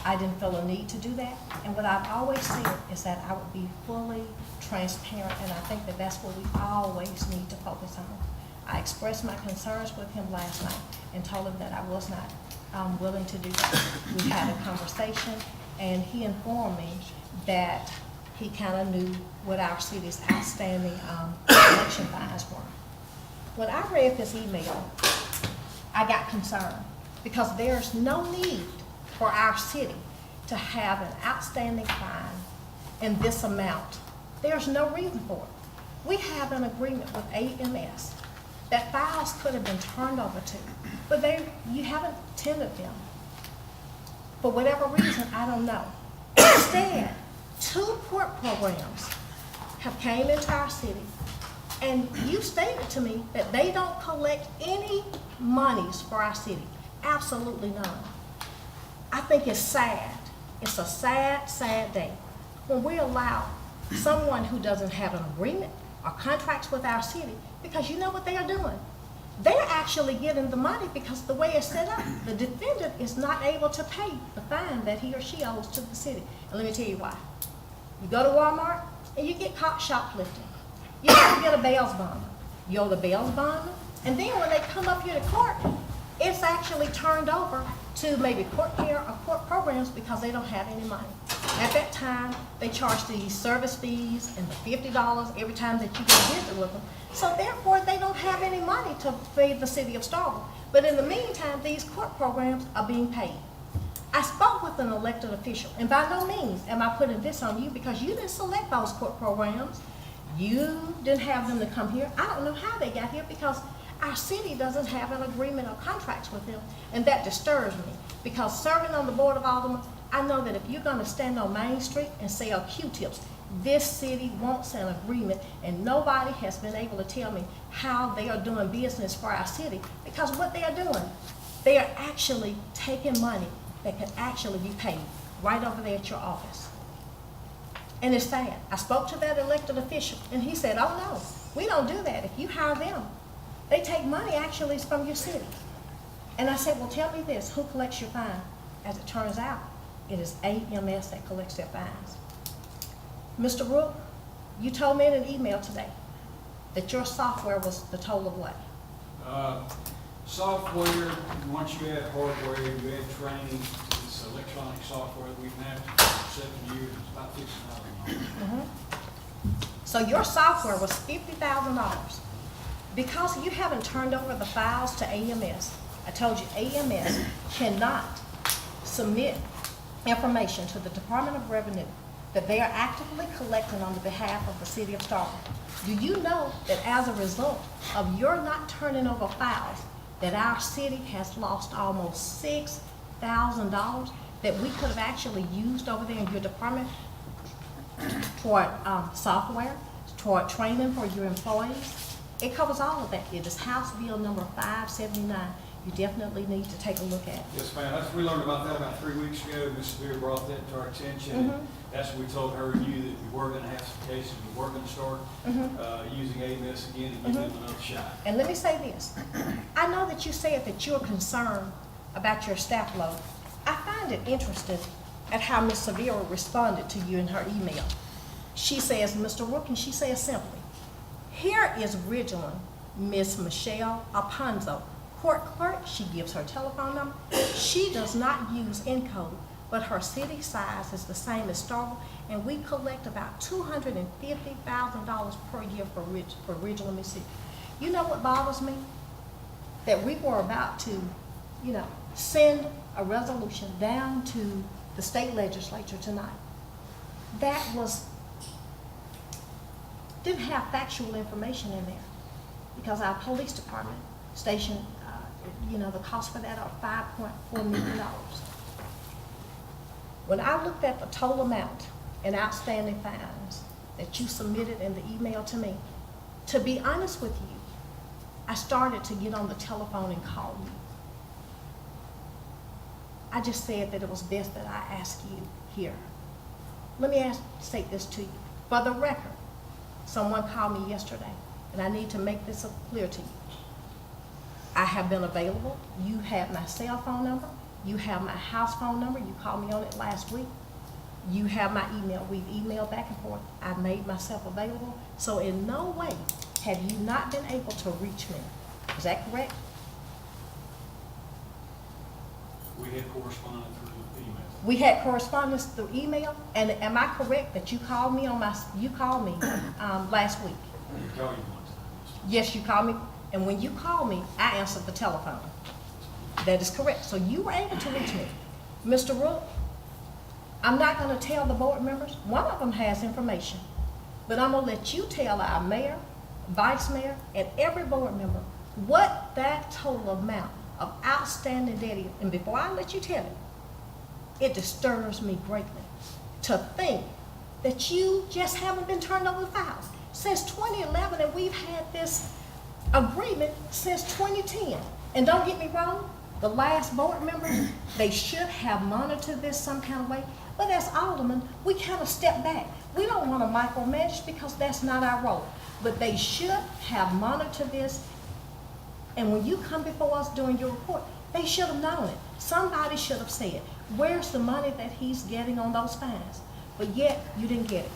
I didn't feel a need to do that. And what I've always said is that I would be fully transparent, and I think that that's what we always need to focus on. I expressed my concerns with him last night and told him that I was not willing to do that. We had a conversation, and he informed me that he kind of knew what our city's outstanding election fines were. When I read this email, I got concerned because there's no need for our city to have an outstanding fine in this amount. There's no reason for it. We have an agreement with AMS that files could have been turned over to, but you haven't tendered them. For whatever reason, I don't know. Instead, 2 court programs have came into our city, and you stated to me that they don't collect any monies for our city. Absolutely none. I think it's sad. It's a sad, sad day when we allow someone who doesn't have an agreement or contracts with our city, because you know what they are doing? They're actually getting the money because the way it's set up, the defendant is not able to pay the fine that he or she owes to the city. And let me tell you why. You go to Walmart and you get caught shoplifting. You have to get a bail's bond. You owe the bail's bond, and then when they come up here to court, it's actually turned over to maybe court care or court programs because they don't have any money. At that time, they charge these service fees and the $50 every time that you go visit with them. So therefore, they don't have any money to feed the city of Starkville. But in the meantime, these court programs are being paid. I spoke with an elected official, and by no means am I putting this on you because you didn't select those court programs. You didn't have them to come here. I don't know how they got here because our city doesn't have an agreement or contracts with them, and that disturbs me because serving on the Board of Aldermen, I know that if you're going to stand on Main Street and sell Q-tips, this city wants an agreement, and nobody has been able to tell me how they are doing business for our city, because what they are doing, they are actually taking money that could actually be paid right over there at your office. And it's sad. I spoke to that elected official, and he said, oh no, we don't do that. If you hire them, they take money actually from your city. And I said, well, tell me this, who collects your fine? As it turns out, it is AMS that collects their fines. Mr. Rook, you told me in an email today that your software was the toll of what? Software, once you add hardware, you add training, it's electronic software that we've had for 7 years, it's about $50,000. So your software was $50,000. Because you haven't turned over the files to AMS, I told you AMS cannot submit information to the Department of Revenue that they are actively collecting on the behalf of the city of Starkville. Do you know that as a result of your not turning over files, that our city has lost almost $6,000 that we could have actually used over there in your department toward software, toward training for your employees? It covers all of that. It is House Bill number 579. You definitely need to take a look at it. Yes, ma'am. We learned about that about 3 weeks ago. Ms. Severe brought that to our attention. That's when we told her and you that we were going to have some cases. We were going to start using AMS again and give them another shot. And let me say this. I know that you said that you're concerned about your staff load. I find it interesting at how Ms. Severe responded to you in her email. She says, Mr. Rook, and she says simply, here is originally Ms. Michelle Alponzo, court clerk. She gives her telephone number. She does not use Encode, but her city size is the same as Starkville, and we collect about $250,000 per year for regional Mississippi. You know what bothers me? That we were about to, send a resolution down to the state legislature tonight. That didn't have factual information in there because our police department station, the cost for that are $5.4 million. When I looked at the total amount in outstanding fines that you submitted in the email to me, to be honest with you, I started to get on the telephone and call you. I just said that it was best that I ask you here. Let me state this to you. For the record, someone called me yesterday, and I need to make this clear to you. I have been available. You have my cell phone number. You have my house phone number. You called me on it last week. You have my email. We've emailed back and forth. I made myself available. So in no way have you not been able to reach me? Is that correct? We had corresponded through email. We had correspondence through email, and am I correct that you called me last week? We called you one time. Yes, you called me, and when you called me, I answered the telephone. That is correct, so you were able to reach me. Mr. Rook, I'm not gonna tell the board members, one of them has information, but I'm gonna let you tell our mayor, vice mayor, and every board member what that total amount of outstanding debt is. And before I let you tell it, it disturbs me greatly to think that you just haven't been turned over the files. Since 2011, and we've had this agreement since 2010. And don't get me wrong, the last board members, they should have monitored this some kind of way. But as aldermen, we kind of step back. We don't want to micromanage because that's not our role. But they should have monitored this. And when you come before us doing your report, they should have known it. Somebody should have said, where's the money that he's getting on those fines? But yet, you didn't get it.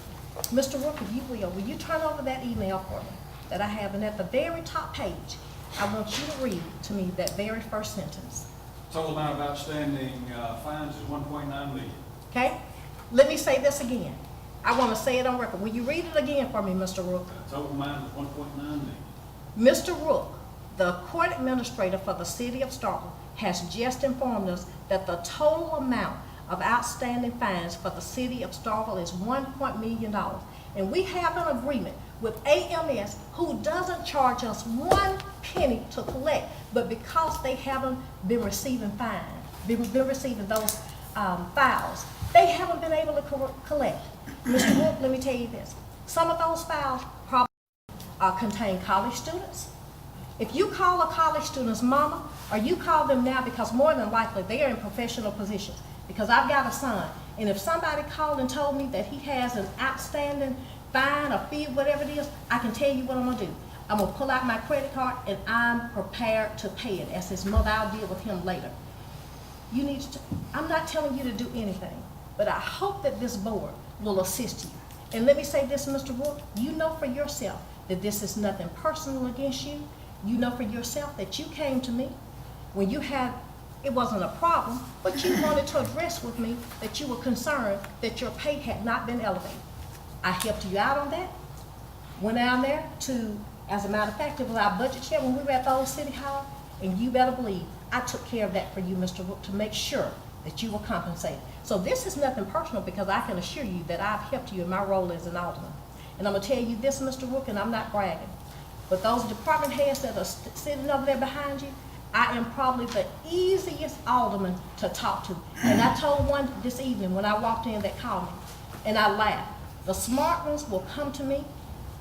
Mr. Rook, if you will you turn over that email for me that I have? And at the very top page, I want you to read to me that very first sentence. Total amount of outstanding fines is 1.9 million. Okay? Let me say this again. I want to say it on record. Will you read it again for me, Mr. Rook? Total amount is 1.9 million. Mr. Rook, the court administrator for the city of Starkville, has just informed us that the total amount of outstanding fines for the city of Starkville is $1 million. And we have an agreement with AMS, who doesn't charge us 1 penny to collect, but because they haven't been receiving fines, been receiving those files, they haven't been able to collect. Mr. Rook, let me tell you this. Some of those files probably contain college students. If you call a college student's mama, or you call them now, because more than likely they are in professional positions, because I've got a son, and if somebody called and told me that he has an outstanding fine or fee, whatever it is, I can tell you what I'm gonna do. I'm gonna pull out my credit card and I'm prepared to pay it. As his mother, I'll deal with him later. You need to, I'm not telling you to do anything, but I hope that this board will assist you. And let me say this, Mr. Rook, you know for yourself that this is nothing personal against you. You know for yourself that you came to me when you had, it wasn't a problem, but you wanted to address with me that you were concerned that your pay had not been elevated. I helped you out on that. Went down there to, as a matter of fact, it was our budget chair when we were at the old city hall, and you better believe I took care of that for you, Mr. Rook, to make sure that you were compensated. So this is nothing personal, because I can assure you that I've helped you in my role as an alderman. And I'm gonna tell you this, Mr. Rook, and I'm not bragging, but those department heads that are sitting over there behind you, I am probably the easiest alderman to talk to. And I told one this evening when I walked in that called me, and I laughed. The smart ones will come to me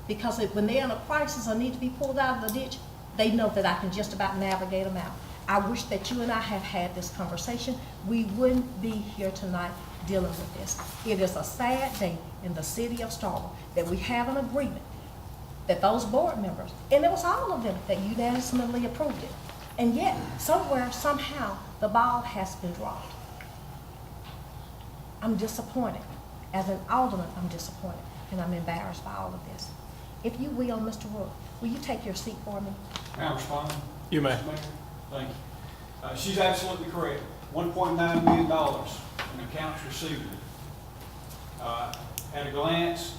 because when they're in a crisis or need to be pulled out of the ditch, they know that I can just about navigate them out. I wish that you and I have had this conversation. We wouldn't be here tonight dealing with this. It is a sad day in the city of Starkville that we have an agreement that those board members, and it was all of them that unanimously approved it. And yet, somewhere, somehow, the ball has been dropped. I'm disappointed. As an alderman, I'm disappointed, and I'm embarrassed by all of this. If you will, Mr. Rook, will you take your seat for me? May I respond? You may. Mr. Mayor? Thank you. She's absolutely correct. $1.9 million in accounts receivable. At a glance,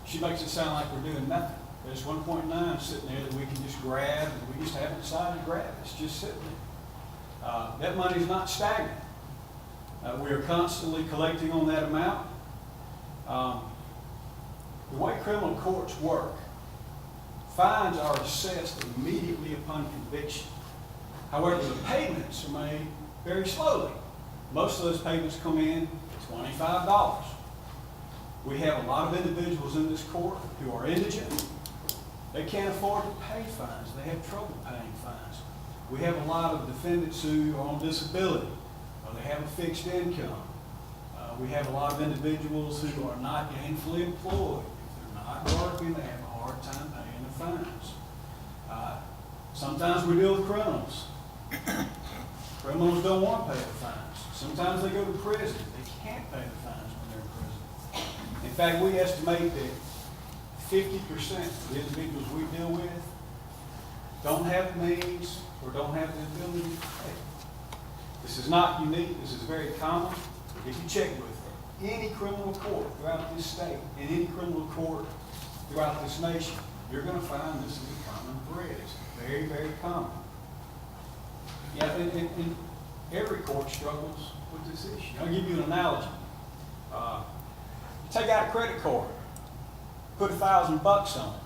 she makes it sound like we're doing nothing. There's 1.9 sitting there that we can just grab, and we just haven't decided to grab. It's just sitting there. That money's not stagnant. We are constantly collecting on that amount. The way criminal courts work, fines are assessed immediately upon conviction. However, the payments are made very slowly. Most of those payments come in $25. We have a lot of individuals in this court who are indigent. They can't afford to pay fines. They have trouble paying fines. We have a lot of defendants who are on disability, or they have a fixed income. We have a lot of individuals who are not gainfully employed. If they're not working, they have a hard time paying the fines. Sometimes we deal with criminals. Criminals don't want to pay the fines. Sometimes they go to prison. They can't pay the fines when they're in prison. In fact, we estimate that 50% of the individuals we deal with don't have the means or don't have the ability to pay. This is not unique, this is very common. If you check with any criminal court throughout this state and any criminal court throughout this nation, you're going to find this is a common thread. It's very, very common. Yeah, and every court struggles with this issue. I'll give you an analogy. You take out a credit card, put $1,000 on it.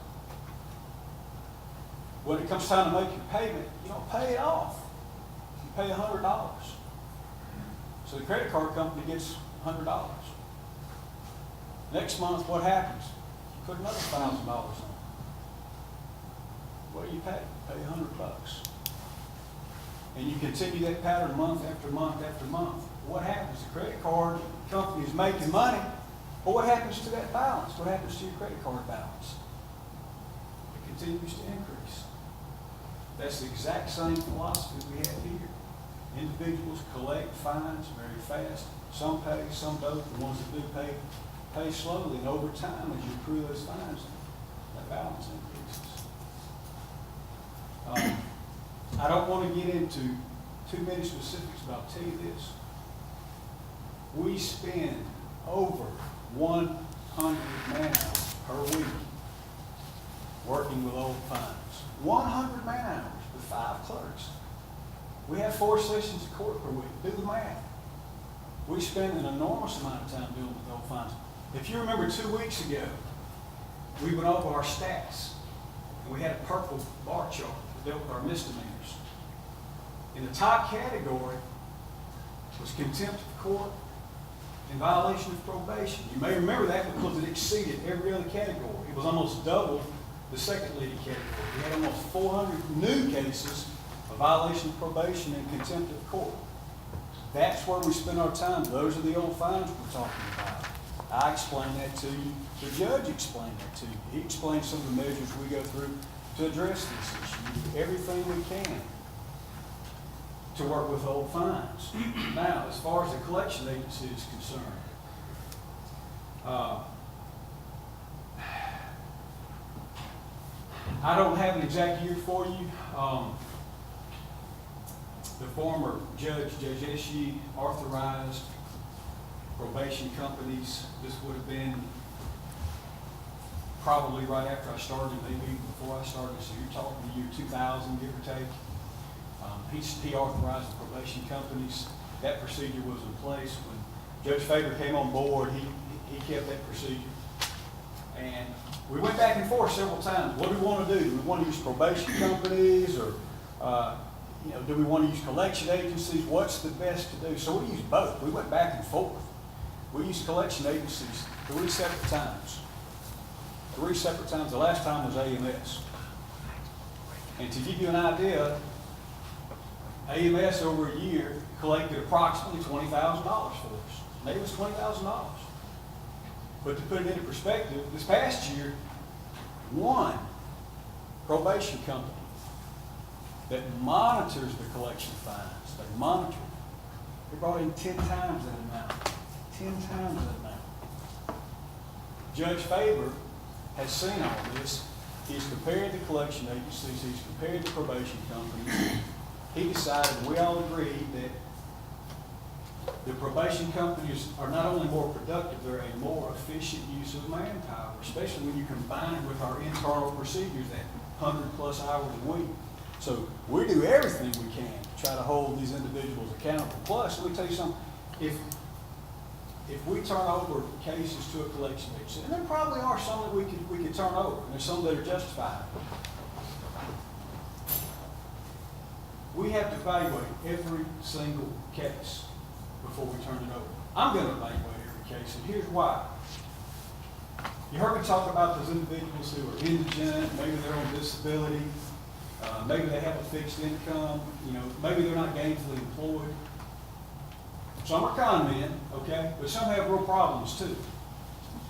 When it comes time to make your payment, you don't pay it off. You pay $100. So the credit card company gets $100. Next month, what happens? You put another $1,000 on it. What do you pay? You pay $100. And you continue that pattern month after month after month. What happens? The credit card company is making money, but what happens to that balance? What happens to your credit card balance? It continues to increase. That's the exact same philosophy we have here. Individuals collect fines very fast. Some pay, some don't. The ones that do pay slowly. And over time, as you accrue those fines, that balance increases. I don't want to get into too many specifics, but I'll tell you this. We spend over 100 man-hours per week working with old fines. 100 man-hours with 5 clerks. We have 4 sessions of court per week. Do the math. We spend an enormous amount of time dealing with old fines. If you remember 2 weeks ago, we went over our stats, and we had a purple bar chart that dealt with our misdemeanors. In the top category was contempt of court and violation of probation. You may remember that because it exceeded every other category. It was almost double the second leading category. We had almost 400 new cases of violation of probation and contempt of court. That's where we spend our time. Those are the old fines we're talking about. I explained that to you. The judge explained that to you. He explained some of the measures we go through to address this issue. We do everything we can to work with old fines. Now, as far as the collection agency is concerned, I don't have an exact year for you. The former judge, Judge Eshe, authorized probation companies. This would have been probably right after I started, maybe before I started. So you're talking the year 2000, give or take. He authorized the probation companies. That procedure was in place. When Judge Faber came on board, he kept that procedure. And we went back and forth several times. What do we want to do? Do we want to use probation companies, or do we want to use collection agencies? What's the best to do? So we used both. We went back and forth. We used collection agencies 3 separate times. 3 separate times. The last time was AMS. And to give you an idea, AMS over a year collected approximately $20,000 for us. Maybe it was $20,000. But to put it into perspective, this past year, one probation company that monitors the collection fines, they monitor it, they brought in 10 times that amount. 10 times that amount. Judge Faber has seen all this. He's compared the collection agencies, he's compared the probation companies. He decided, we all agreed, that the probation companies are not only more productive, they're a more efficient use of manpower, especially when you combine it with our internal procedures, that 100+ hours a week. So we do everything we can to try to hold these individuals accountable. Plus, let me tell you something, if we turn over cases to a collection agency, and there probably are some that we could turn over, and there's some that are justified. We have to evaluate every single case before we turn it over. I'm going to evaluate every case, and here's why. You heard me talk about those individuals who are indigent, maybe they're on disability, maybe they have a fixed income, maybe they're not gainfully employed. Some are con men, okay, but some have real problems too.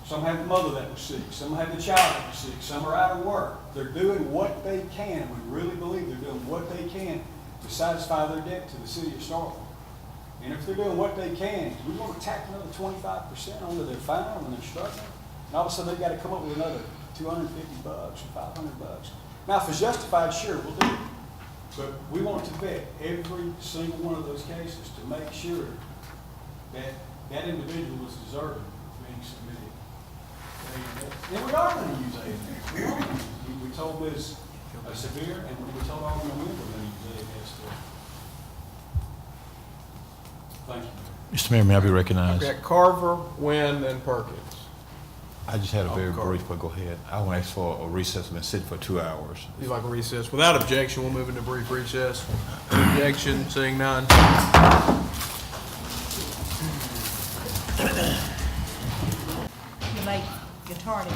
Some have the mother that was sick, some have the child that was sick, some are out of work. They're doing what they can. We really believe they're doing what they can to satisfy their debt to the city of Starkville. And if they're doing what they can, we want to tack another 25% onto their fine when they're struggling. And all of a sudden they've got to come up with another $250 or $500. Now, if it's justified, sure, we'll do it. But we want to vet every single one of those cases to make sure that that individual is deserving of being submitted. And we are going to use AFS. We are going to use it. We told Ms. Severe, and we told Alderman Wynn we're going to use AFS too. Thank you. Mr. Mayor, may I be recognized? Okay, Carver, Wynn, and Perkins. I just had a very Carver. brief, but go ahead. I want to ask for a recess. I've been sitting for 2 hours. You like a recess? Without objection, we'll move into brief recess. Objection, seeing none. You're late, you're tardy.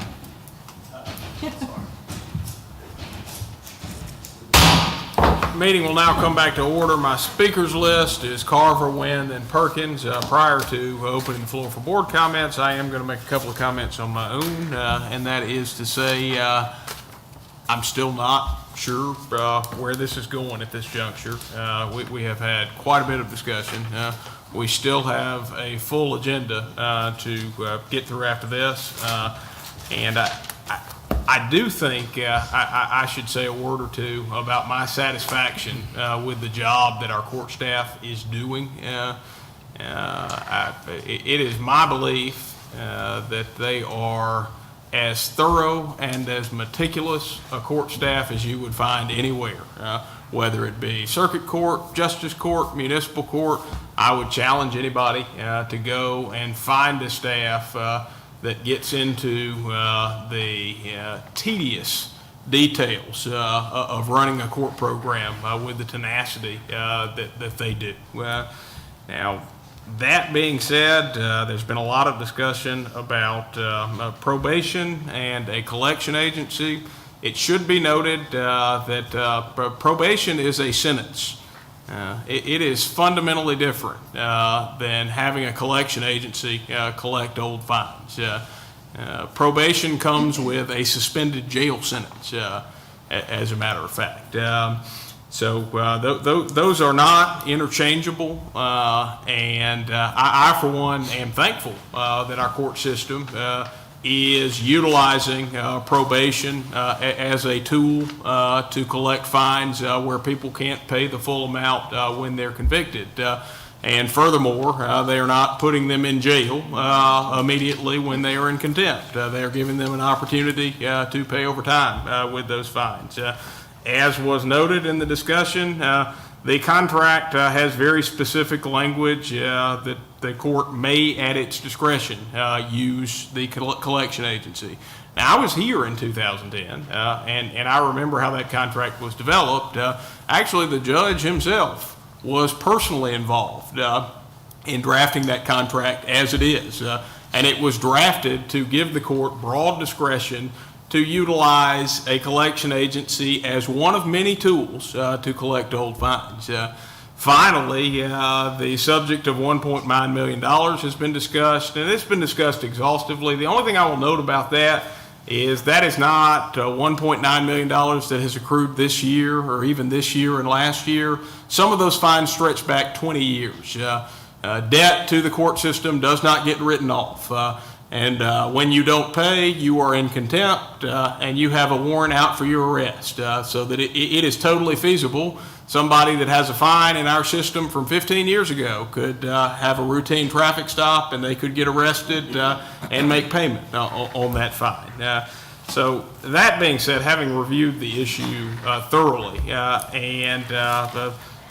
Meeting will now come back to order. My speakers list is Carver, Wynn, and Perkins. Prior to opening the floor for board comments, I am going to make a couple of comments on my own, and that is to say I'm still not sure where this is going at this juncture. We have had quite a bit of discussion. We still have a full agenda to get through after this, and I do think I should say a word or two about my satisfaction with the job that our court staff is doing. It is my belief that they are as thorough and as meticulous a court staff as you would find anywhere, whether it be circuit court, justice court, municipal court. I would challenge anybody to go and find a staff that gets into the tedious details of running a court program with the tenacity that they do. Now, that being said, there's been a lot of discussion about probation and a collection agency. It should be noted that probation is a sentence. It is fundamentally different than having a collection agency collect old fines. Probation comes with a suspended jail sentence, as a matter of fact. So those are not interchangeable, and I, for one, am thankful that our court system is utilizing probation as a tool to collect fines where people can't pay the full amount when they're convicted. And furthermore, they are not putting them in jail immediately when they are in contempt. They are giving them an opportunity to pay over time with those fines. As was noted in the discussion, the contract has very specific language that the court may, at its discretion, use the collection agency. Now, I was here in 2010, and I remember how that contract was developed. Actually, the judge himself was personally involved in drafting that contract as it is. And it was drafted to give the court broad discretion to utilize a collection agency as one of many tools to collect old fines. Finally, the subject of $1.9 million has been discussed, and it's been discussed exhaustively. The only thing I will note about that is not $1.9 million that has accrued this year or even this year and last year. Some of those fines stretch back 20 years. Debt to the court system does not get written off. And when you don't pay, you are in contempt, and you have a warrant out for your arrest. So that it is totally feasible. Somebody that has a fine in our system from 15 years ago could have a routine traffic stop, and they could get arrested and make payment on that fine. So that being said, having reviewed the issue thoroughly and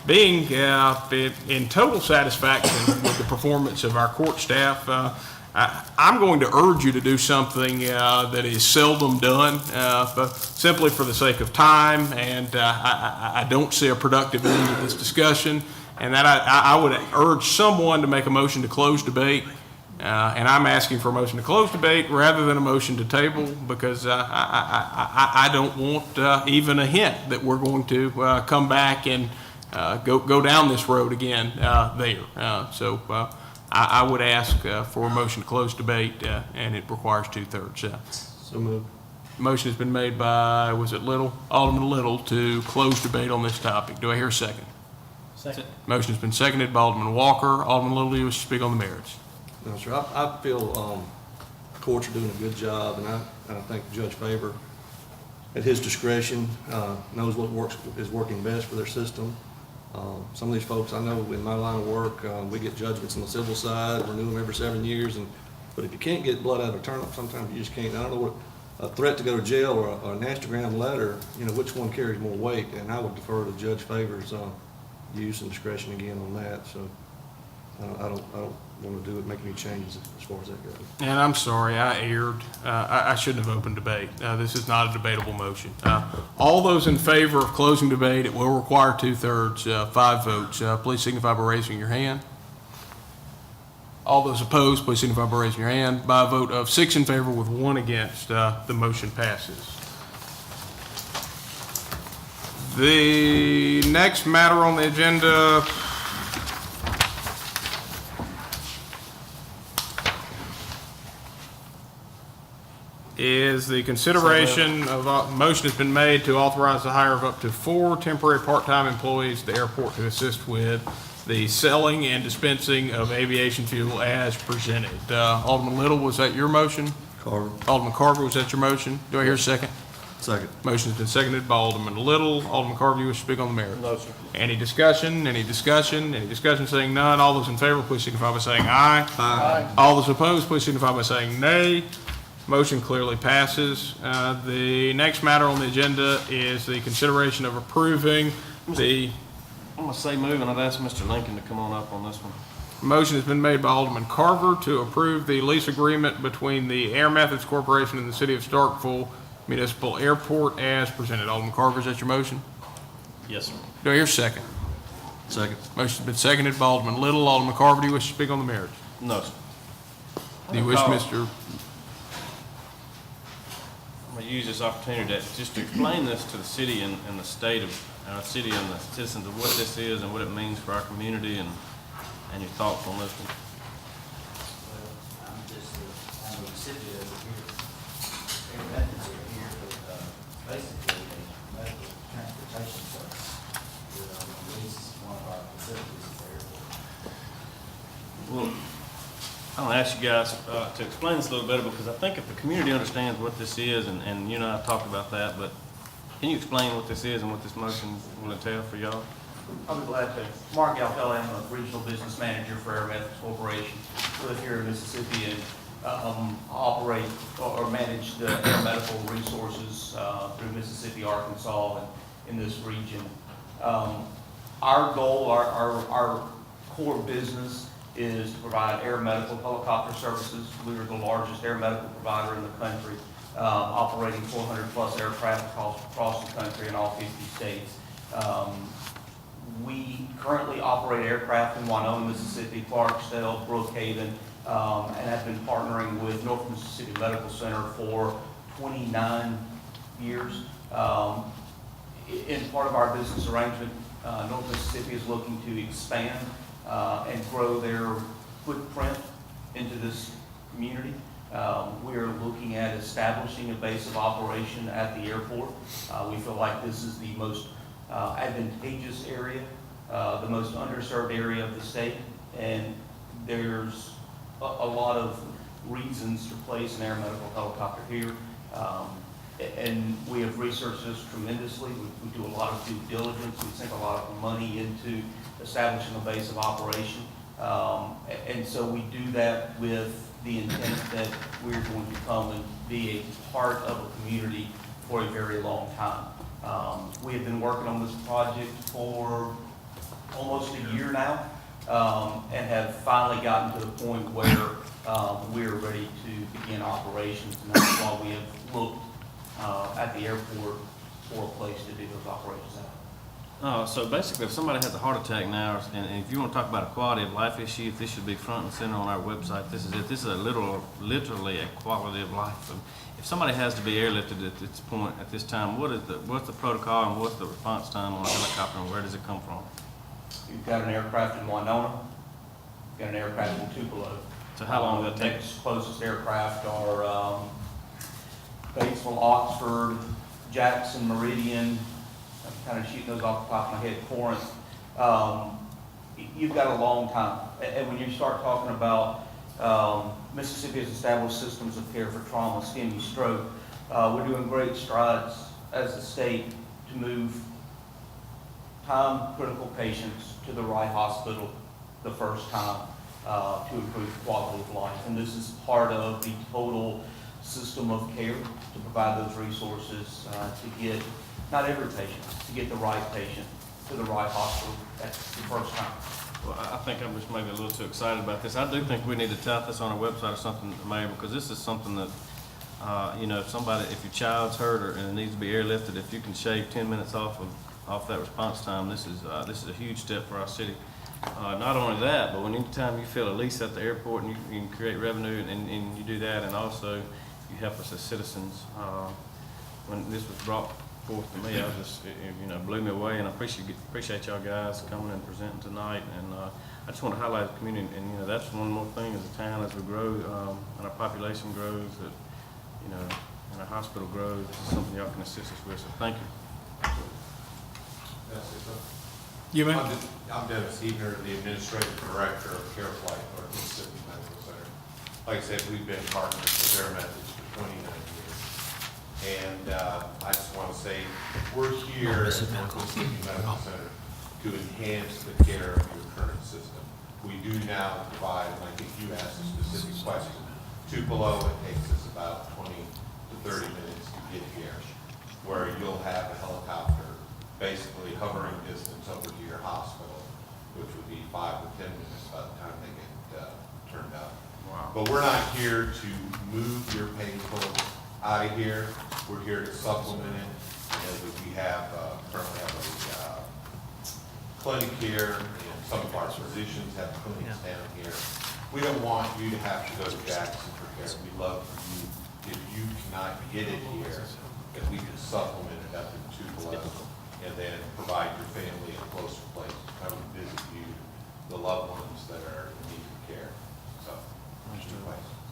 being in total satisfaction with the performance of our court staff, I'm going to urge you to do something that is seldom done, simply for the sake of time, and I don't see a productive end to this discussion, and that I would urge someone to make a motion to close debate, and I'm asking for a motion to close debate rather than a motion to table, because I don't want even a hint that we're going to come back and go down this road again there. So I would ask for a motion to close debate, and it requires 2/3. So moved. Motion has been made by, was it Little? Alderman Little, to close debate on this topic. Do I hear a second? Second. Motion has been seconded by Alderman Walker. Alderman Little, do you wish to speak on the merits? No, sir. I feel courts are doing a good job, and I think Judge Faber, at his discretion, knows what is working best for their system. Some of these folks, I know in my line of work, we get judgments on the civil side, renew them every 7 years, but if you can't get blood out of a turnip, sometimes you just can't. I don't know what, a threat to go to jail or a nasty ground letter, which one carries more weight, and I would defer to Judge Faber's use and discretion again on that, so I don't want to make any changes as far as that goes. And I'm sorry, I erred. I shouldn't have opened debate. This is not a debatable motion. All those in favor of closing debate, it will require 2/3, 5 votes. Please signify by raising your hand. All those opposed, please signify by raising your hand. By a vote of 6 in favor with 1 against, the motion passes. The next matter on the agenda is the consideration of, motion has been made to authorize the hire of up to 4 temporary part-time employees at the airport to assist with the selling and dispensing of aviation fuel as presented. Alderman Little, was that your motion? Carver. Alderman Carver, was that your motion? Do I hear a second? Second. Motion's been seconded by Alderman Little. Alderman Carver, you wish to speak on the matter? No, sir. Any discussion? Any discussion? Any discussion? Saying none. All those in favor, please signify by saying aye. Aye. All those opposed, please signify by saying nay. Motion clearly passes. The next matter on the agenda is the consideration of approving the, I'm gonna say move, and I'd ask Mr. Lincoln to come on up on this one. motion has been made by Alderman Carver to approve the lease agreement between the Air Methods Corporation and the City of Starkville Municipal Airport as presented. Alderman Carver, is that your motion? Yes, sir. Do I hear a second? Second. Motion's been seconded by Alderman Little. Alderman Carver, do you wish to speak on the merits? No, sir. Do you wish, Mr.? I'm gonna use this opportunity just to explain this to the city and the state of, our city and the citizens of what this is and what it means for our community and your thoughts on this one. I'm a recipient over here. Air Methods are here with, basically a medical transportation service. Leases one of our facilities at the airport. Well, I'm gonna ask you guys to explain this a little better because I think if the community understands what this is, and you and I talked about that, but can you explain what this is and what this motion will entail for y'all? I'll be glad to. Mark Galpella, I'm a regional business manager for Air Methods Corporation. We live here in Mississippi and operate or manage the air medical resources through Mississippi, Arkansas, and in this region. Our goal, our core business is to provide air medical helicopter services. We are the largest air medical provider in the country, operating 400 plus aircraft across the country in all 50 states. We currently operate aircraft in Winona, Mississippi, Clarksdale, Brookhaven, and have been partnering with North Mississippi Medical Center for 29 years. In part of our business arrangement, North Mississippi is looking to expand and grow their footprint into this community. We are looking at establishing a base of operation at the airport. We feel like this is the most advantageous area, the most underserved area of the state, and there's a lot of reasons to place an air medical helicopter here. And we have researched this tremendously. We do a lot of due diligence. We sink a lot of money into establishing a base of operation. And so we do that with the intent that we're going to come and be a part of a community for a very long time. We have been working on this project for almost a year now, and have finally gotten to the point where we're ready to begin operations. And that's why we have looked at the airport for a place to do those operations at. So basically, if somebody has a heart attack now, and if you want to talk about a quality of life issue, this should be front and center on our website. This is it. This is literally a quality of life. If somebody has to be airlifted at this point, at this time, what's the protocol and what's the response time on a helicopter, and where does it come from? You've got an aircraft in Winona, you've got an aircraft in Tupelo. So how long will that take? Next closest aircraft are Batesville, Oxford, Jackson, Meridian. I'm kind of shooting those off the top of my head. Corinth. You've got a long time, and when you start talking about Mississippi has established systems of care for trauma, ischemia, stroke. We're doing great strides as a state to move time-critical patients to the right hospital the first time to improve quality of life. And this is part of the total system of care to provide those resources to get, not every patient, to get the right patient to the right hospital at the first time. Well, I think I'm just maybe a little too excited about this. I do think we need to tout this on our website or something, Mayor, because this is something that, you know, if your child's hurt and it needs to be airlifted, if you can shave 10 minutes off that response time, this is a huge step for our city. Not only that, but anytime you fill a lease at the airport and you can create revenue and you do that, and also you help us as citizens. When this was brought forth to me, I just, you know, blew me away, and I appreciate y'all guys coming and presenting tonight. And I just want to highlight the community, and you know, that's one more thing as a town, as we grow and our population grows, that, you know, and our hospital grows. This is something y'all can assist us with. So thank you. You may. I'm Dennis Ebner, the Administrative Director of CareFlight, or Mississippi Medical Center. Like I said, we've been partners with their methods for 29 years. And I just want to say, we're here at Mississippi Medical Center to enhance the care of your current system. We do now provide, and I think you asked a specific question, Tupelo, it takes us about 20 to 30 minutes to get here, where you'll have a helicopter basically hovering distance over to your hospital, which would be 5 to 10 minutes by the time they get turned up. Wow. But we're not here to move your painful out of here. We're here to supplement it. And we have currently have a clinic here, and some of our physicians have clinics down here. We don't want you to have to go to Jackson for care. We'd love for you, if you cannot get it here, that we can supplement it up in Tupelo, and then provide your family a closer place to come and visit you, the loved ones that are in need of care. So,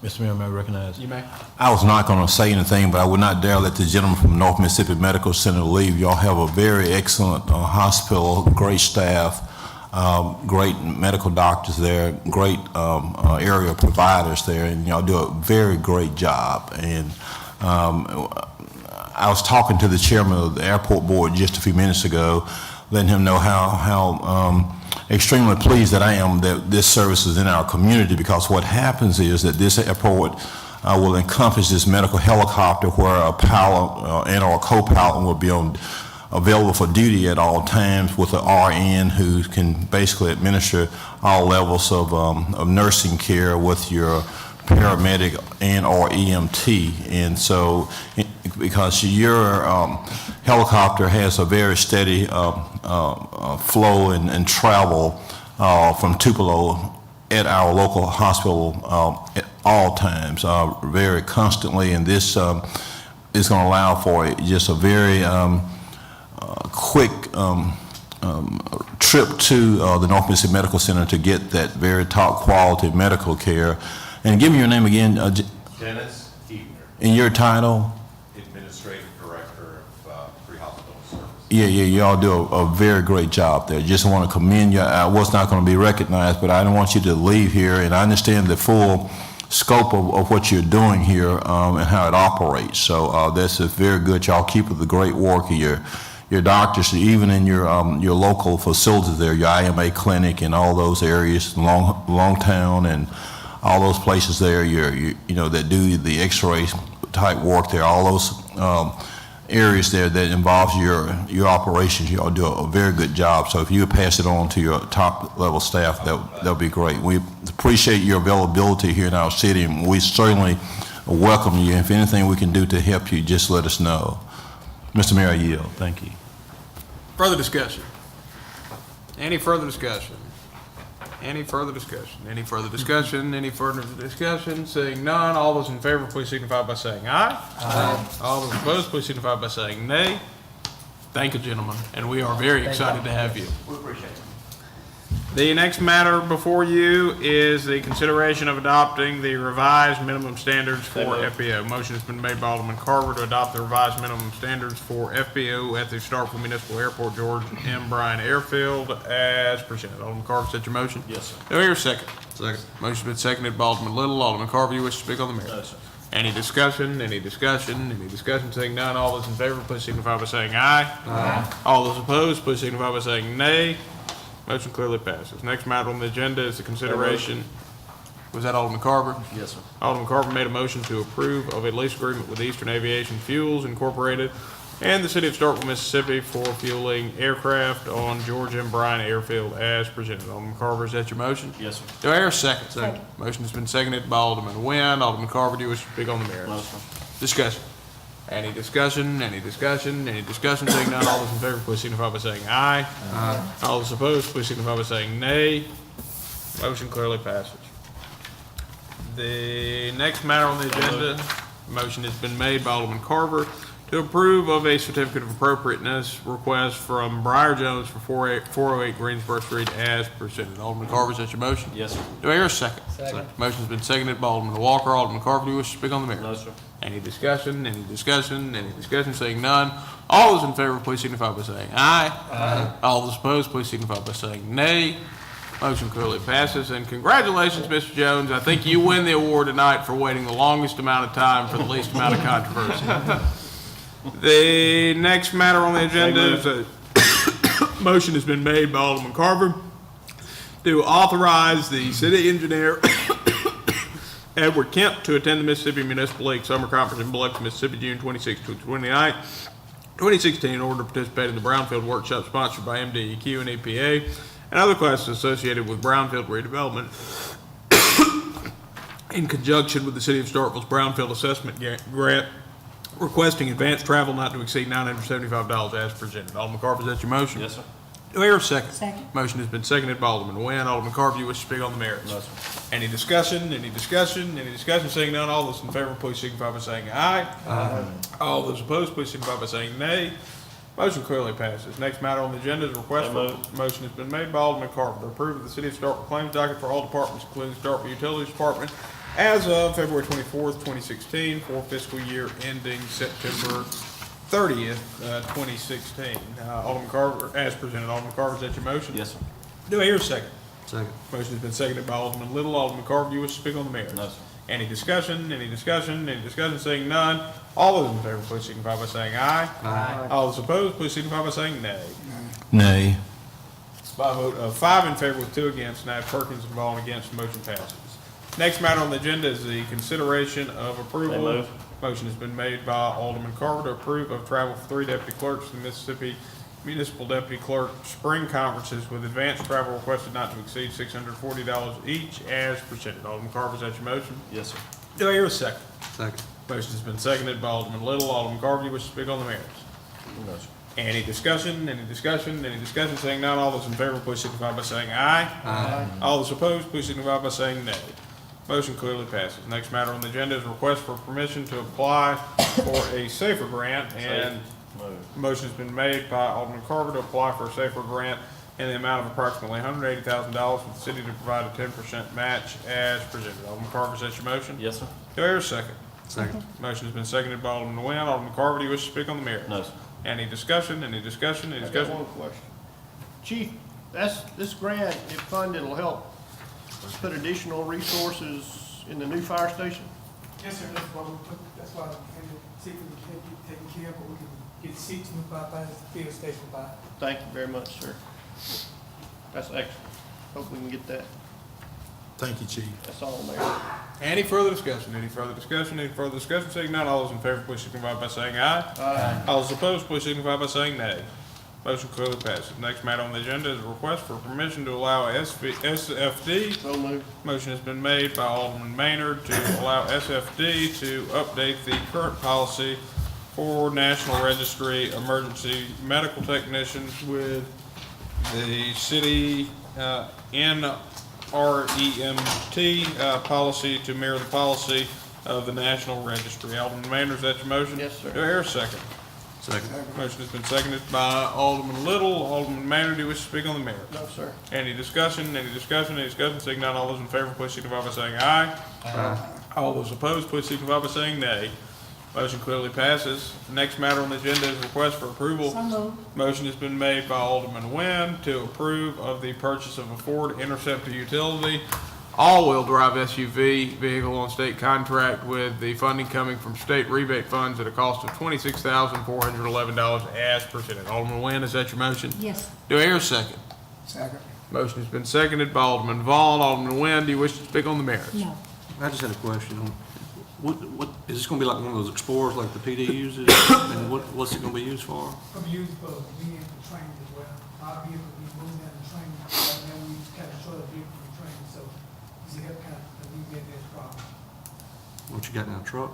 Mr. Mayor, may I recognize? You may. I was not going to say anything, but I would not dare let the gentleman from North Mississippi Medical Center leave. Y'all have a very excellent hospital, great staff, great medical doctors there, great area providers there, and y'all do a very great job. And I was talking to the chairman of the airport board just a few minutes ago, letting him know how extremely pleased that I am that this service is in our community, because what happens is that this airport will encompass this medical helicopter where a pilot and or a co-pilot will be available for duty at all times, with an RN who can basically administer all levels of nursing care with your paramedic and or EMT. And so because your helicopter has a very steady flow and travel from Tupelo at our local hospital at all times, very constantly, and this is going to allow for just a very quick trip to the North Mississippi Medical Center to get that very top quality medical care. And give me your name again. Dennis Ebner. And your title? Administrative Director of Pre-Hospital Services. Yeah, y'all do a very great job there. Just want to commend you. I was not going to be recognized, but I don't want you to leave here, and I understand the full scope of what you're doing here and how it operates. So this is very good. Y'all keep up the great work of your doctors, even in your local facilities there, your IMA clinic and all those areas, Longtown and all those places there, you know, that do the X-ray type work there, all those areas there that involves your operations, you all do a very good job. So if you would pass it on to your top level staff, that'll be great. We appreciate your availability here in our city, and we certainly welcome you. If anything we can do to help you, just let us know. Mr. Mayor, I yield. Thank you. Further discussion? Any further discussion? Any further discussion? Any further discussion? Any further discussion? Seeing none, all those in favor, please signify by saying aye. Aye. All those opposed, please signify by saying nay. Thank you, gentlemen, and we are very excited to have you. We appreciate it. The next matter before you is the consideration of adopting the revised minimum standards for FBO. Motion has been made by Alderman Carver to adopt the revised minimum standards for FBO at the Starkville Municipal Airport, George M. Bryan Airfield as presented. Alderman Carver, set your motion? Yes, sir. Do I hear a second? Second. Motion's been seconded by Alderman Little. Alderman Carver, you wish to speak on the No, merits? sir. Any discussion, any discussion, any discussion? Seeing none, all those in favor, please signify by saying aye. Aye. All those opposed, please signify by saying nay. Motion clearly passes. Next matter on the agenda is the consideration. Was that Alderman Carver? Yes, sir. Alderman Carver made a motion to approve of a lease agreement with Eastern Aviation Fuels Incorporated and the City of Starkville, Mississippi for fueling aircraft on George M. Bryan Airfield as presented. Alderman Carver, is that your motion? Yes, sir. Do I hear a second? Second. Motion has been seconded by Alderman Nguyen. Alderman Carver, do you wish to speak on the merits? No, sir. Discussion. Any discussion, any discussion, any discussion? Seeing none, all those in favor, please signify by saying aye. Aye. All those opposed, please signify by saying nay. Motion clearly passes. The next matter on the agenda, motion has been made by Alderman Carver to approve of a certificate of appropriateness request from Briar Jones for 408 Greensboro Street as presented. Alderman Carver, is that your motion? Yes, sir. Do I hear a second? Second. Motion's been seconded by Alderman Walker. Alderman Carver, do you wish to speak on the merits? No, sir. Any discussion, any discussion, any discussion? Seeing none, all those in favor, please signify by saying aye. Aye. All those opposed, please signify by saying nay. Motion clearly passes, and congratulations, Mr. Jones. I think you win the award tonight for waiting the longest amount of time for the least amount of controversy. The next matter on the agenda is a motion has been made by Alderman Carver to authorize the city engineer, Edward Kemp, to attend the Mississippi Municipal League Summer Conference in Biloxi, Mississippi, June 26 to 29, 2016, in order to participate in the Brownfield Workshop sponsored by MDEQ and EPA and other classes associated with Brownfield redevelopment in conjunction with the City of Starkville's Brownfield Assessment Grant, requesting advanced travel not to exceed $975 as presented. Alderman Carver, is that your motion? Yes, sir. Do I hear a second? Second. Motion has been seconded by Alderman Nguyen. Alderman Carver, you wish to speak on the merits? No, sir. Any discussion, any discussion, any discussion? Seeing none, all those in favor, please signify by saying aye. Aye. All those opposed, please signify by saying nay. Motion clearly passes. Next matter on the agenda is a request for, motion has been made by Alderman Carver to approve of the City of Starkville claims docket for all departments, including Starkville Utilities Department, as of February 24th, 2016, for fiscal year ending September 30th, 2016. Alderman Carver, as presented. Alderman Carver, is that your motion? Yes, sir. Do I hear a second? Second. Motion has been seconded by Alderman Little. Alderman Carver, do you wish to speak on the merits? No, sir. Any discussion, any discussion, any discussion? Seeing none, all those in favor, please signify by saying aye. Aye. All those opposed, please signify by saying nay. Nay. By a vote of 5 in favor with 2 against, and I have Perkins involved against, the motion passes. Next matter on the agenda is the consideration of approval. So moved. Motion has been made by Alderman Carver to approve of travel for 3 deputy clerks to the Mississippi Municipal Deputy Clerk Spring Conferences with advanced travel requested not to exceed $640 each as presented. Alderman Carver, is that your motion? Yes, sir. Do I hear a second? Second. Motion has been seconded by Alderman Little. Alderman Carver, you wish to speak on the merits? No, sir. Any discussion, any discussion, any discussion? Seeing none, all those in favor, please signify by saying aye. Aye. All those opposed, please signify by saying nay. Motion clearly passes. Next matter on the agenda is a request for permission to apply for a SAFER grant, and motion has been made by Alderman Carver to apply for a SAFER grant in the amount of approximately $180,000 with the city to provide a 10% match as presented. Alderman Carver, is that your motion? Yes, sir. Do I hear a second? Second. Motion has been seconded by Alderman Nguyen. Alderman Carver, do you wish to speak on the merits? No, sir. Any discussion, any discussion, any I got discussion? one question. Chief, this grant, if funded, will help put additional resources in the new fire station? Yes, sir, that's why that's why we can see if we can get taken care of, but we can get seats moved by the field station by. Thank you very much, sir. That's excellent. Hope we can get that. Thank you, Chief. That's all, Mayor. Any further discussion, any further discussion, any further discussion? Seeing none, all those in favor, please signify by saying aye. Aye. All those opposed, please signify by saying nay. Motion clearly passes. Next matter on the agenda is a request for permission to allow SFD. So moved. Motion has been made by Alderman Maynard to allow SFD to update the current policy for National Registry Emergency Medical Technicians with the city NREMT policy to mirror the policy of the National Registry. Alderman Maynard, is that your motion? Yes, sir. Do I hear a second? Second. Motion has been seconded by Alderman Little. Alderman Maynard, do you wish to speak on the merits? No, sir. Any discussion, any discussion, any discussion? Seeing none, all those in favor, please signify by saying aye. Aye. All those opposed, please signify by saying nay. Motion clearly passes. The next matter on the agenda is a request for approval. So moved. Motion has been made by Alderman Nguyen to approve of the purchase of a Ford Interceptor utility all-wheel drive SUV vehicle on state contract with the funding coming from state rebate funds at a cost of $26,411 as presented. Alderman Nguyen, is that your motion? Yes. Do I hear a second? Second. Motion has been seconded by Alderman Vaughn. Alderman Nguyen, do you wish to speak on the merits? No. I just had a question. What, is this gonna be like one of those Explorers like the PD uses? And what's it gonna be used for? From used for vehicle training as well. Our vehicle be moving down the training, right now we kind of short of vehicle for training, so this help kind of alleviate that problem. What you got now, a truck?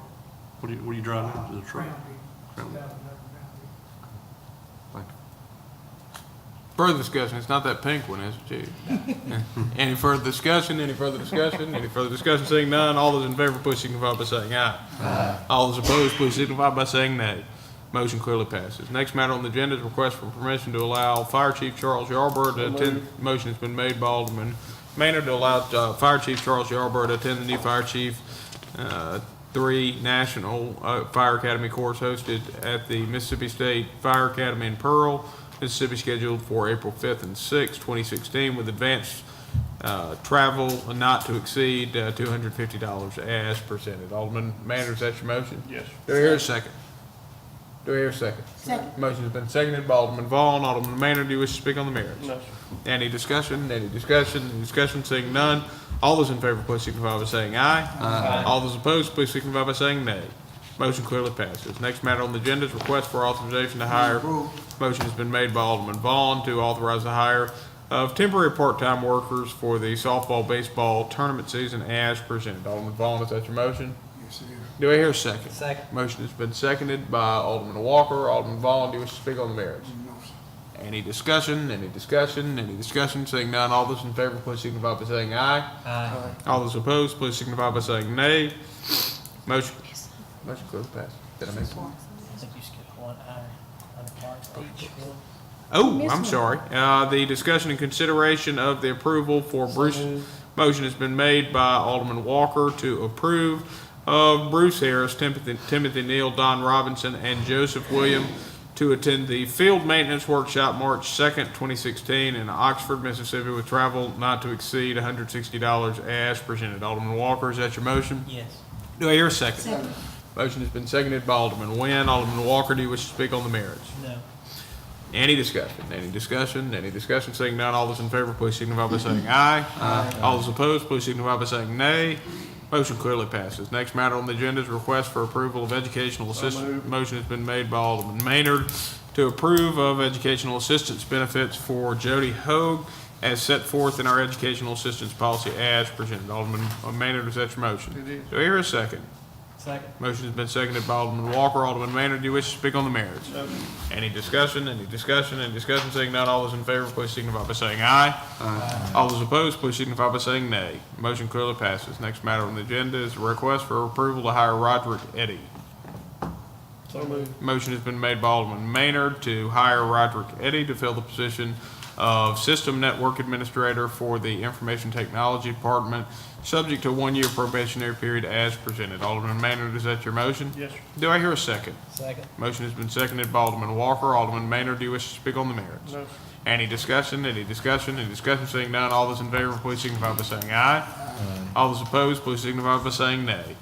What are you driving now? Is it a truck? Crown vehicle, Crown. 2011 Crown vehicle. Thank you. Further discussion, it's not that pink one, is it, Chief? Any further discussion, any further discussion, any further discussion, seeing none, all those in favor, please signify by saying aye. Aye. All those opposed, please signify by saying nay. Motion clearly passes. Next matter on the agenda is request for permission to allow Fire Chief Charles Yarborough to attend. Motion has been made by Alderman Maynard to allow Fire Chief Charles Yarborough to attend the new Fire Chief 3 National Fire Academy course hosted at the Mississippi State Fire Academy in Pearl, Mississippi, scheduled for April 5th and 6th, 2016, with advanced travel not to exceed $250 as presented. Alderman Maynard, is that your motion? Yes. Do I hear a second? Do I hear a second? Second. Motion has been seconded by Alderman Vaughn. Alderman Maynard, do you wish to speak on the merits? No, sir. Any discussion? Any discussion? Any discussion? Seeing none. All those in favor, please signify by saying aye. Aye. All those opposed, please signify by saying nay. Motion clearly passes. Next matter on the agenda is request for authorization to hire. Motion has been made by Alderman Vaughn to authorize the hire of temporary part-time workers for the softball, baseball tournament season as presented. Alderman Vaughn, is that your motion? Yes, sir. Do I hear a second? Second. Motion has been seconded by Alderman Walker. Alderman Vaughn, do you wish to speak on the merits? No, sir. Any discussion? Any discussion? Any discussion? Seeing none, all those in favor, please signify by saying aye. Aye. All those opposed, please signify by saying nay. Motion clearly passed. Did I miss one? I think you skipped one I on the parts each. Oh, Missed I'm one. sorry. The discussion and consideration of the approval for Bruce, motion has been made by Alderman Walker to approve of Bruce Harris, Timothy Neal, Don Robinson, and Joseph William to attend the Field Maintenance Workshop March 2nd, 2016 in Oxford, Mississippi, with travel not to exceed $160 as presented. Alderman Walker, is that your motion? Yes. Do I hear a second? Second. Motion has been seconded by Alderman Nguyen. Alderman Walker, do you wish to speak on the merits? No. Any discussion? Any discussion? Any discussion? Seeing none, all those in favor, please signify by saying aye. Aye. All those opposed, please signify by saying nay. Motion clearly passes. Next matter on the agenda is request for approval of educational assistance. Motion has been made by Alderman Maynard to approve of educational assistance benefits for Jody Hogue as set forth in our educational assistance policy as presented. Alderman Maynard, is that your motion? It is. Do I hear a second? Second. Motion has been seconded by Alderman Walker. Alderman Maynard, do you wish to speak on the merits? No, sir. Any discussion? Any discussion? Any discussion? Seeing none, all those in favor, please signify by saying aye. Aye. All those opposed, please signify by saying nay. Motion clearly passes. Next matter on the agenda is a request for approval to hire Roderick Eddy. So moved. Motion has been made by Alderman Maynard to hire Roderick Eddy to fill the position of System Network Administrator for the Information Technology Department, subject to a one-year probationary period as presented. Alderman Maynard, is that your motion? Yes, sir. Do I hear a second? Second. Motion has been seconded by Alderman Walker. Alderman Maynard, do you wish to speak on the merits? No, sir. Any discussion? Any discussion? Any discussion? Seeing none, all those in favor, please signify by saying aye. All those opposed, please signify by saying nay.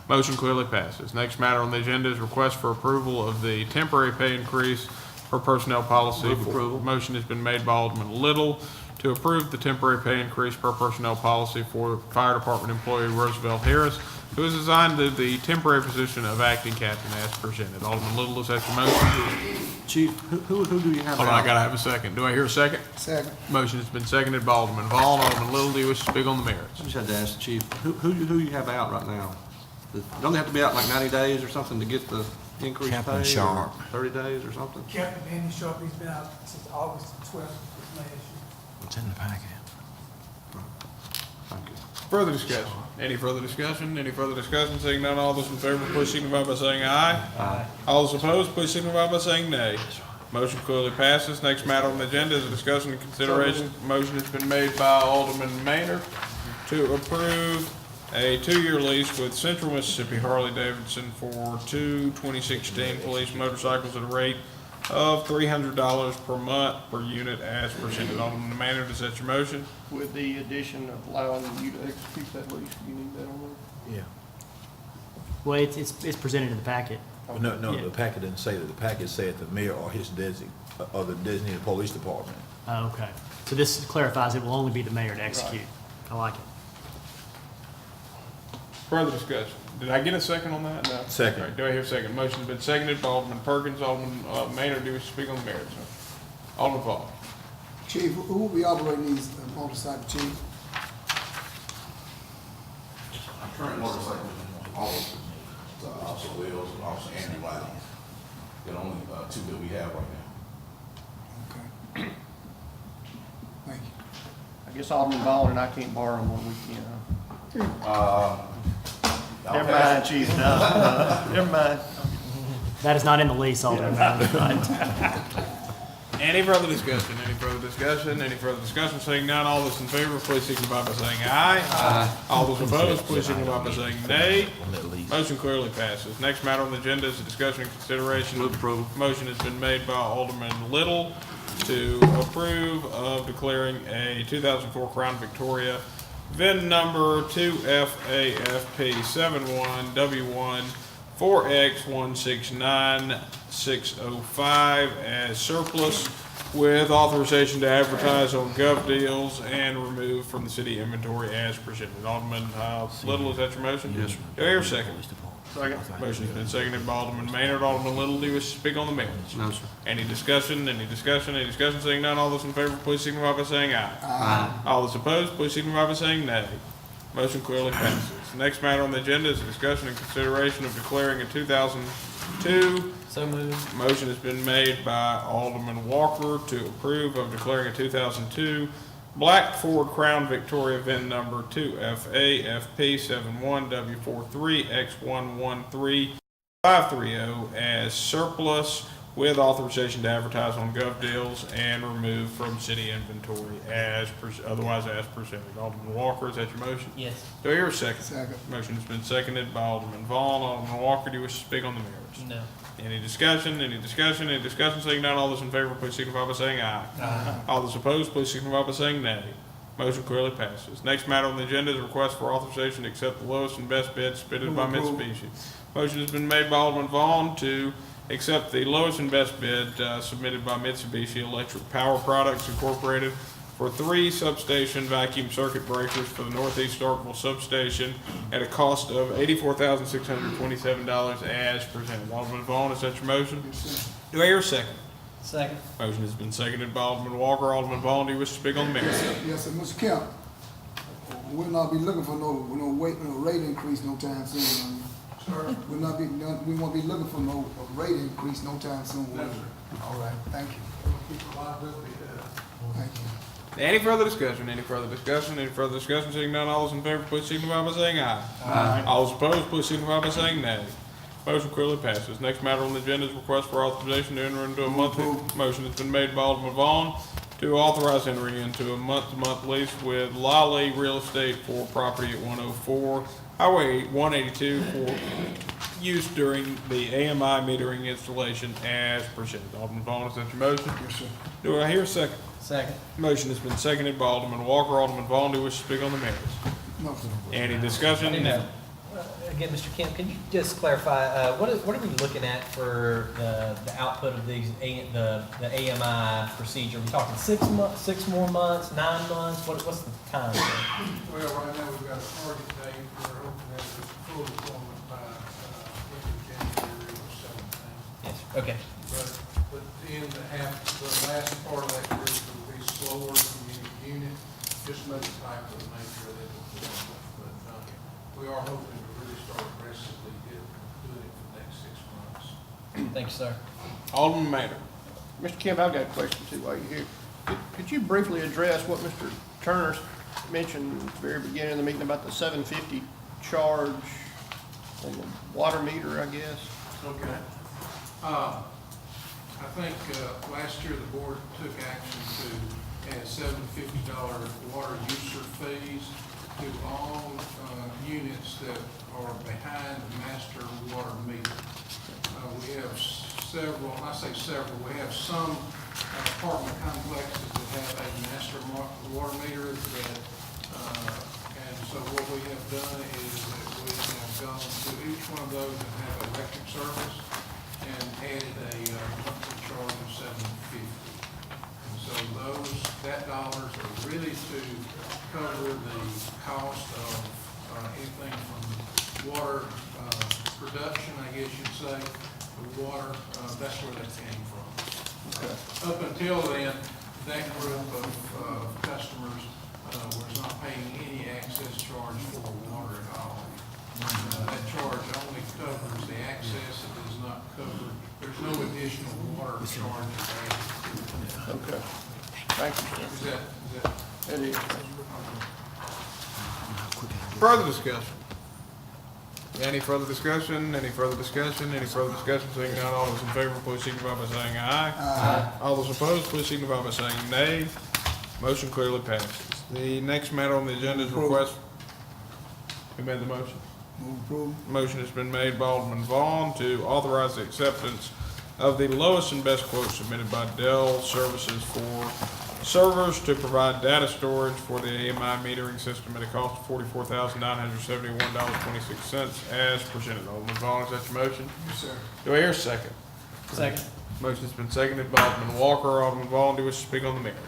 Motion clearly passes. Next matter on the agenda is request for approval of the temporary pay increase for personnel policy. Move approval. Motion has been made by Alderman Little to approve the temporary pay increase per personnel policy for Fire Department employee Roosevelt Harris, who is assigned to the temporary position of acting captain as presented. Alderman Little, is that your motion? Chief, who do you have Hold on, I out? gotta have a second. Do I hear a second? Second. Motion has been seconded by Alderman Vaughn. Alderman Little, do you wish to speak on the merits? I just had to ask the chief, who you have out right now? Don't they have to be out like 90 days or something to get the increased pay? Captain or Sharp. 30 days or something? Captain Danny Sharp, he's been out since August 12th of last year. What's in the packet? Thank you. Further discussion? Any further discussion? Any further discussion? Seeing none, all those in favor, please signify by saying aye. Aye. All those opposed, please signify by saying nay. Motion clearly passes. Next matter on the agenda is a discussion and consideration. Motion has been made by Alderman Maynard to approve a 2-year lease with Central Mississippi Harley Davidson for two 2016 police motorcycles at a rate of $300 per month per unit as presented. Alderman Maynard, is that your motion? With the addition of allowing you to execute that lease, you need that on there? Yeah. Well, it's presented in the packet. No, Yeah. the packet didn't say that. The packet said the mayor or his or the designated police department. Oh, okay. So this clarifies it will only be the mayor to execute. I like it. Further discussion. Did I get a second on that? No. Second. All right, do I hear a second? Motion's been seconded by Alderman Perkins. Alderman Maynard, do you wish to speak on the merits? Alderman Paul. Chief, who will be operating these motorcycle, chief? Current motorcycle officers, Officer Wills and Officer Andrew Wiley. There are only two that we have right now. Okay. Thank you. I guess Alderman Vaughn and I can't borrow them one weekend, huh? Never mind, chief, no, never mind. That is not in the lease, Alderman. Right. Any further discussion? Any further discussion? Any further discussion? Seeing none, all those in favor, please signify by saying aye. Aye. All those opposed, please signify by saying nay. Motion clearly passes. Next matter on the agenda is a discussion and consideration. Move approval. Motion has been made by Alderman Little to approve of declaring a 2004 Crown Victoria VIN number 2FAFP71W1 4X169605 as surplus with authorization to advertise on Gov Deals and remove from the city inventory as presented. Alderman Little, is that your motion? Yes, sir. Do I hear a second? Second. Motion's been seconded by Alderman Maynard. Alderman Little, do you wish to speak on the merits? No, sir. Any discussion? Any discussion? Any discussion? Seeing none, all those in favor, please signify by saying aye. Aye. All those opposed, please signify by saying nay. Motion clearly passes. The next matter on the agenda is a discussion and consideration of declaring a 2002. So moved. Motion has been made by Alderman Walker to approve of declaring a 2002 Black Ford Crown Victoria VIN number 2FAFP71W43X113530 as surplus with authorization to advertise on Gov Deals and remove from city inventory as otherwise as presented. Alderman Walker, is that your motion? Yes. Do I hear a second? Second. Motion has been seconded by Alderman Vaughn. Alderman Walker, do you wish to speak on the merits? No. Any discussion? Any discussion? Any discussion? Seeing none, all those in favor, please signify by saying aye. Aye. All those opposed, please signify by saying nay. Motion clearly passes. Next matter on the agenda is a request for authorization to accept the lowest and best bid submitted by Mitsubishi. Motion has been made by Alderman Vaughn to accept the lowest and best bid submitted by Mitsubishi Electric Power Products Incorporated for 3 substation vacuum circuit breakers for the Northeast Starkville substation at a cost of $84,627 as presented. Alderman Vaughn, is that your motion? Yes, sir. Do I hear a second? Second. Motion has been seconded by Alderman Walker. Alderman Vaughn, do you wish to speak on the merits? Yes, sir, Mr. Kemp, we'll not be looking for no rate increase no time soon. Sir? We won't be looking for no rate increase no time soon. will we? No, sir. All right, thank you. Keep the liability up. Thank you. Any further discussion? Any further discussion? Any further discussion? Seeing none, all those in favor, please signify by saying aye. Aye. All those opposed, please signify by saying nay. Motion clearly passes. Next matter on the agenda is request for authorization to enter into a monthly. Motion has been made by Alderman Vaughn to authorize entering into a month-to-month lease with Lally Real Estate for property at 104 Highway 182 for use during the AMI metering installation as presented. Alderman Vaughn, is that your motion? Yes, sir. Do I hear a second? Second. Motion has been seconded by Alderman Walker. Alderman Vaughn, do you wish to speak on the merits? No, sir. Any discussion? Again, Mr. Kemp, can you just clarify, what are we looking at for the output of these, the AMI procedure? Are we talking 6 months, 6 more months, 9 months? What's the time frame? Well, right now, we've got a target date, we're hoping that it's full deployment by, end of January or 17. Yes, okay. But in the last part of that group will be slower than any unit, just maybe type of nature of it. But we are hoping to really start aggressively doing it for the next 6 months. Thanks, sir. Alderman Maynard. Mr. Kemp, I've got a question too while you're here. Could you briefly address what Mr. Turner mentioned at the very beginning of the meeting about the $750 charge on the water meter, I guess? Okay. I think last year the board took action to add $750 water user fees to all units that are behind the master water meter. We have several, and I say several, we have some apartment complexes that have a master water meter that, and so what we have done is that we have gone to each one of those and have electric service and added a monthly charge of $7.50. And so that dollars are really to cover the cost of anything from water production, I guess you'd say, the water, that's where that came from. Up until then, that group of customers was not paying any access charge for water at all. That charge only covers the access, it does not cover, there's no additional water charge added. Okay. Thank you, sir. Is that? It is. Further discussion? Any further discussion? Any further discussion? Any further discussion? Seeing none, all those in favor, please signify by saying aye. Aye. All those opposed, please signify by saying nay. Motion clearly passes. The next matter on the agenda is request. Who made the motion? Move approval. Motion has been made by Alderman Vaughn to authorize the acceptance of the lowest and best quote submitted by Dell Services for servers to provide data storage for the AMI metering system at a cost of $44,971.26 as presented. Alderman Vaughn, is that your motion? Yes, sir. Do I hear a second? Second. Motion has been seconded by Alderman Walker. Alderman Vaughn, do you wish to speak on the merits?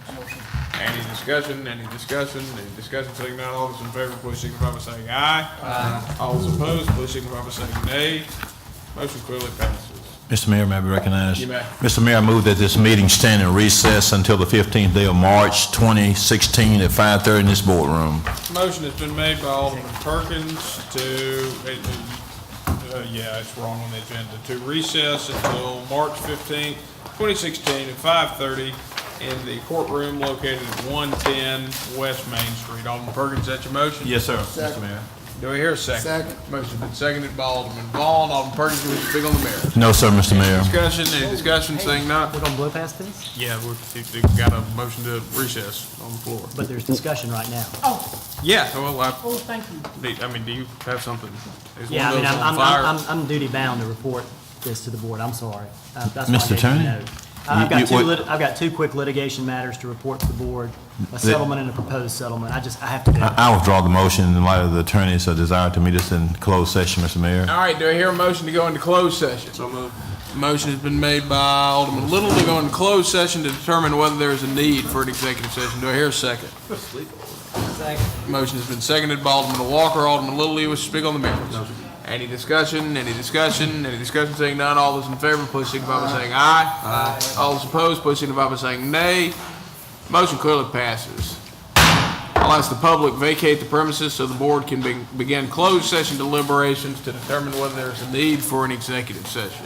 Any discussion? Any discussion? Any discussion? Seeing none, all those in favor, please signify by saying aye. Aye. All those opposed, please signify by saying nay. Motion clearly passes. Mr. Mayor, may I be recognized? You may. Mr. Mayor, I move that this meeting stand in recess until the 15th day of March, 2016 at 5:30 in this boardroom. Motion has been made by Alderman Perkins to, it's wrong on the agenda, to recess until March 15th, 2016 at 5:30 in the courtroom located at 110 West Main Street. Alderman Perkins, is that your motion? Yes, sir, Second. Mr. Mayor. Do I hear a second? Second. Motion's been seconded by Alderman Vaughn. Alderman Perkins, do you wish to speak on the merits? No, sir, Mr. Mayor. Discussion, any discussion, saying none? We're gonna blow past this? Yeah, we've got a motion to recess on the floor. But there's discussion right now. Oh, Yeah, well, thank you. do you have something? Is one Yeah, of I mean, those on fire? I'm duty bound to report this to the board. I'm sorry. That's why I Mr. gave you a Attorney? note. I've got You- I've got two quick litigation matters to report to the board, a settlement and a proposed settlement. I have to do it. I withdraw the motion in light of the attorney's desire to meet us in closed session, Mr. Mayor. All right, do I hear a motion to go into closed session? So moved. Motion has been made by Alderman Little to go into closed session to determine whether there is a need for an executive session. Do I hear a second? Second. Motion has been seconded by Alderman Walker. Alderman Little, you wish to speak on the merits? Any discussion? Any discussion? Any discussion? Saying none, all those in favor, please signify by saying aye. Aye. All those opposed, please signify by saying nay. Motion clearly passes. I'll ask the public vacate the premises so the board can begin closed session deliberations to determine whether there's a need for an executive session.